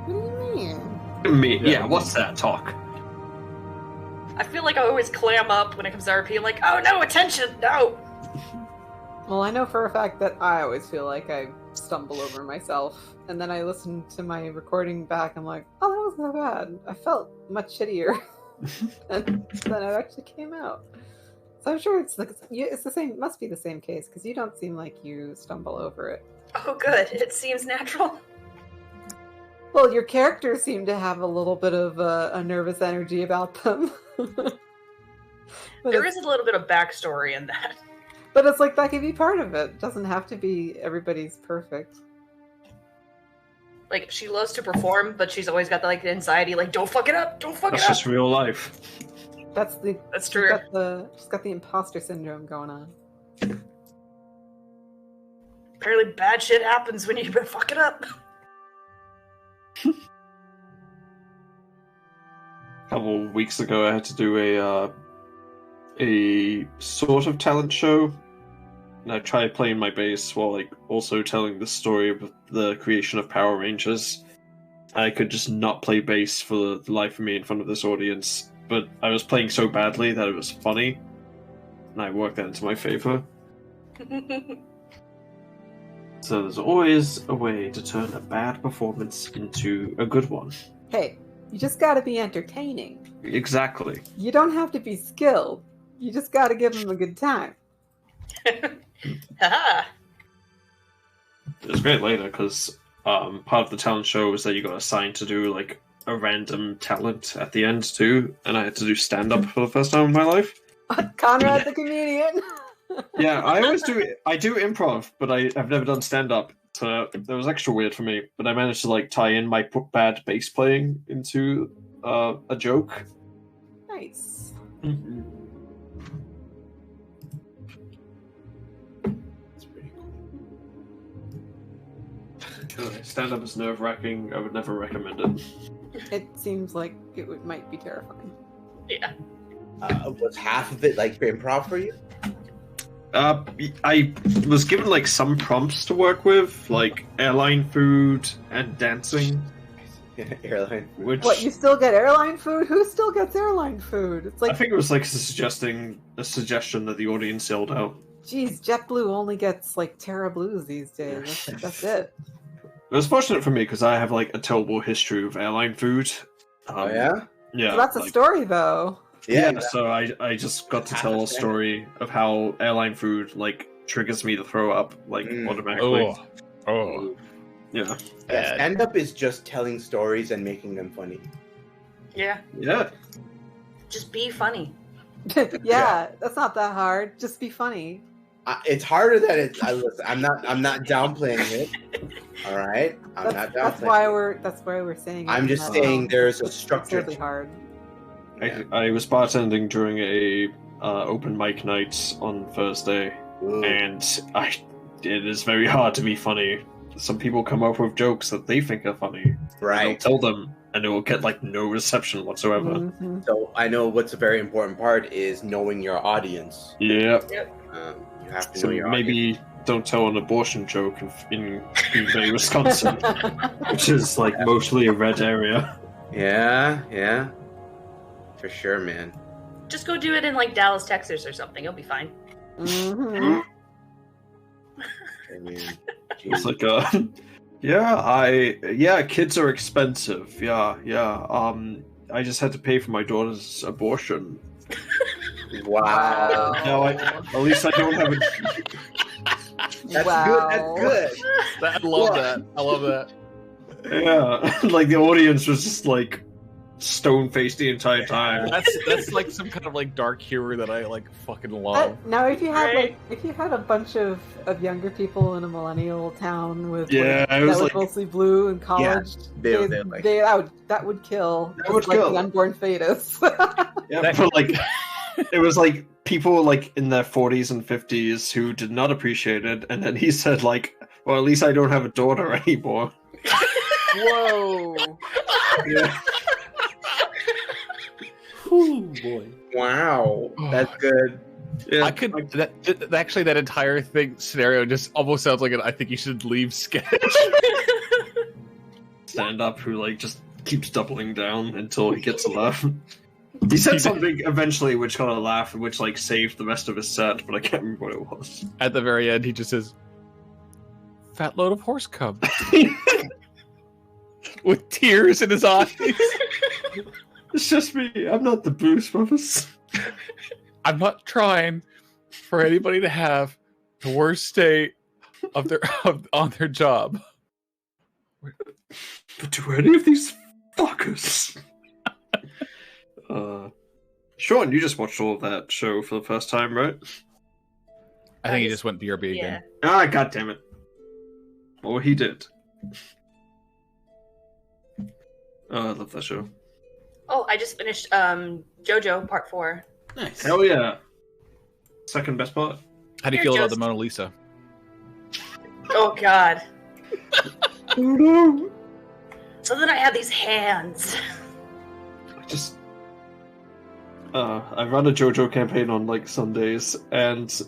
What do you mean? Yeah, what's that talk? I feel like I always clam up when it comes to RP. I'm like, oh no, attention, no! Well, I know for a fact that I always feel like I stumble over myself, and then I listen to my recording back, I'm like, oh, that wasn't so bad. I felt much shittier than it actually came out. So I'm sure it's the same, must be the same case, because you don't seem like you stumble over it. Oh good, it seems natural. Well, your characters seem to have a little bit of a nervous energy about them. There is a little bit of backstory in that. But it's like that could be part of it. It doesn't have to be everybody's perfect. Like, she loves to perform, but she's always got the anxiety, like, don't fuck it up, don't fuck That's it up. just real life. That's true. She's got the imposter syndrome going on. Apparently bad shit happens when you fuck it up. A couple of weeks ago, I had to do a sort of talent show, and I tried playing my bass while also telling the story of the creation of Power Rangers. I could just not play bass for the life of me in front of this audience, but I was playing so badly that it was funny, and I worked that into my favor. So there's always a way to turn a bad performance into a good one. Hey, you just gotta be entertaining. Exactly. You don't have to be skilled. You just gotta give them a good time. Haha. It was great later, because part of the talent show was that you got assigned to do a random talent at the end too, and I had to do stand-up for the first time in my life. Conrad the comedian! Yeah, I do improv, but I've never done stand-up, so that was extra weird for me. But I managed to tie in my bad bass playing into a joke. Nice. Mm-hmm. That's pretty cool. Stand-up is nerve-wracking. I would never recommend it. It seems like it might be terrifying. Yeah. Was half of it improv for you? I was given some prompts to work with, like airline food and dancing. Airline food. Which, What, you still get airline food? Who still gets airline food? It's I think it was a suggestion that the audience yelled out. geez, JetBlue only gets Terra Blues these days. That's it. It was fortunate for me because I have a terrible history of airline food. Oh yeah? Yeah. So that's a story, though. Yeah, so I just got to tell a story of how airline food triggers me to throw up automatically. Oh. Yeah. Stand up is just telling stories and making them funny. Yeah. Yeah. Just be funny. Yeah, that's not that hard. Just be funny. It's harder than it. Listen, I'm not downplaying it. All right, I'm not downplaying. That's why we're saying. I'm just saying there's a structure. It's really hard. Yeah. I was bartending during a open mic night on Thursday, and it is very hard to be funny. Some people come up with jokes that they think are funny. Right. I'll tell them, and it will get like no reception whatsoever. Mhm. So I know what's a very important part is knowing your audience. Yeah. You have to So know your maybe don't tell an abortion joke in Green Bay, Wisconsin, which is like mostly a red area. Yeah. For sure, man. Just go do it in like Dallas, Texas or something. You'll be fine. Mhm. Okay, man. It's like kids are expensive. I just had to pay for my daughter's abortion. Wow. No, at least I don't have a. That's Wow. good. That's good. I love that. I love that. Yeah, like the audience was just like stone faced the entire time. That's like some kind of like dark humor that I like fucking love. Now, if you had Right. if you had a bunch of younger people in a millennial town with Yeah, that it was was like- mostly blue in college, that would kill. That would Just like kill. the unborn fetus. Yeah, but like it was like people like in their 40s and 50s who did not appreciate it, and then he said like, "Well, at least I don't have a daughter anymore." Whoa! Yeah. Oh boy. Wow. That's good. Yeah, I could actually that entire scenario just almost sounds like an I think you should leave sketch. stand up who like just keeps doubling down until he gets a laugh. He said something eventually which got a laugh, which like saved the rest of his set, but I can't remember what it was. At the very end, he just says, "Fat load of horse cum," with tears in his eyes. It's just me. I'm not the Bruce Brothers. I'm not trying for anybody to have the worst state of their on their job. But do any of these fuckers? Sean, you just watched all of that show for the first time, right? I think he just went BRB again. Ah, god damn it. Or he did. Oh, I love that show. Oh, I just finished JoJo Part 4. Nice. Hell yeah. Second best part. How do you Here, feel about the Joseph. Mona Lisa? Oh god. Oh no. So then I had these hands. Just I run a JoJo campaign on like Sundays, and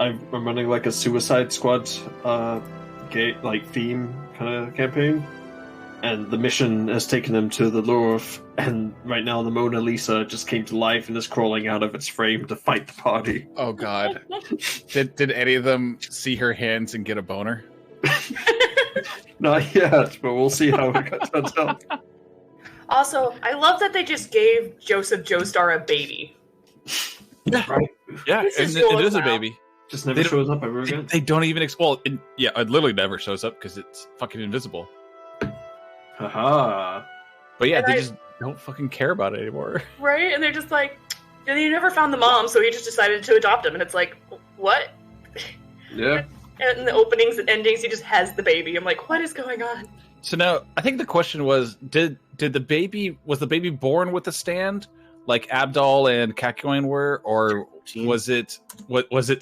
I'm running like a Suicide Squad theme kind of campaign, and the mission has taken them to the Louvre, and right now the Mona Lisa just came to life and is crawling out of its frame to fight the party. Oh God! Did any of them see her hands and get a boner? Not yet, but we'll see how it turns out. Also, I love that they just gave Joseph Joestar a baby. Right? Yeah, This and is it cool is as a hell. baby. Just never They shows up ever again. They don't even it literally never shows up because it's fucking invisible. Haha. But yeah, And they I- just don't fucking care about it anymore. Right? And they're just like, and he never found the mom, so he just decided to adopt him. And it's like, what? Yeah. And in the openings and endings, he just has the baby. I'm like, what is going on? So now, I think the question was: was the baby born with a stand, like Abdal and Kakyoin were, or was it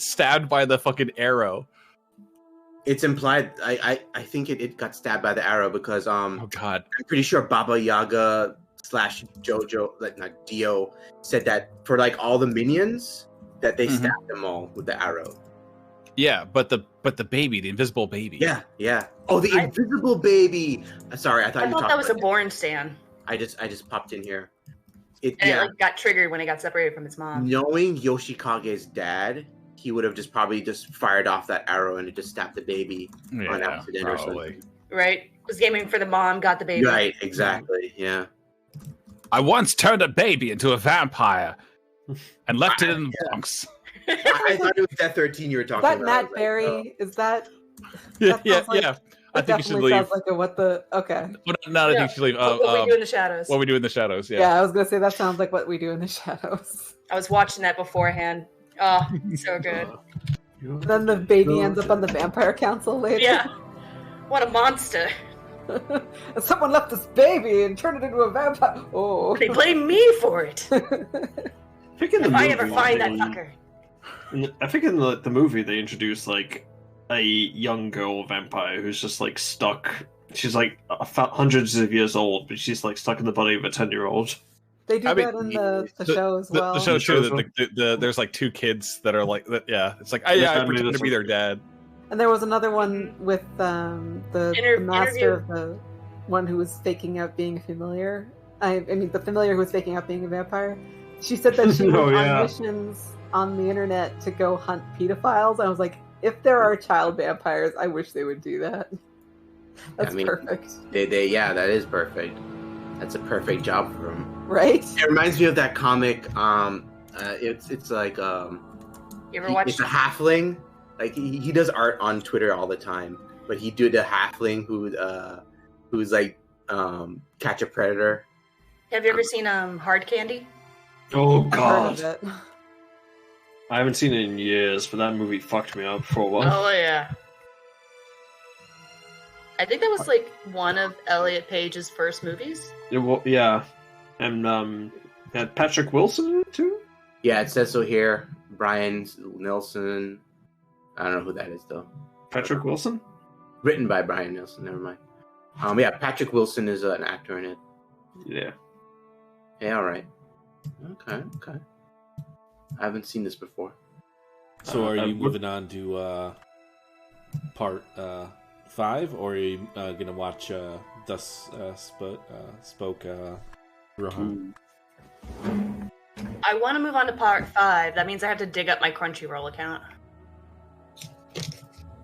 stabbed by the fucking arrow? It's implied. I think it got stabbed by the arrow because Oh God! I'm pretty sure Baba Yaga / JoJo, like not Dio, said that for like all the minions that they stabbed them all with the arrow. Yeah, but the baby, the invisible baby. Yeah. Oh, the invisible baby. Sorry, I thought I you thought talked that was a about born Stan. I just popped in here. And it like got triggered when it got separated from its mom. Knowing Yoshikage's dad, he would have just probably just fired off that arrow and it just stabbed the baby on accident or something. Right? Was gaming for the mom, got the baby. Right, exactly. Yeah. I once turned a baby into a vampire and left it in the Bronx. I thought it was that 13 you were talking That about. Matt I was like, Berry, oh. is that? Yeah. I That think you should definitely leave. sounds like a what the okay. But no, I think you should leave. What we do in the shadows. What we do in the shadows. Yeah. Yeah. I was gonna say that sounds like what we do in the shadows. I was watching that beforehand. Oh, so good. Then the baby ends up on the vampire council later. Yeah. What a monster. Someone left this baby and turned it into a vampire. Oh. They blame me for it. I think in the If I ever movie, find that they- fucker. I think in the movie they introduced like a young girl vampire who's just like stuck She's like hundreds of years old, but she's like stuck in the body of a 10-year-old. They do that in the show as well. The show too. There's like two kids that are like that. Yeah, it's like I pretend to be their dad. And there was another one with the master of the one who was faking out being a familiar. I mean, the familiar who was faking out being a vampire. She said that she went on missions on the internet to go hunt pedophiles. I was like, if there are child vampires, I wish they would do that. That's perfect. That is perfect. That's a perfect job for them. Right? It reminds me of that comic. It's like you ever watched? It's a halfling. Like he does art on Twitter all the time, but he did a halfling who's like Catch a Predator. Have you ever seen Hard Candy? Oh God, I haven't seen it in years, but that movie fucked me up for a while. Oh yeah. I think that was like one of Elliot Page's first movies. Yeah, and had Patrick Wilson in it too. Yeah, it says so here. Brian Nelson. I don't know who that is though. Patrick Wilson? Written by Brian Nelson. Never mind. Yeah, Patrick Wilson is an actor in it. Yeah. Yeah. All right. Okay. I haven't seen this before. So, are you moving on to part 5, or are you gonna watch Thus Spoke Rohan? I want to move on to part 5. That means I have to dig up my Crunchyroll account.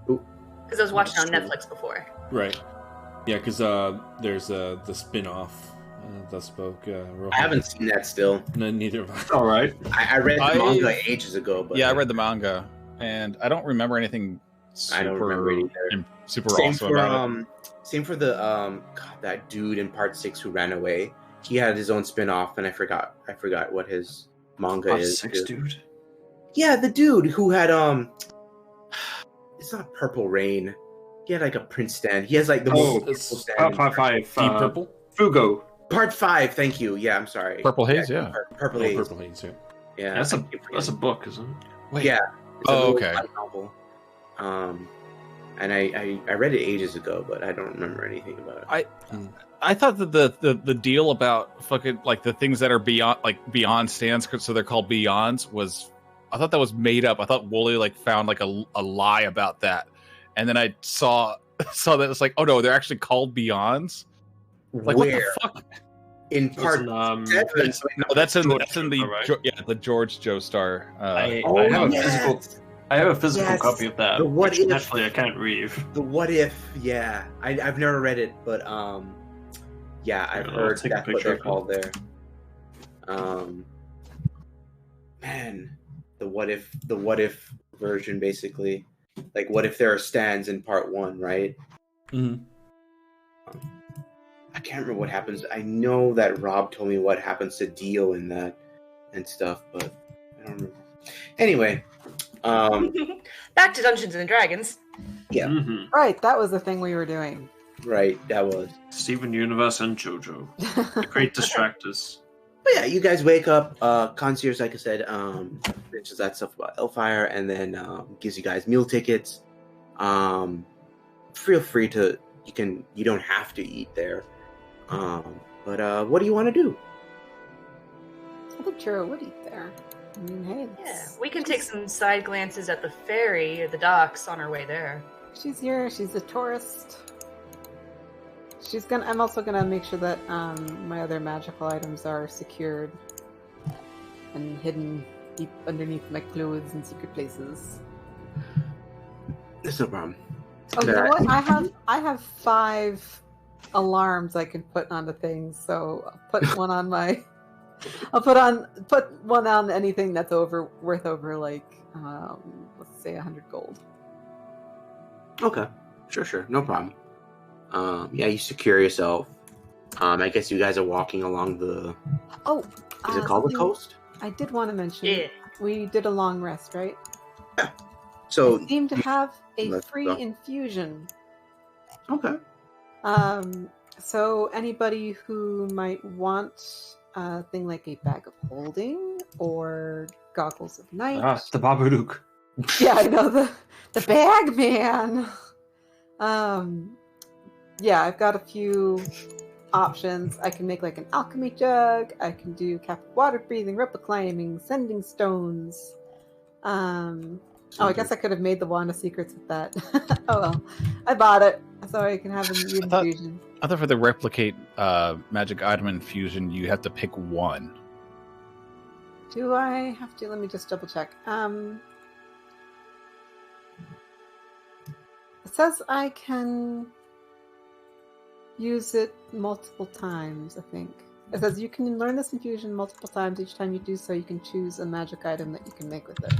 Because I was watching on Netflix before. Right. Yeah, because there's the spin-off, Thus Spoke Rohan. I haven't seen that still. No, neither have I. All right. I read the manga ages ago. But I read the manga, and I don't remember anything super, I don't remember either. Super awesome about it. Same for the that dude in part 6 who ran away. He had his own spin-off, and I forgot what his manga part is. 6 dude. Yeah, the dude who had it's not Purple Rain. He had like a print stand. He has like the it's stand. Part 5. Deep Purple? Fugo. Part 5. Thank you. Yeah, I'm sorry. Purple Haze. Yeah. Purple Haze. Purple Haze. Yeah. Yeah. That's a book, isn't it? Wait. Yeah. Okay. Novel. And I read it ages ago, but I don't remember anything about it. I thought that the deal about fucking like the things that are beyond stands, so they're called beyonds, was, I thought that was made up. I thought Wooly like found like a lie about that, and then I saw that it's like, oh no, they're actually called beyonds. Like, where? What the fuck? In part 7. That's in the George Joestar. I have a physical copy of that. The what if? Naturally, I can't read. The what if? Yeah, I've never read it, but yeah, I've heard that's what they're called there. Man, the what if version, basically, like what if there are stands in part 1, right? Mm-hmm. I can't remember what happens. I know that Rob told me what happens to Dio in that and stuff, but I don't remember. Anyway, back to Dungeons and Dragons. Yeah. Mm-hmm. Right, that was the thing we were doing. Right, that was Steven Universe and JoJo. The great distractors. But yeah, you guys wake up, concierge, like I said, mentions that stuff about Elfire, and then gives you guys meal tickets. Feel free to, you don't have to eat there. But what do you want to do? I think Tyura would eat there. I mean, hey. Yeah, we can take some side glances at the ferry or the docks on our way there. She's here. She's a tourist. I'm also gonna make sure that my other magical items are secured and hidden deep underneath my clothes in secret places. There's no problem. Oh, you know what? I have 5 alarms I can put onto things. So I'll put one on my. Put one on anything that's worth over like let's say 100 gold. Okay, sure, no problem. Yeah, you secure yourself. I guess you guys are walking along the. Oh, is it called the coast? I did want to mention. We did a long rest, right? Yeah. So I seem to have a free infusion. Okay. So anybody who might want a thing like a bag of holding or goggles of night. The Babadook. Yeah, I know the bag man. yeah, I've got a few options. I can make like an alchemy jug. I can do captive water breathing, ripple climbing, sending stones. I guess I could have made the wand of secrets with that. Oh well, I bought it so I can have an infusion. I thought for the replicate magic item infusion, you have to pick one. Do I have to? Let me just double check. It says I can use it multiple times, I think. It says you can learn this infusion multiple times. Each time you do so, you can choose a magic item that you can make with it.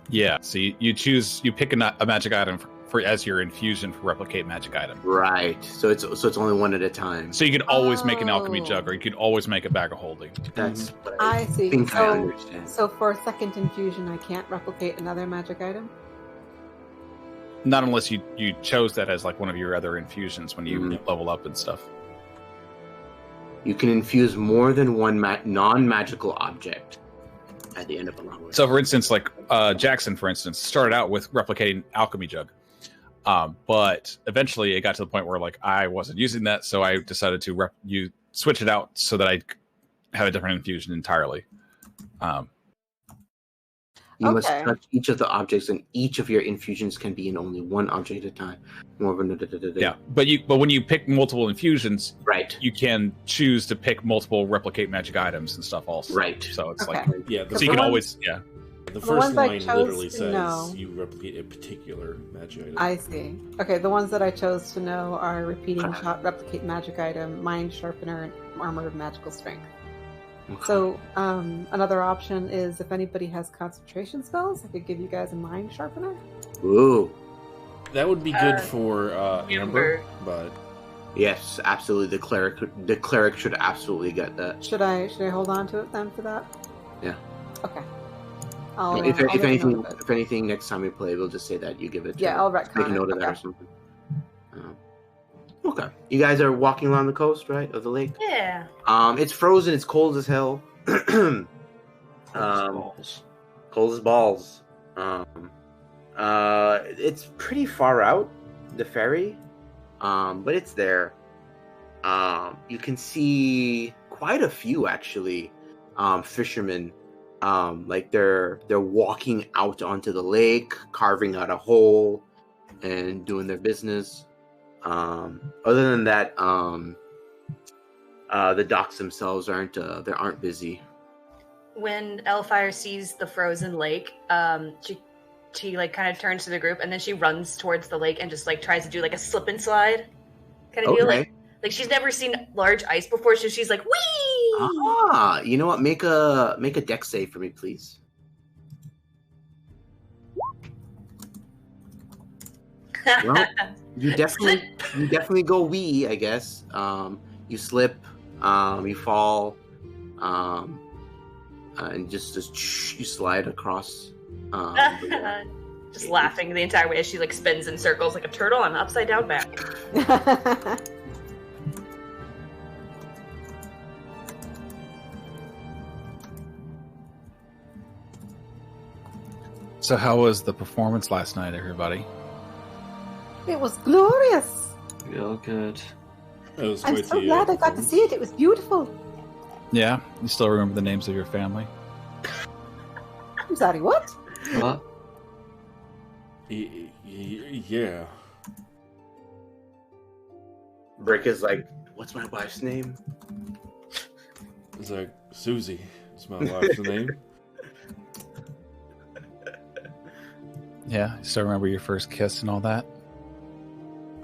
Yeah, so you pick a magic item for as your infusion for replicate magic item. Right. So it's only one at a time. So you can always make an alchemy jug, or you could always make a bag of holding. That's what I see. think I understand. So for a second infusion, I can't replicate another magic item? Not unless you chose that as like one of your other infusions when you level up and stuff. You can infuse more than one non-magical object at the end of a long way. So, for instance, like Jackson, for instance, started out with replicating alchemy jug, but eventually it got to the point where like I wasn't using that, so I decided to switch it out so that I have a different infusion entirely. You must touch each of the objects, and each of your infusions can be in only one object at a time. Yeah, but when you pick multiple infusions, right, you can choose to pick multiple replicate magic items and stuff also. Right. So it's so you can always The first line literally says you replicate a particular magic item. I see. Okay, the ones that I chose to know are repeating shot, replicate magic item, mind sharpener, and armor of magical strength. Okay. So another option is if anybody has concentration spells, I could give you guys a mind sharpener. Ooh. That would be good for Amber, but yes, absolutely. The cleric should absolutely get that. Should I hold on to it then for that? Yeah. Okay. If anything, next time we play, we'll just say that you give it. Yeah, I'll retcon make a note of that or something. Okay. You guys are walking along the coast, right, of the lake? Yeah. It's frozen. It's cold as hell. Cold as balls. It's pretty far out, the ferry, but it's there. You can see quite a few actually, fishermen. Like they're walking out onto the lake, carving out a hole, and doing their business. Other than that, the docks themselves aren't busy. When Elfire sees the frozen lake, she like kind of turns to the group and then she runs towards the lake and just like tries to do like a slip and slide kind of deal. Like she's never seen large ice before, so she's like, whee! Ah, you know what? Make a dex save for me, please. Well, you definitely go wee, I guess. You slip, you fall, and just you slide across. Just laughing the entire way as she like spins in circles like a turtle on an upside down back. So how was the performance last night, everybody? It was glorious. Real good. I'm so glad I got to see it. It was beautiful. Yeah? You still remember the names of your family? I'm sorry, what? What? Yeah. Brick is like, what's my wife's name? It's like, Susie is my wife's name. Yeah? You still remember your first kiss and all that?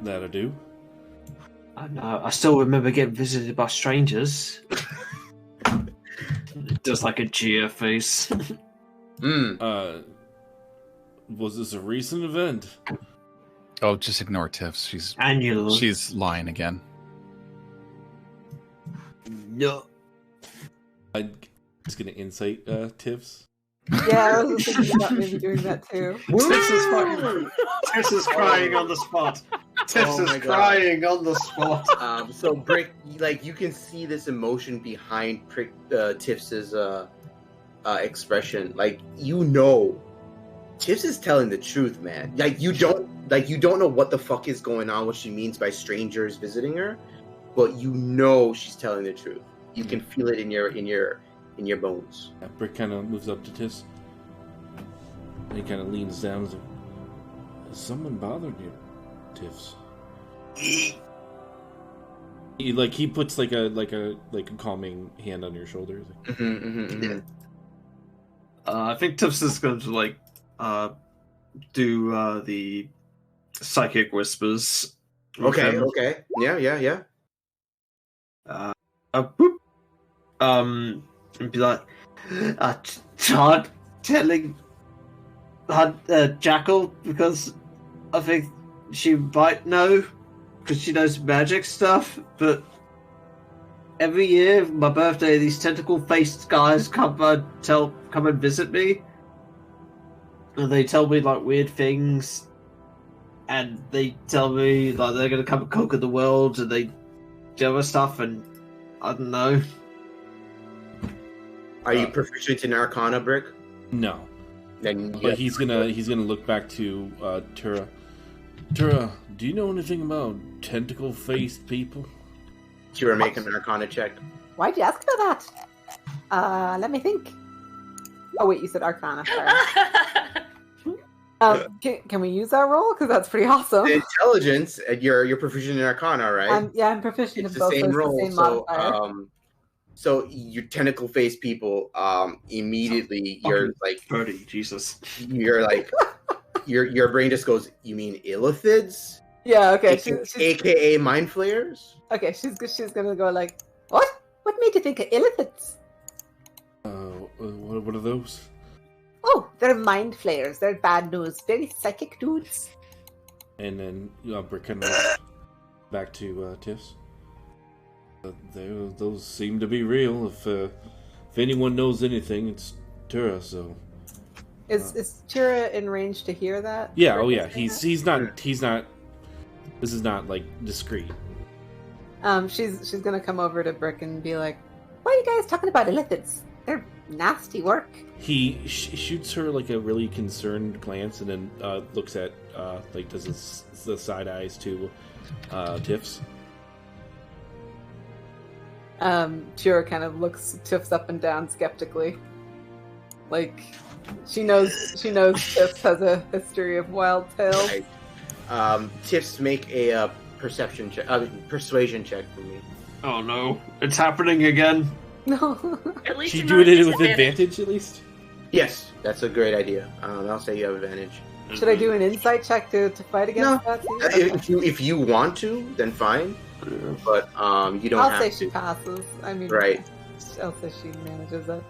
That I do. I know. I still remember getting visited by strangers. It does like a jeer face. Was this a recent event? Oh, just ignore Tiffs. She's lying again. No. I'm just gonna insight Tiffs. Yeah, I was thinking about maybe doing that too. Tiffs is crying on the spot. Tiffs is crying on the spot. So Brick, like you can see this emotion behind Tiffs's expression. Like Tiffs is telling the truth, man. Like you don't like you don't know what the fuck is going on, what she means by strangers visiting her, but you know she's telling the truth. You can feel it in your bones. Yeah, Brick kind of moves up to Tiffs. And he kind of leans down and says, "Has someone bothered you, Tiffs?" He puts like a calming hand on your shoulder. Like, Yeah. I think Tiffs is going to do the psychic whispers. Okay. Yeah. Boop. And be like, start telling Jackal, because I think she might know, because she knows magic stuff, but every year, my birthday, these tentacle-faced guys come and visit me, and they tell me, like, weird things, and they tell me, like, they're gonna come and conquer the world, and they do other stuff, and I don't know. Are you proficient in Arcana, Brick? no. Then But he's gonna look back to Tyura. Tyura, do you know anything about tentacle-faced people? Tyura, make an Arcana check. Why'd you ask about that? Let me think. Oh wait, you said Arcana. Sorry. Can we use our roll? Because that's pretty awesome. The intelligence, you're proficient in Arcana, right? I'm proficient It's in the both. same So roll. the same modifier. So your tentacle-faced people, immediately you're like, Birdie, Jesus. you're like, your brain just goes, you mean illithids? Yeah. Okay. AKA mind flayers? Okay. She's gonna go like, what? What made you think of illithids? What are those? Oh, they're mind flayers. They're bad news. Very psychic dudes. And then Brick kind of back to Tiffs. Those seem to be real. If anyone knows anything, it's Tyura. So is Tyura in range to hear that? yeah, oh yeah, he's not. This is not like discreet. She's gonna come over to Brick and be like, "Why are you guys talking about illithids? They're nasty work." He shoots her like a really concerned glance, and then looks at does the side eyes to Tiffs. Tyura kind of looks Tiffs up and down skeptically. Like she knows Tiffs has a history of wild tales. Right. Tiffs, make a persuasion check for me. Oh no, it's happening again. No. At least She you're do not it with disadvantaged. advantage at least. Yes, that's a great idea. I'll say you have advantage. Should I do an insight check to fight against that? If you want to, then fine. But you don't I'll have say to. she passes. I mean, Right. I'll say she manages it.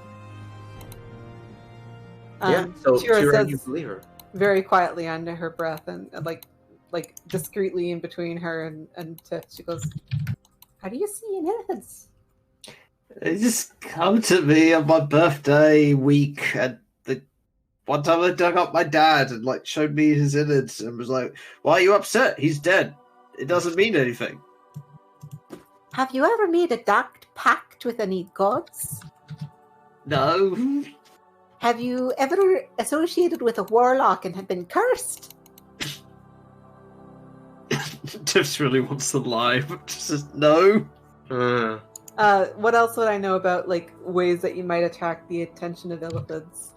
Yeah. So Tyura Tyura, you says believe her. very quietly under her breath and like discreetly in between her and Tiff, she goes, "How do you see innocence?" They just come to me on my birthday week, and one time they dug up my dad and like showed me his innards and was like, "Why are you upset? He's dead. It doesn't mean anything." Have you ever made a dark pact with any gods? No. Have you ever associated with a warlock and have been cursed? Tiffs really wants to lie, but just says no. What else would I know about like ways that you might attract the attention of illithids?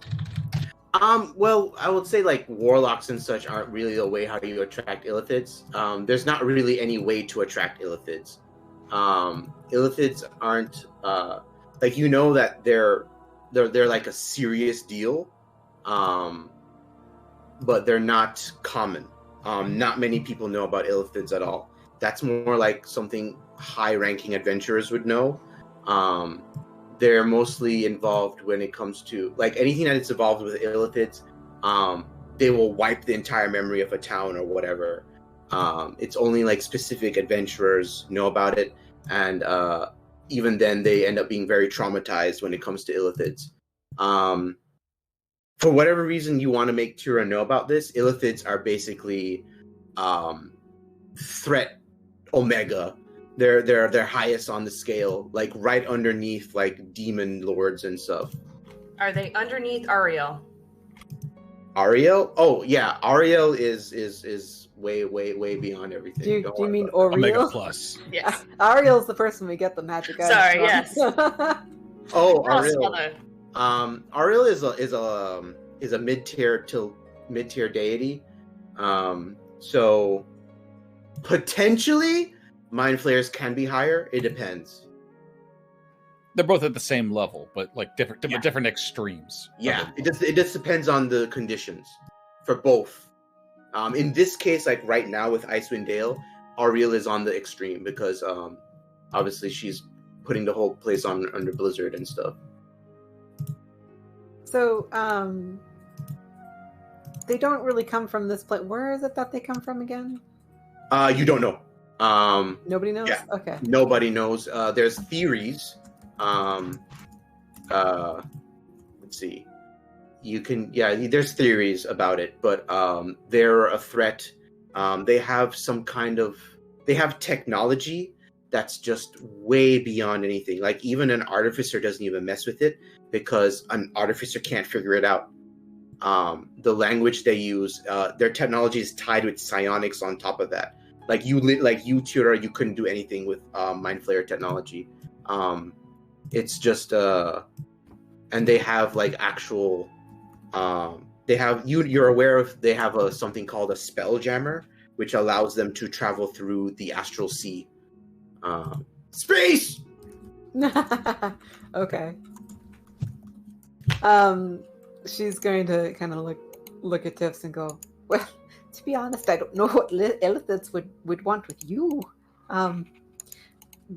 Well, I would say like warlocks and such aren't really the way how you attract illithids. There's not really any way to attract illithids. Illithids aren't like that they're like a serious deal, but they're not common. Not many people know about illithids at all. That's more like something high-ranking adventurers would know. They're mostly involved when it comes to like anything that is involved with illithids. They will wipe the entire memory of a town or whatever. It's only like specific adventurers know about it, and even then they end up being very traumatized when it comes to illithids. For whatever reason you want to make Tyura know about this, illithids are basically threat omega. They're highest on the scale, like right underneath like demon lords and stuff. Are they underneath Ariel? Ariel? Oh yeah, Ariel is way beyond everything. Do Don't you worry mean about Omega Oriel? Plus. Yes. Ariel's the person we get the magic out Sorry, from. yes. it. Oh, Cross Ariel. mother. Ariel is a mid-tier deity. So potentially mind flayers can be higher. It depends. They're both at the same level, but like different extremes. Yeah, it just depends on the conditions for both. In this case, like right now with Icewind Dale, Ariel is on the extreme because obviously she's putting the whole place under Blizzard and stuff. So, they don't really come from this place. Where is it that they come from again? You don't know. Nobody knows? Yeah. Okay. Nobody knows. There's theories. Let's see. There's theories about it, but they're a threat. They have technology that's just way beyond anything. Like even an artificer doesn't even mess with it because an artificer can't figure it out. The language they use, their technology is tied with psionics on top of that. Like you, Tyura, you couldn't do anything with Mind Flayer technology. It's just, and they have like actual, they have you're aware of. They have something called a spell jammer, which allows them to travel through the astral sea. Space. Okay. She's going to kind of look at Tiffs and go, well, to be honest, I don't know what Illithids would want with you.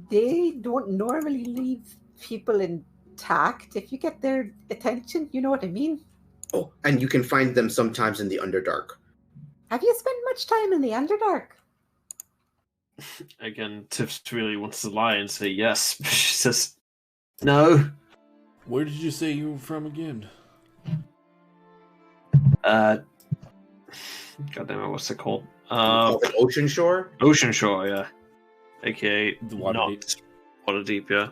They don't normally leave people intact. If you get their attention, you know what I mean? Oh, and you can find them sometimes in the Underdark. Have you spent much time in the Underdark? Again, Tiffs really wants to lie and say yes, but she says no. Where did you say you were from again? God damn it, what's it called? Ocean Shore? Ocean Shore, yeah. AKA The Waterdeep. Waterdeep, yeah.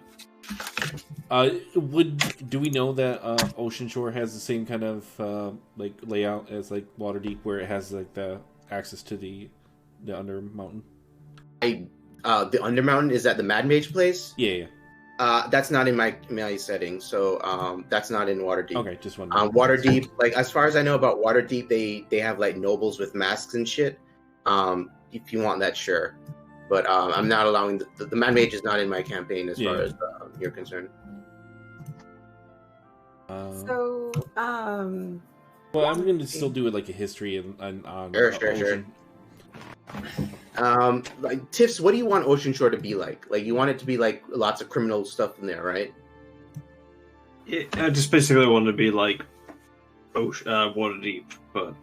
Do we know that Ocean Shore has the same kind of like layout as like Waterdeep, where it has like the access to the Under Mountain? The Undermountain is at the Mad Mage place. Yeah. That's not in my setting, so that's not in Waterdeep. Okay, just one. Waterdeep, like as far as I know about Waterdeep, they have like nobles with masks and shit. If you want that, sure, but I'm not allowing the Mad Mage is not in my campaign as far as you're concerned. Well, I'm going to still do it like a history on Sure. Like Tiffs, what do you want Ocean Shore to be like? Like you want it to be like lots of criminal stuff in there, right? I just basically want to be like Waterdeep, but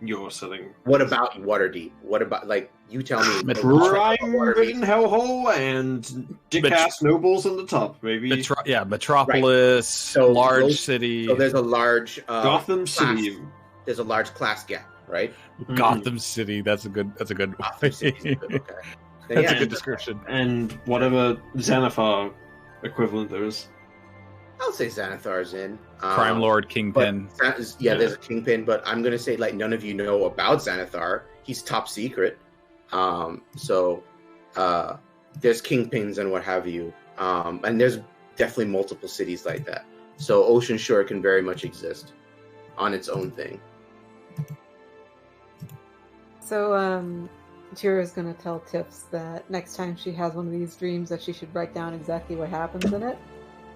your setting. What about Waterdeep? What about like you tell me? Rime-ridden hellhole and dick-ass nobles on the top, maybe. Metropolis, right. large city. So there's a large Gotham City. There's a large class gap, right? Gotham City. That's a good. Gotham City's good, okay. That's a good description. And whatever Xanathar equivalent there is. I'll say Xanathar's in. Crime Lord, Kingpin. There's a Kingpin, but I'm gonna say like none of you know about Xanathar. He's top secret. So there's Kingpins and what have you. And there's definitely multiple cities like that. So Ocean Shore can very much exist on its own thing. So, Tyura is going to tell Tiffs that next time she has one of these dreams that she should write down exactly what happens in it.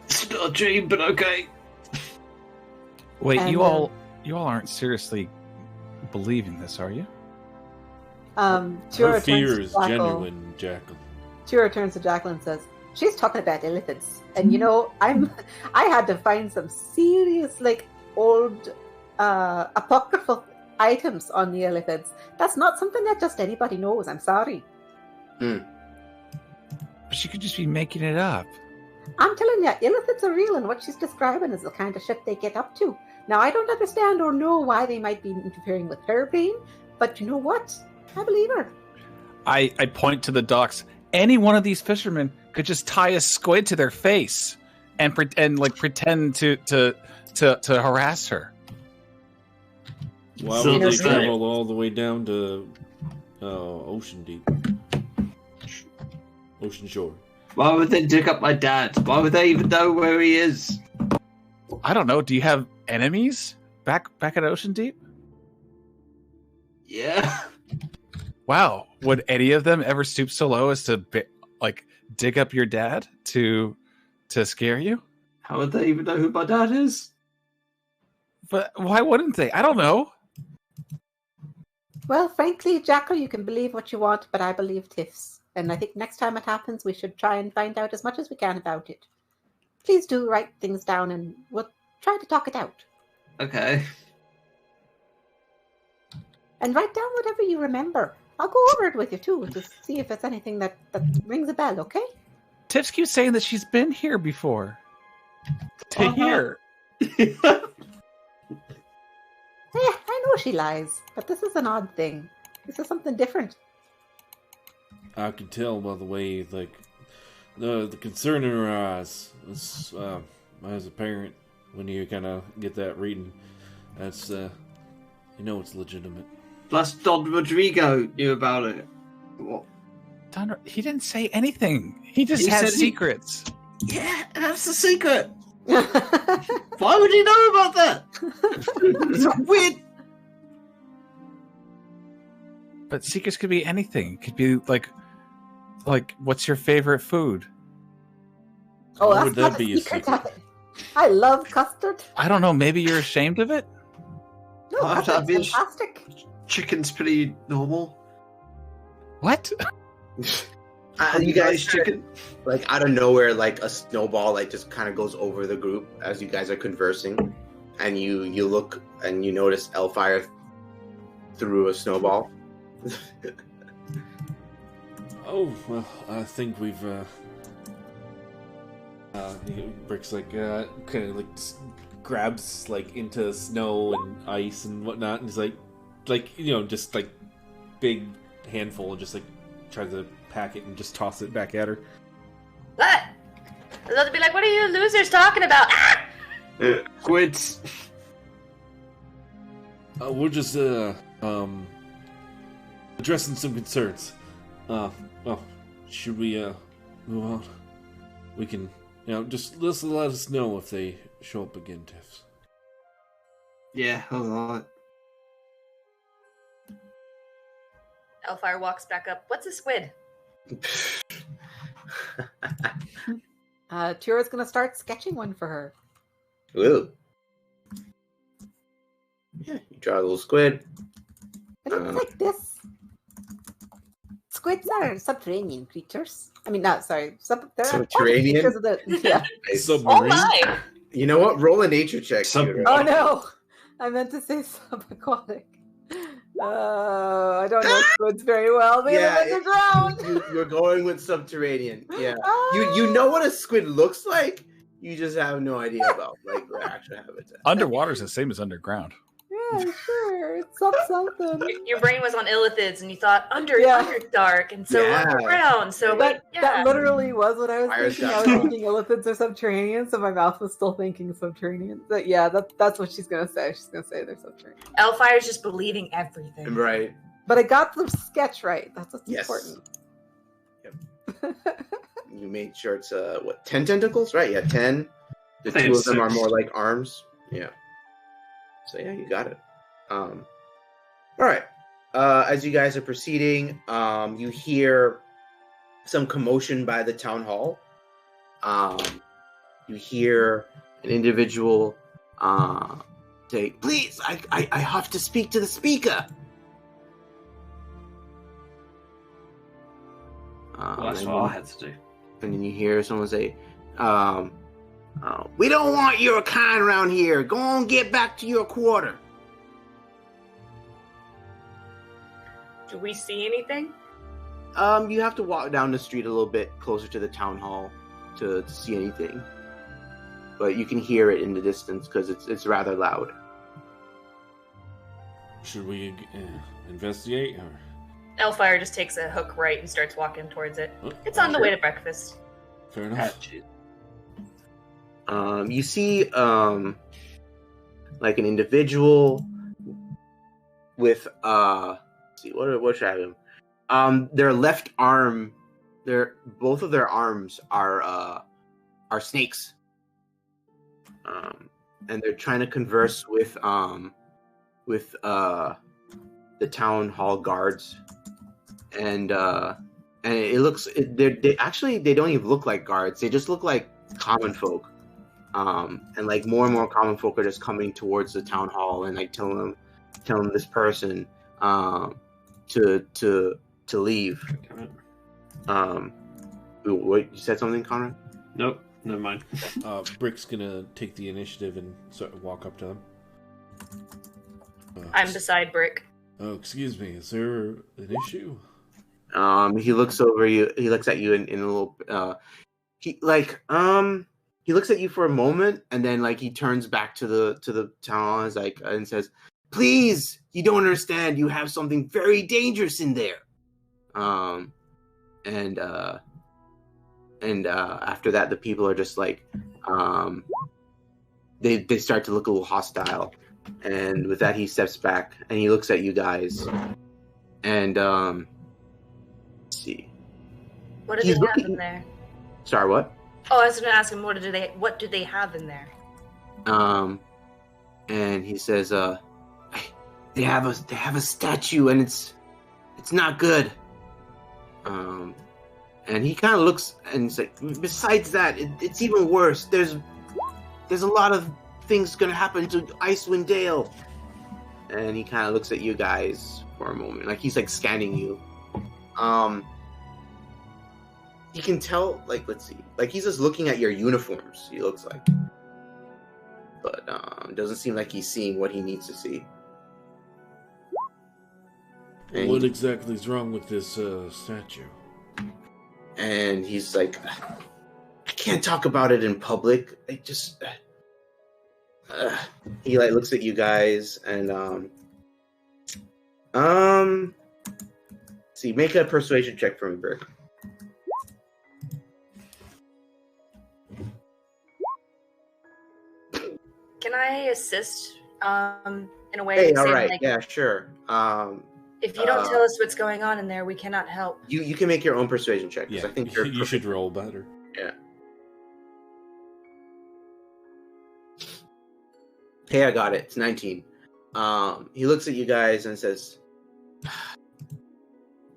It's not a dream, but okay. Wait, And, you all aren't seriously believing this, are you? Tyura Her fear turns is to Jackal. genuine, Jackal. Tyura turns to Jackal and says, she's talking about Illithids. And you know, I had to find some serious, like, old apocryphal items on the Illithids. That's not something that just anybody knows. I'm sorry. But she could just be making it up. I'm telling you, Illithids are real, and what she's describing is the kind of shit they get up to. Now, I don't understand or know why they might be interfering with her pain, but you know what? I believe her. I point to the docks. Any one of these fishermen could just tie a squid to their face and pretend to harass her. Why would they travel all the way down to Ocean Deep? Ocean Shore. Why would they dig up my dad? Why would they even know where he is? I don't know. Do you have enemies back at Ocean Deep? Yeah. Wow. Would any of them ever stoop so low as to dig up your dad to scare you? How would they even know who my dad is? But why wouldn't they? I don't know. Well, frankly, Jackal, you can believe what you want, but I believe Tiffs. And I think next time it happens, we should try and find out as much as we can about it. Please do write things down and we'll try to talk it out. Okay. And write down whatever you remember. I'll go over it with you, too, to see if it's anything that rings a bell, okay? Tiffs keeps saying that she's been here before. To here. Yeah, I know she lies, but this is an odd thing. This is something different. I can tell by the way, the concern in her eyes. It's, as a parent, when you kind of get that reading, that's, it's legitimate. Plus, Don Rodrigo knew about it. What? He didn't say anything. He just has secrets. Yeah, that's the secret. Why would he know about that? It's weird. But secrets could be anything. It could be like, what's your favorite food? Oh, Why that's would not that be a secret? I love custard. I don't know. Maybe you're ashamed of it? No, custard's fantastic. Chicken's pretty normal. What? You guys chicken? Out of nowhere, a snowball just kind of goes over the group as you guys are conversing, and you look and you notice Elfire threw a snowball. Oh, well, I think we've, Brick's kind of grabs, into snow and ice and whatnot, and he's just, big handful, and just, tries to pack it and just toss it back at her. What? I was about to be like, what are you losers talking about? Squids. We're just, addressing some concerns. Should we, move on? We can, just let us know if they show up again, Tiffs. Yeah, hold on. Elfire walks back up. What's a squid? Tyura's going to start sketching one for her. Ooh. Yeah, you draw a little squid. It looks like this. Squids are subterranean creatures. I mean, no, sorry. Subterranean? Yeah. Oh my! You know what? Roll a nature check. Oh no! I meant to say subaquatic. I don't know squids very well. They live underground. You're going with subterranean. Yeah. You know what a squid looks like. You just have no idea about their actual habitat. Underwater is the same as underground. Yeah, sure. It's something. Your brain was on illithids, and you thought Underdark, and so underground. So that literally was what I was Fire's thinking. I was thinking illithids are subterranean, so my mouth was still thinking subterranean. But that's what she's gonna say. She's gonna say they're subterranean. Elfire's just believing everything. Right. But I got the sketch right. That's what's important. Yep. You made sure it's 10 tentacles, right? Yeah, 10. The two of them are more like arms. Yeah. So yeah, you got it. All right. As you guys are proceeding, you hear some commotion by the town hall. You hear an individual say, "Please, I have to speak to the speaker." That's what I had to do. And then you hear someone say, "We don't want your kind around here. Go on, get back to your quarter." Do we see anything? You have to walk down the street a little bit closer to the town hall to see anything. But you can hear it in the distance because it's rather loud. Should we investigate? Or? Elfire just takes a hook right and starts walking towards it. Oh, it's on the way to breakfast. Fair enough. You see, an individual with let's see, what should I have him? Their left arm, both of their arms are snakes. And they're trying to converse with the town hall guards, and it looks they don't even look like guards. They just look like common folk. And like more and more common folk are just coming towards the town hall and like telling this person to leave. What, you said something, Conrad? Nope, never mind. Brick's gonna take the initiative and sort of walk up to them. I'm beside Brick. Oh, excuse me. Is there an issue? He looks over you. He looks at you in a little. He looks at you for a moment, and then like he turns back to the town and says, "Please, you don't understand. You have something very dangerous in there." And after that, the people are just like, they start to look a little hostile. And with that, he steps back and he looks at you guys. And let's see. What do they have in there? Sorry, what? Oh, I was going to ask him what do they have in there? And he says, they have a statue and it's not good. And he kind of looks and he's like, besides that, it's even worse. There's a lot of things gonna happen to Icewind Dale. And he kind of looks at you guys for a moment, like he's like scanning you. You can tell, like, let's see, like he's just looking at your uniforms. He looks like, but it doesn't seem like he's seeing what he needs to see. And what exactly is wrong with this statue? And he's like, I can't talk about it in public. I just he like looks at you guys and see, make a persuasion check for me, Brick. Can I assist in a way? Hey, to all say, right, like, yeah, sure. If you don't tell us what's going on in there, we cannot help. You can make your own persuasion check. Yeah, I think you should roll better. Yeah. Hey, I got it. It's 19. He looks at you guys and says,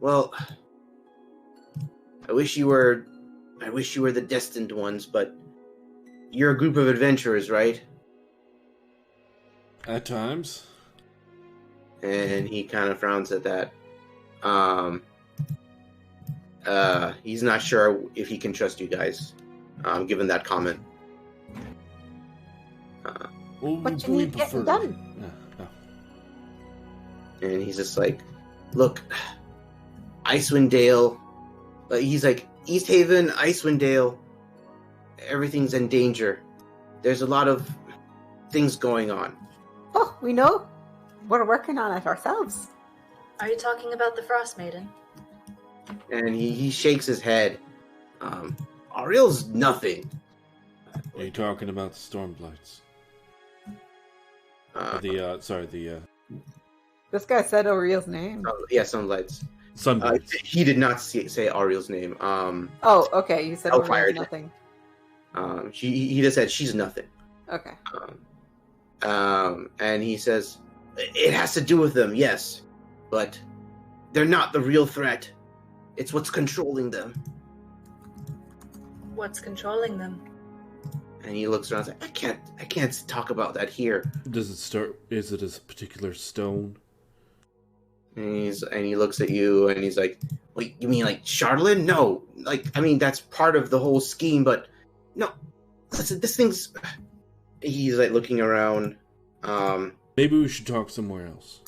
"Well, I wish you were the destined ones, but you're a group of adventurers, right?" At times. And he kind of frowns at that. He's not sure if he can trust you guys, given that comment. What you need getting done? No. And he's just like, "Look, Icewind Dale." He's like, "East Haven, Icewind Dale. Everything's in danger. There's a lot of things going on." Oh, we know. We're working on it ourselves. Are you talking about the Frost Maiden? And he shakes his head. Ariel's nothing. Are you talking about the Stormblights? This guy said Oriel's name. Yeah, Sunlights. Sunblights. He did not say Ariel's name. Oh, okay. You said Elfire Oriel's did. nothing. He just said she's nothing. Okay. And he says, it has to do with them, yes, but they're not the real threat. It's what's controlling them. What's controlling them? And he looks around and says, I can't talk about that here. Does it start? Is it a particular stone? And he looks at you and he's like, "Wait, you mean like Charlene? No, that's part of the whole scheme, but no, this thing's." He's like looking around. Maybe we should talk somewhere else.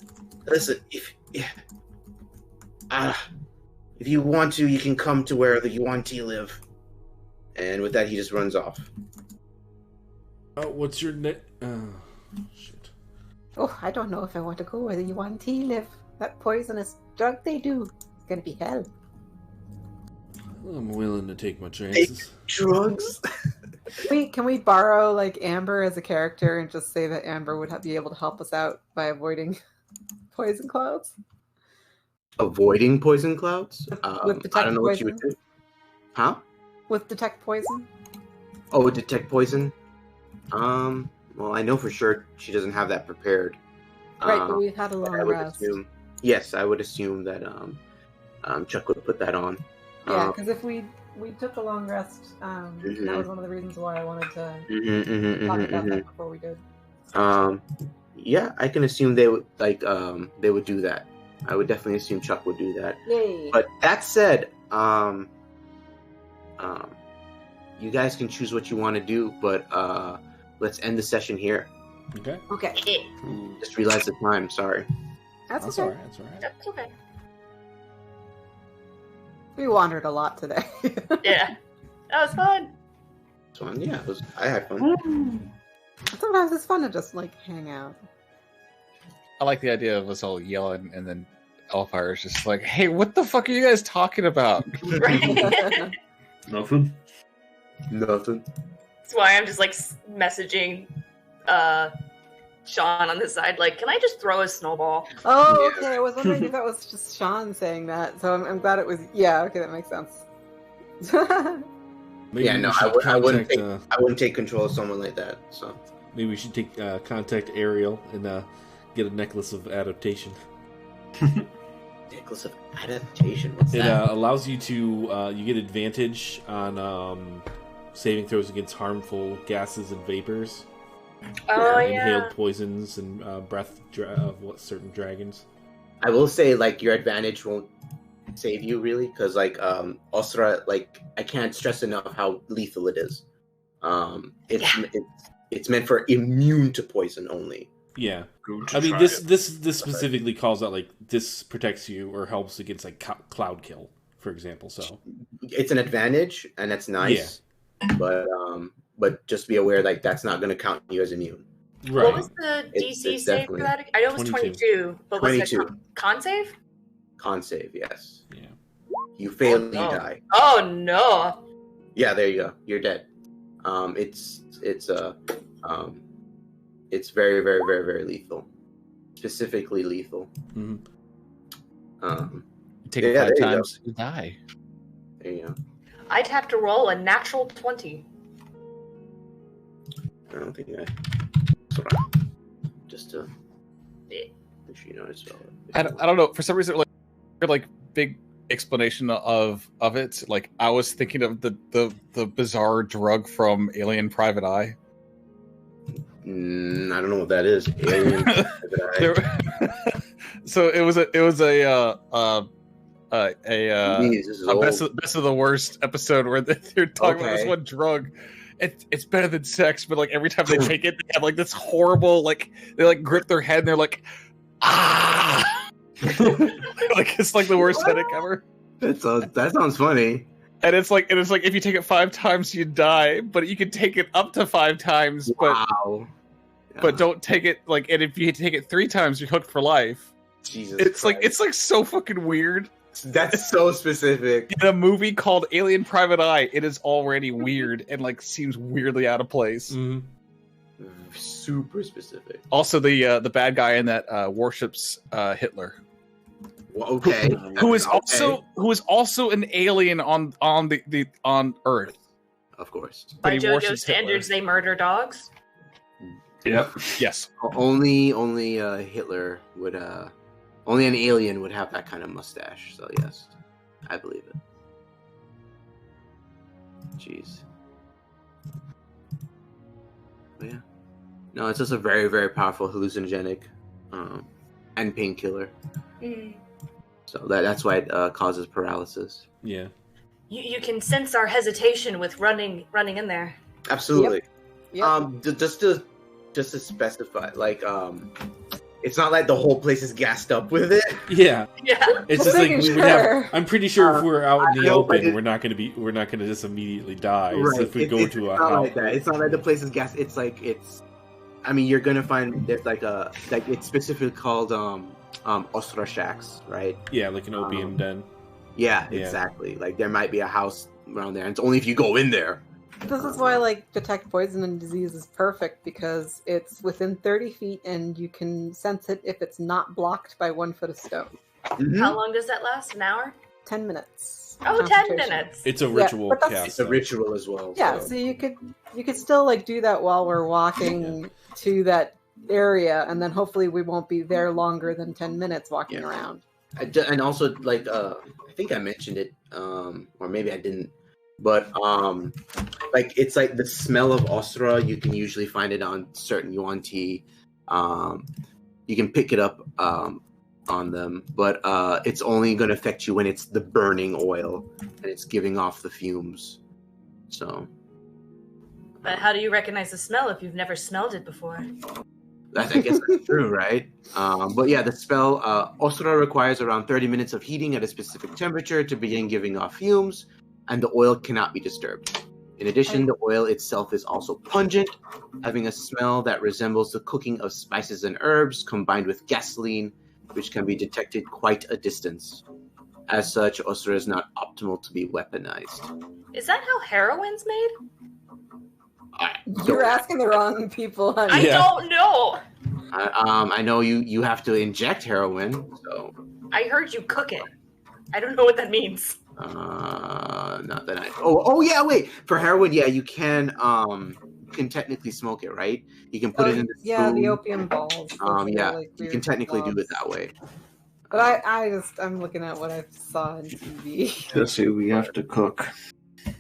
Listen, if you want to, you can come to where the Yuan-Ti live. And with that, he just runs off. What's your name? Shit. Oh, I don't know if I want to go where the Yuan-Ti live. That poisonous drug they do. It's gonna be hell. I'm willing to take my chances. Drugs? Can we borrow like Amber as a character and just say that Amber would be able to help us out by avoiding poison clouds? Avoiding poison clouds? With detect I don't know what poison? you would do. Huh? With detect poison? Oh, detect poison? Well, I know for sure she doesn't have that prepared. Right, but we've had a long rest. Yes, I would assume that Chuck would put that on. Yeah, because if we took a long rest, that was one of the reasons why I wanted to talk about that before we did. Yeah, I can assume they would they would do that. I would definitely assume Chuck would do that. Yay! But that said, you guys can choose what you want to do, but let's end the session here. Okay. Okay. Just realized the time. Sorry. That's okay. All right. That's all right. That's okay. We wandered a lot today. Yeah. That was fun. It's fun. Yeah, I had fun. Sometimes it's fun to just like hang out. I like the idea of us all yelling, and then Elfire is just like, "Hey, what the fuck are you guys talking about?" Right. Nothing. Nothing. That's why I'm just like messaging Sean on the side, like, can I just throw a snowball? Oh, okay. I was wondering if that was just Sean saying that. So I'm glad it was. Yeah, okay, that makes sense. Maybe Yeah, no, I wouldn't take control of someone like that. So maybe we should take contact Ariel and get a necklace of adaptation. necklace of adaptation. What's It that? allows you to you get advantage on saving throws against harmful gases and vapors. Oh, Inhaled yeah. poisons and breath of certain dragons. I will say, like, your advantage won't save you really, because like Osra, like, I can't stress enough how lethal it is. It's meant for immune to poison only. Yeah, I mean this specifically calls out like this protects you or helps against like cloud kill, for example. So it's an advantage, and that's nice. Yeah. But just be aware, like, that's not going to count you as immune. Right. What was the DC save for that? I know it was 22, but 22. was it con save? Con save, yes. Yeah. You fail, no. you die. Oh no! Yeah, there you go. You're dead. It's very, very, very, very lethal. Specifically lethal. Mm-hmm. You take it 5 times, you die. There you go. I'd have to roll a natural 20. I don't think just to make sure you know as well. I don't know. For some reason, like big explanation of it. Like, I was thinking of the bizarre drug from Alien Private Eye. I don't know what that is. Alien Private Eye. So it was a best of the worst episode where they're talking about this one drug. It's better than sex, but like every time they take it, they have like this horrible, like, they like grip their head and they're like, ah, like it's like the worst headache ever. That sounds funny. And it's like if you take it 5 times, you die, but you can take it up to 5 times. Wow. But don't take it like, and if you take it 3 times, you're hooked for life. Jesus. It's Christ. like, it's like so fucking weird. That's so specific. In a movie called Alien Private Eye, it is already weird and like seems weirdly out of place. Mm-hmm. Super specific. Also, the bad guy in that worships Hitler. Well, okay. who is also an alien on Earth. Of course. By JoJo standards, they murder dogs. Yep. Yes. Only Hitler would only an alien would have that kind of mustache. So yes, I believe it. Jeez. But yeah. No, it's just a very, very powerful hallucinogenic and painkiller. Mm. So that's why it causes paralysis. Yeah. You can sense our hesitation with running in there. Absolutely. Yep. Just to specify, like, it's not like the whole place is gassed up with it. Yeah. Yeah. It's just like we would have. I'm pretty sure if we're out in the open, we're not going to just immediately die. Right. So if we go to a not house, like that. It's not like the place is gassed. It's like I mean, you're gonna find there's like it's specifically called Osra shacks, right? Yeah, like an opium den. Yeah, exactly. Like there might be a house around there, and it's only if you go in there This is why, like, detect poison and disease is perfect, because it's within 30 feet and you can sense it if it's not blocked by 1 foot of stone. Mm-hmm. How long does that last? An hour? 10 minutes. Oh, 10 minutes. It's a ritual cast. It's a ritual as well. Yeah, so you could still like do that while we're walking to that area, and then hopefully we won't be there longer than 10 minutes walking around. And also, like, I think I mentioned it, or maybe I didn't. But like it's like the smell of Ostra, you can usually find it on certain yuan tea. You can pick it up on them, but it's only going to affect you when it's the burning oil and it's giving off the fumes. So. But how do you recognize the smell if you've never smelled it before? I guess that's true, right? But yeah, the spell Ostra requires around 30 minutes of heating at a specific temperature to begin giving off fumes, and the oil cannot be disturbed. In addition, the oil itself is also pungent, having a smell that resembles the cooking of spices and herbs combined with gasoline, which can be detected quite a distance. As such, Ostra is not optimal to be weaponized. Is that how heroin's made? You're asking the wrong people, honey. I don't know. I know you have to inject heroin, so... I heard you cook it. I don't know what that means. Not that I... Oh yeah, wait. For heroin, yeah, you can technically smoke it, right? You can put it in the food. The opium balls. Yeah, like you can technically do it that way. But I'm looking at what I saw on TV. Jesse, we have to cook.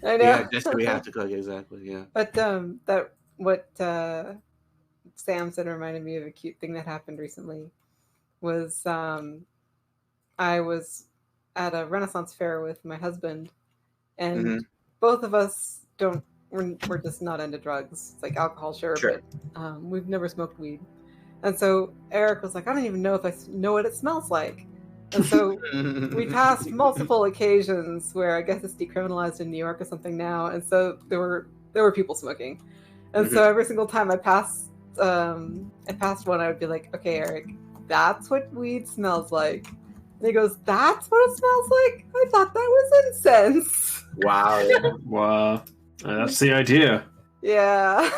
I know. Yeah, Jesse, we have to cook, exactly, yeah. But what Sam said reminded me of a cute thing that happened recently. Was I was at a Renaissance fair with my husband, and both of us we're just not into drugs. It's like alcohol, sure. But we've never smoked weed. And so Eric was like, I don't even know if I know what it smells like. And so we passed multiple occasions where I guess it's decriminalized in New York or something now. And so there were people smoking. And so every single time I passed one, I would be like, okay, Eric, that's what weed smells like. And he goes, that's what it smells like? I thought that was incense. Wow. Wow. That's the idea. Yeah.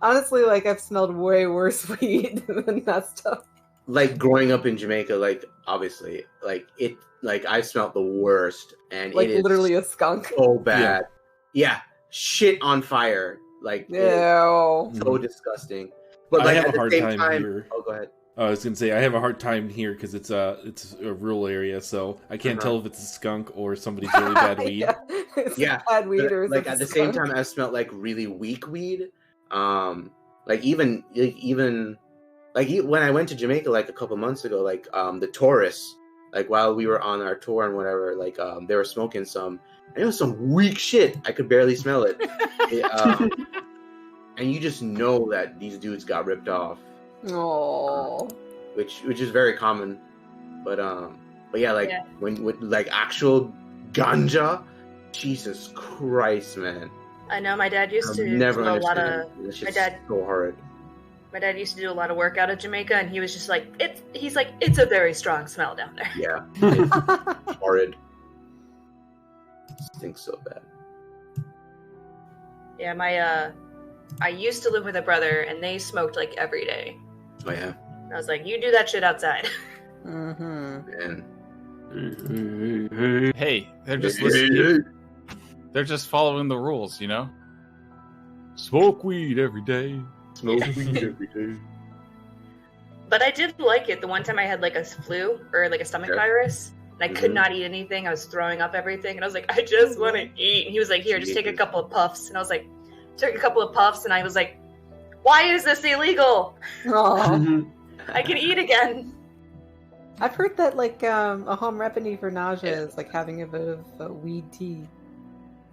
Honestly, like, I've smelled way worse weed than that stuff. Like, growing up in Jamaica, like, obviously, like, I smelled the worst, and like, it is literally a skunk. so bad. Yeah, shit on fire. Like, so disgusting. But, like, I have at a hard the same time here. Oh, go ahead. I was gonna say I have a hard time here because it's a rural area, so I can't tell if it's a skunk or somebody's really bad weed. Bad weed, but, or like at the same time, I smelled like really weak weed. Like even when I went to Jamaica like a couple months ago, like the tourists, like while we were on our tour and whatever, like they were smoking some, and it was some weak shit. I could barely smell it. And you just know that these dudes got ripped off. Oh, which is very common, but yeah, like when with like actual ganja, Jesus Christ, man. I know my dad used to do a lot of. My dad so hard. My dad used to do a lot of work out of Jamaica, and he was just like, it's a very strong smell down there. Yeah, it's horrid. Stinks so bad. Yeah, I used to live with a brother, and they smoked like every day. Oh yeah. And I was like, you do that shit outside. Man. Hey, they're just listening. They're just following the rules, you know? Smoke weed every day. Smoke weed every day. But I did like it. The one time I had like a flu or like a stomach virus, and I could not eat anything. I was throwing up everything, and I was like, I just want to eat. And he was like, here, just take a couple of puffs. And I was like, took a couple of puffs, and I was like, why is this illegal? I can eat again. I've heard that like a home remedy for nausea is like having a bit of weed tea.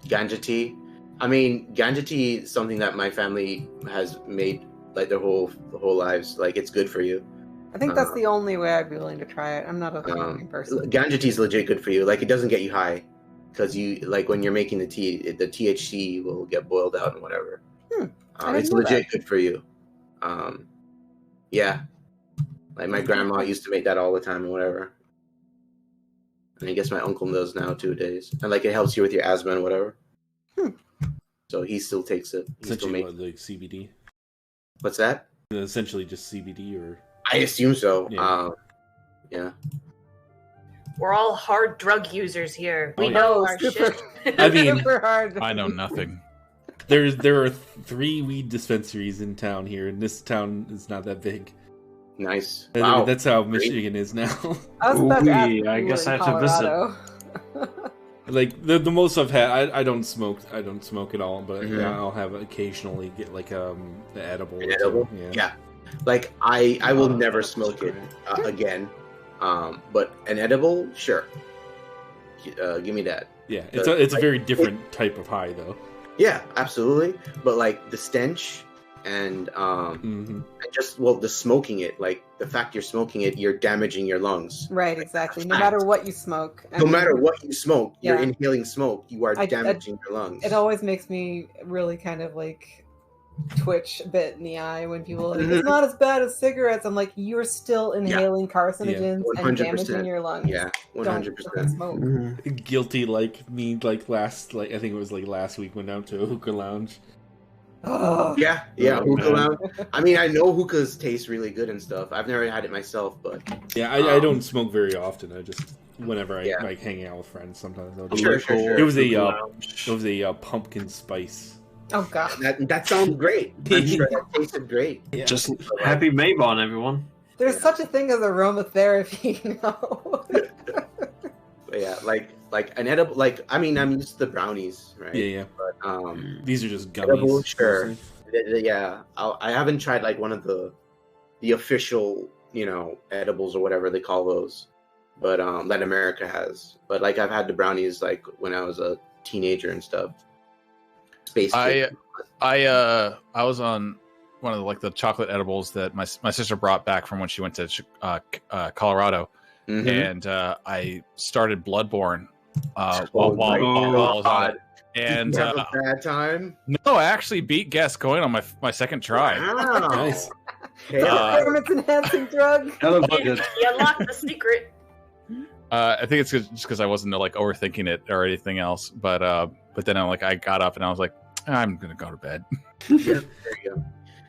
Ganja tea. I mean, ganja tea is something that my family has made like their whole lives. Like, it's good for you. I think that's the only way I'd be willing to try it. I'm not a smoking person. Ganja tea is legit good for you. Like, it doesn't get you high because you like when you're making the tea, the THC will get boiled out and whatever. It's legit good for you. Yeah. Like, my grandma used to make that all the time and whatever. And I guess my uncle does now 2 days. And like, it helps you with your asthma and whatever. so he still takes it. He still Essentially, makes. like CBD. What's that? Essentially, just CBD, or I assume so. Yeah. Yeah. We're all hard drug users here. Oh, We yeah. know our super, shit. I mean, super hard. I know nothing. there are 3 weed dispensaries in town here, and this town is not that big. Nice. I mean, Wow. that's how Michigan is now. I was about to ask Ooh, I if you guess were I in have to visit. Colorado. Like the most I've had, I don't smoke. I don't smoke at all, but Mhm. I'll have occasionally get like an edible. An or edible? two, Yeah. Like I will never that's smoke it great. again. But an edible, sure. Give me that. Yeah, it's a very different type of high, though. Yeah, absolutely. But like the stench and Mm-hmm. the smoking it, like the fact you're smoking it, you're damaging your lungs. Right, exactly. No matter what you smoke. I No mean, matter what you smoke, you're Yeah. inhaling smoke. You are I- damaging your lungs. It always makes me really kind of like twitch a bit in the eye when people are like, it's not as bad as cigarettes. I'm like, you're still inhaling carcinogens and 100%. damaging your lungs. Yeah, Don't 100%. fucking smoke. Guilty, like me, like I think it was like last week, went out to a hookah lounge. Oh, Yeah, Oh, hookah man. lounge. I mean, I know hookahs taste really good and stuff. I've never had it myself, but Yeah, I don't smoke very often. I just whenever I Yeah. like hang out with friends, sometimes I'll Sure, do sure, it. sure. It was a Lounge. it was a pumpkin spice. oh god. that sounds great. I'm sure that tasted great. Yeah. Just happy Maybon, everyone. There's Yeah. such a thing as aromatherapy, you know. But yeah, like an edible. Like I mean, I'm used to the brownies, right? Yeah. But These are just Edible, gummies. sure. mostly. yeah, I haven't tried like one of the official, edibles or whatever they call those, but that America has. But like I've had the brownies like when I was a teenager and stuff. Space. Kid. I was on one of the chocolate edibles that my sister brought back from when she went to Colorado, Mhm. and I started Bloodborne Oh while my I was on God. it. And Did you have a bad time. no, I actually beat Gascoigne on my second try. Wow. Nice. Okay. Performance enhancing drug. Elevated. You unlocked the secret. I think it's just because I wasn't like overthinking it or anything else. But then I got up and I was like, I'm gonna go to bed. Yeah, there you go.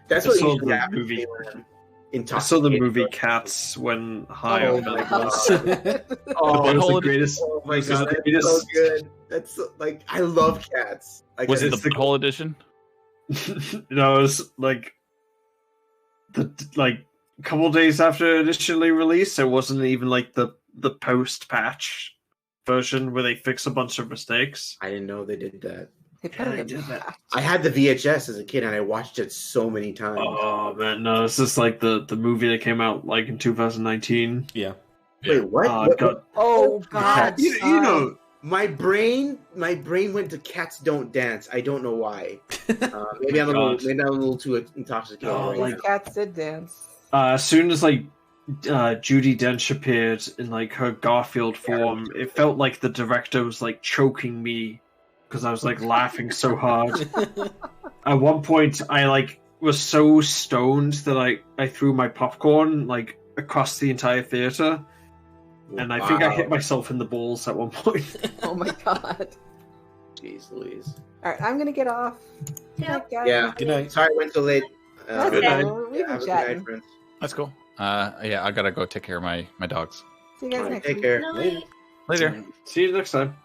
That's I what saw usually the happens movie. when I'm I saw the intoxicated. movie Cats when high Oh on my Maybons. Oh, It was the Hold- greatest. oh my it was the god, that's so greatest- good. That's like I love cats. Like, Was it it's the whole edition? No, it was like a couple days after it initially released. It wasn't even like the post patch version where they fix a bunch of mistakes. I didn't know they did that. They put Yeah, it I in did that. I had the VHS as a kid and I watched it so many times. Oh man, no, it's just like the movie that came out like in 2019. Yeah. Wait, what? Oh What- god, Oh god. You know, my brain went to Cats Don't Dance. I don't know why. Maybe I'm a God. little too intoxicated. Oh, right like- now. Cats did dance. as soon as like Judi Dench appeared in like her Garfield form, it felt like the director was like choking me because I was like laughing so hard. At one point, I like was so stoned that I threw my popcorn like across the entire theater, and I think I Wow. hit myself in the balls at one point. Oh my god. Jeez Louise. Alright, I'm gonna get off. Good night, guys. Yeah. Good night. Sorry I went so late. That's Good fine. night. We've have been a good night, chatting. friends. That's cool. Yeah, I gotta go take care of my dogs. See you guys All right, next take week. care. Night. Later. See you next time.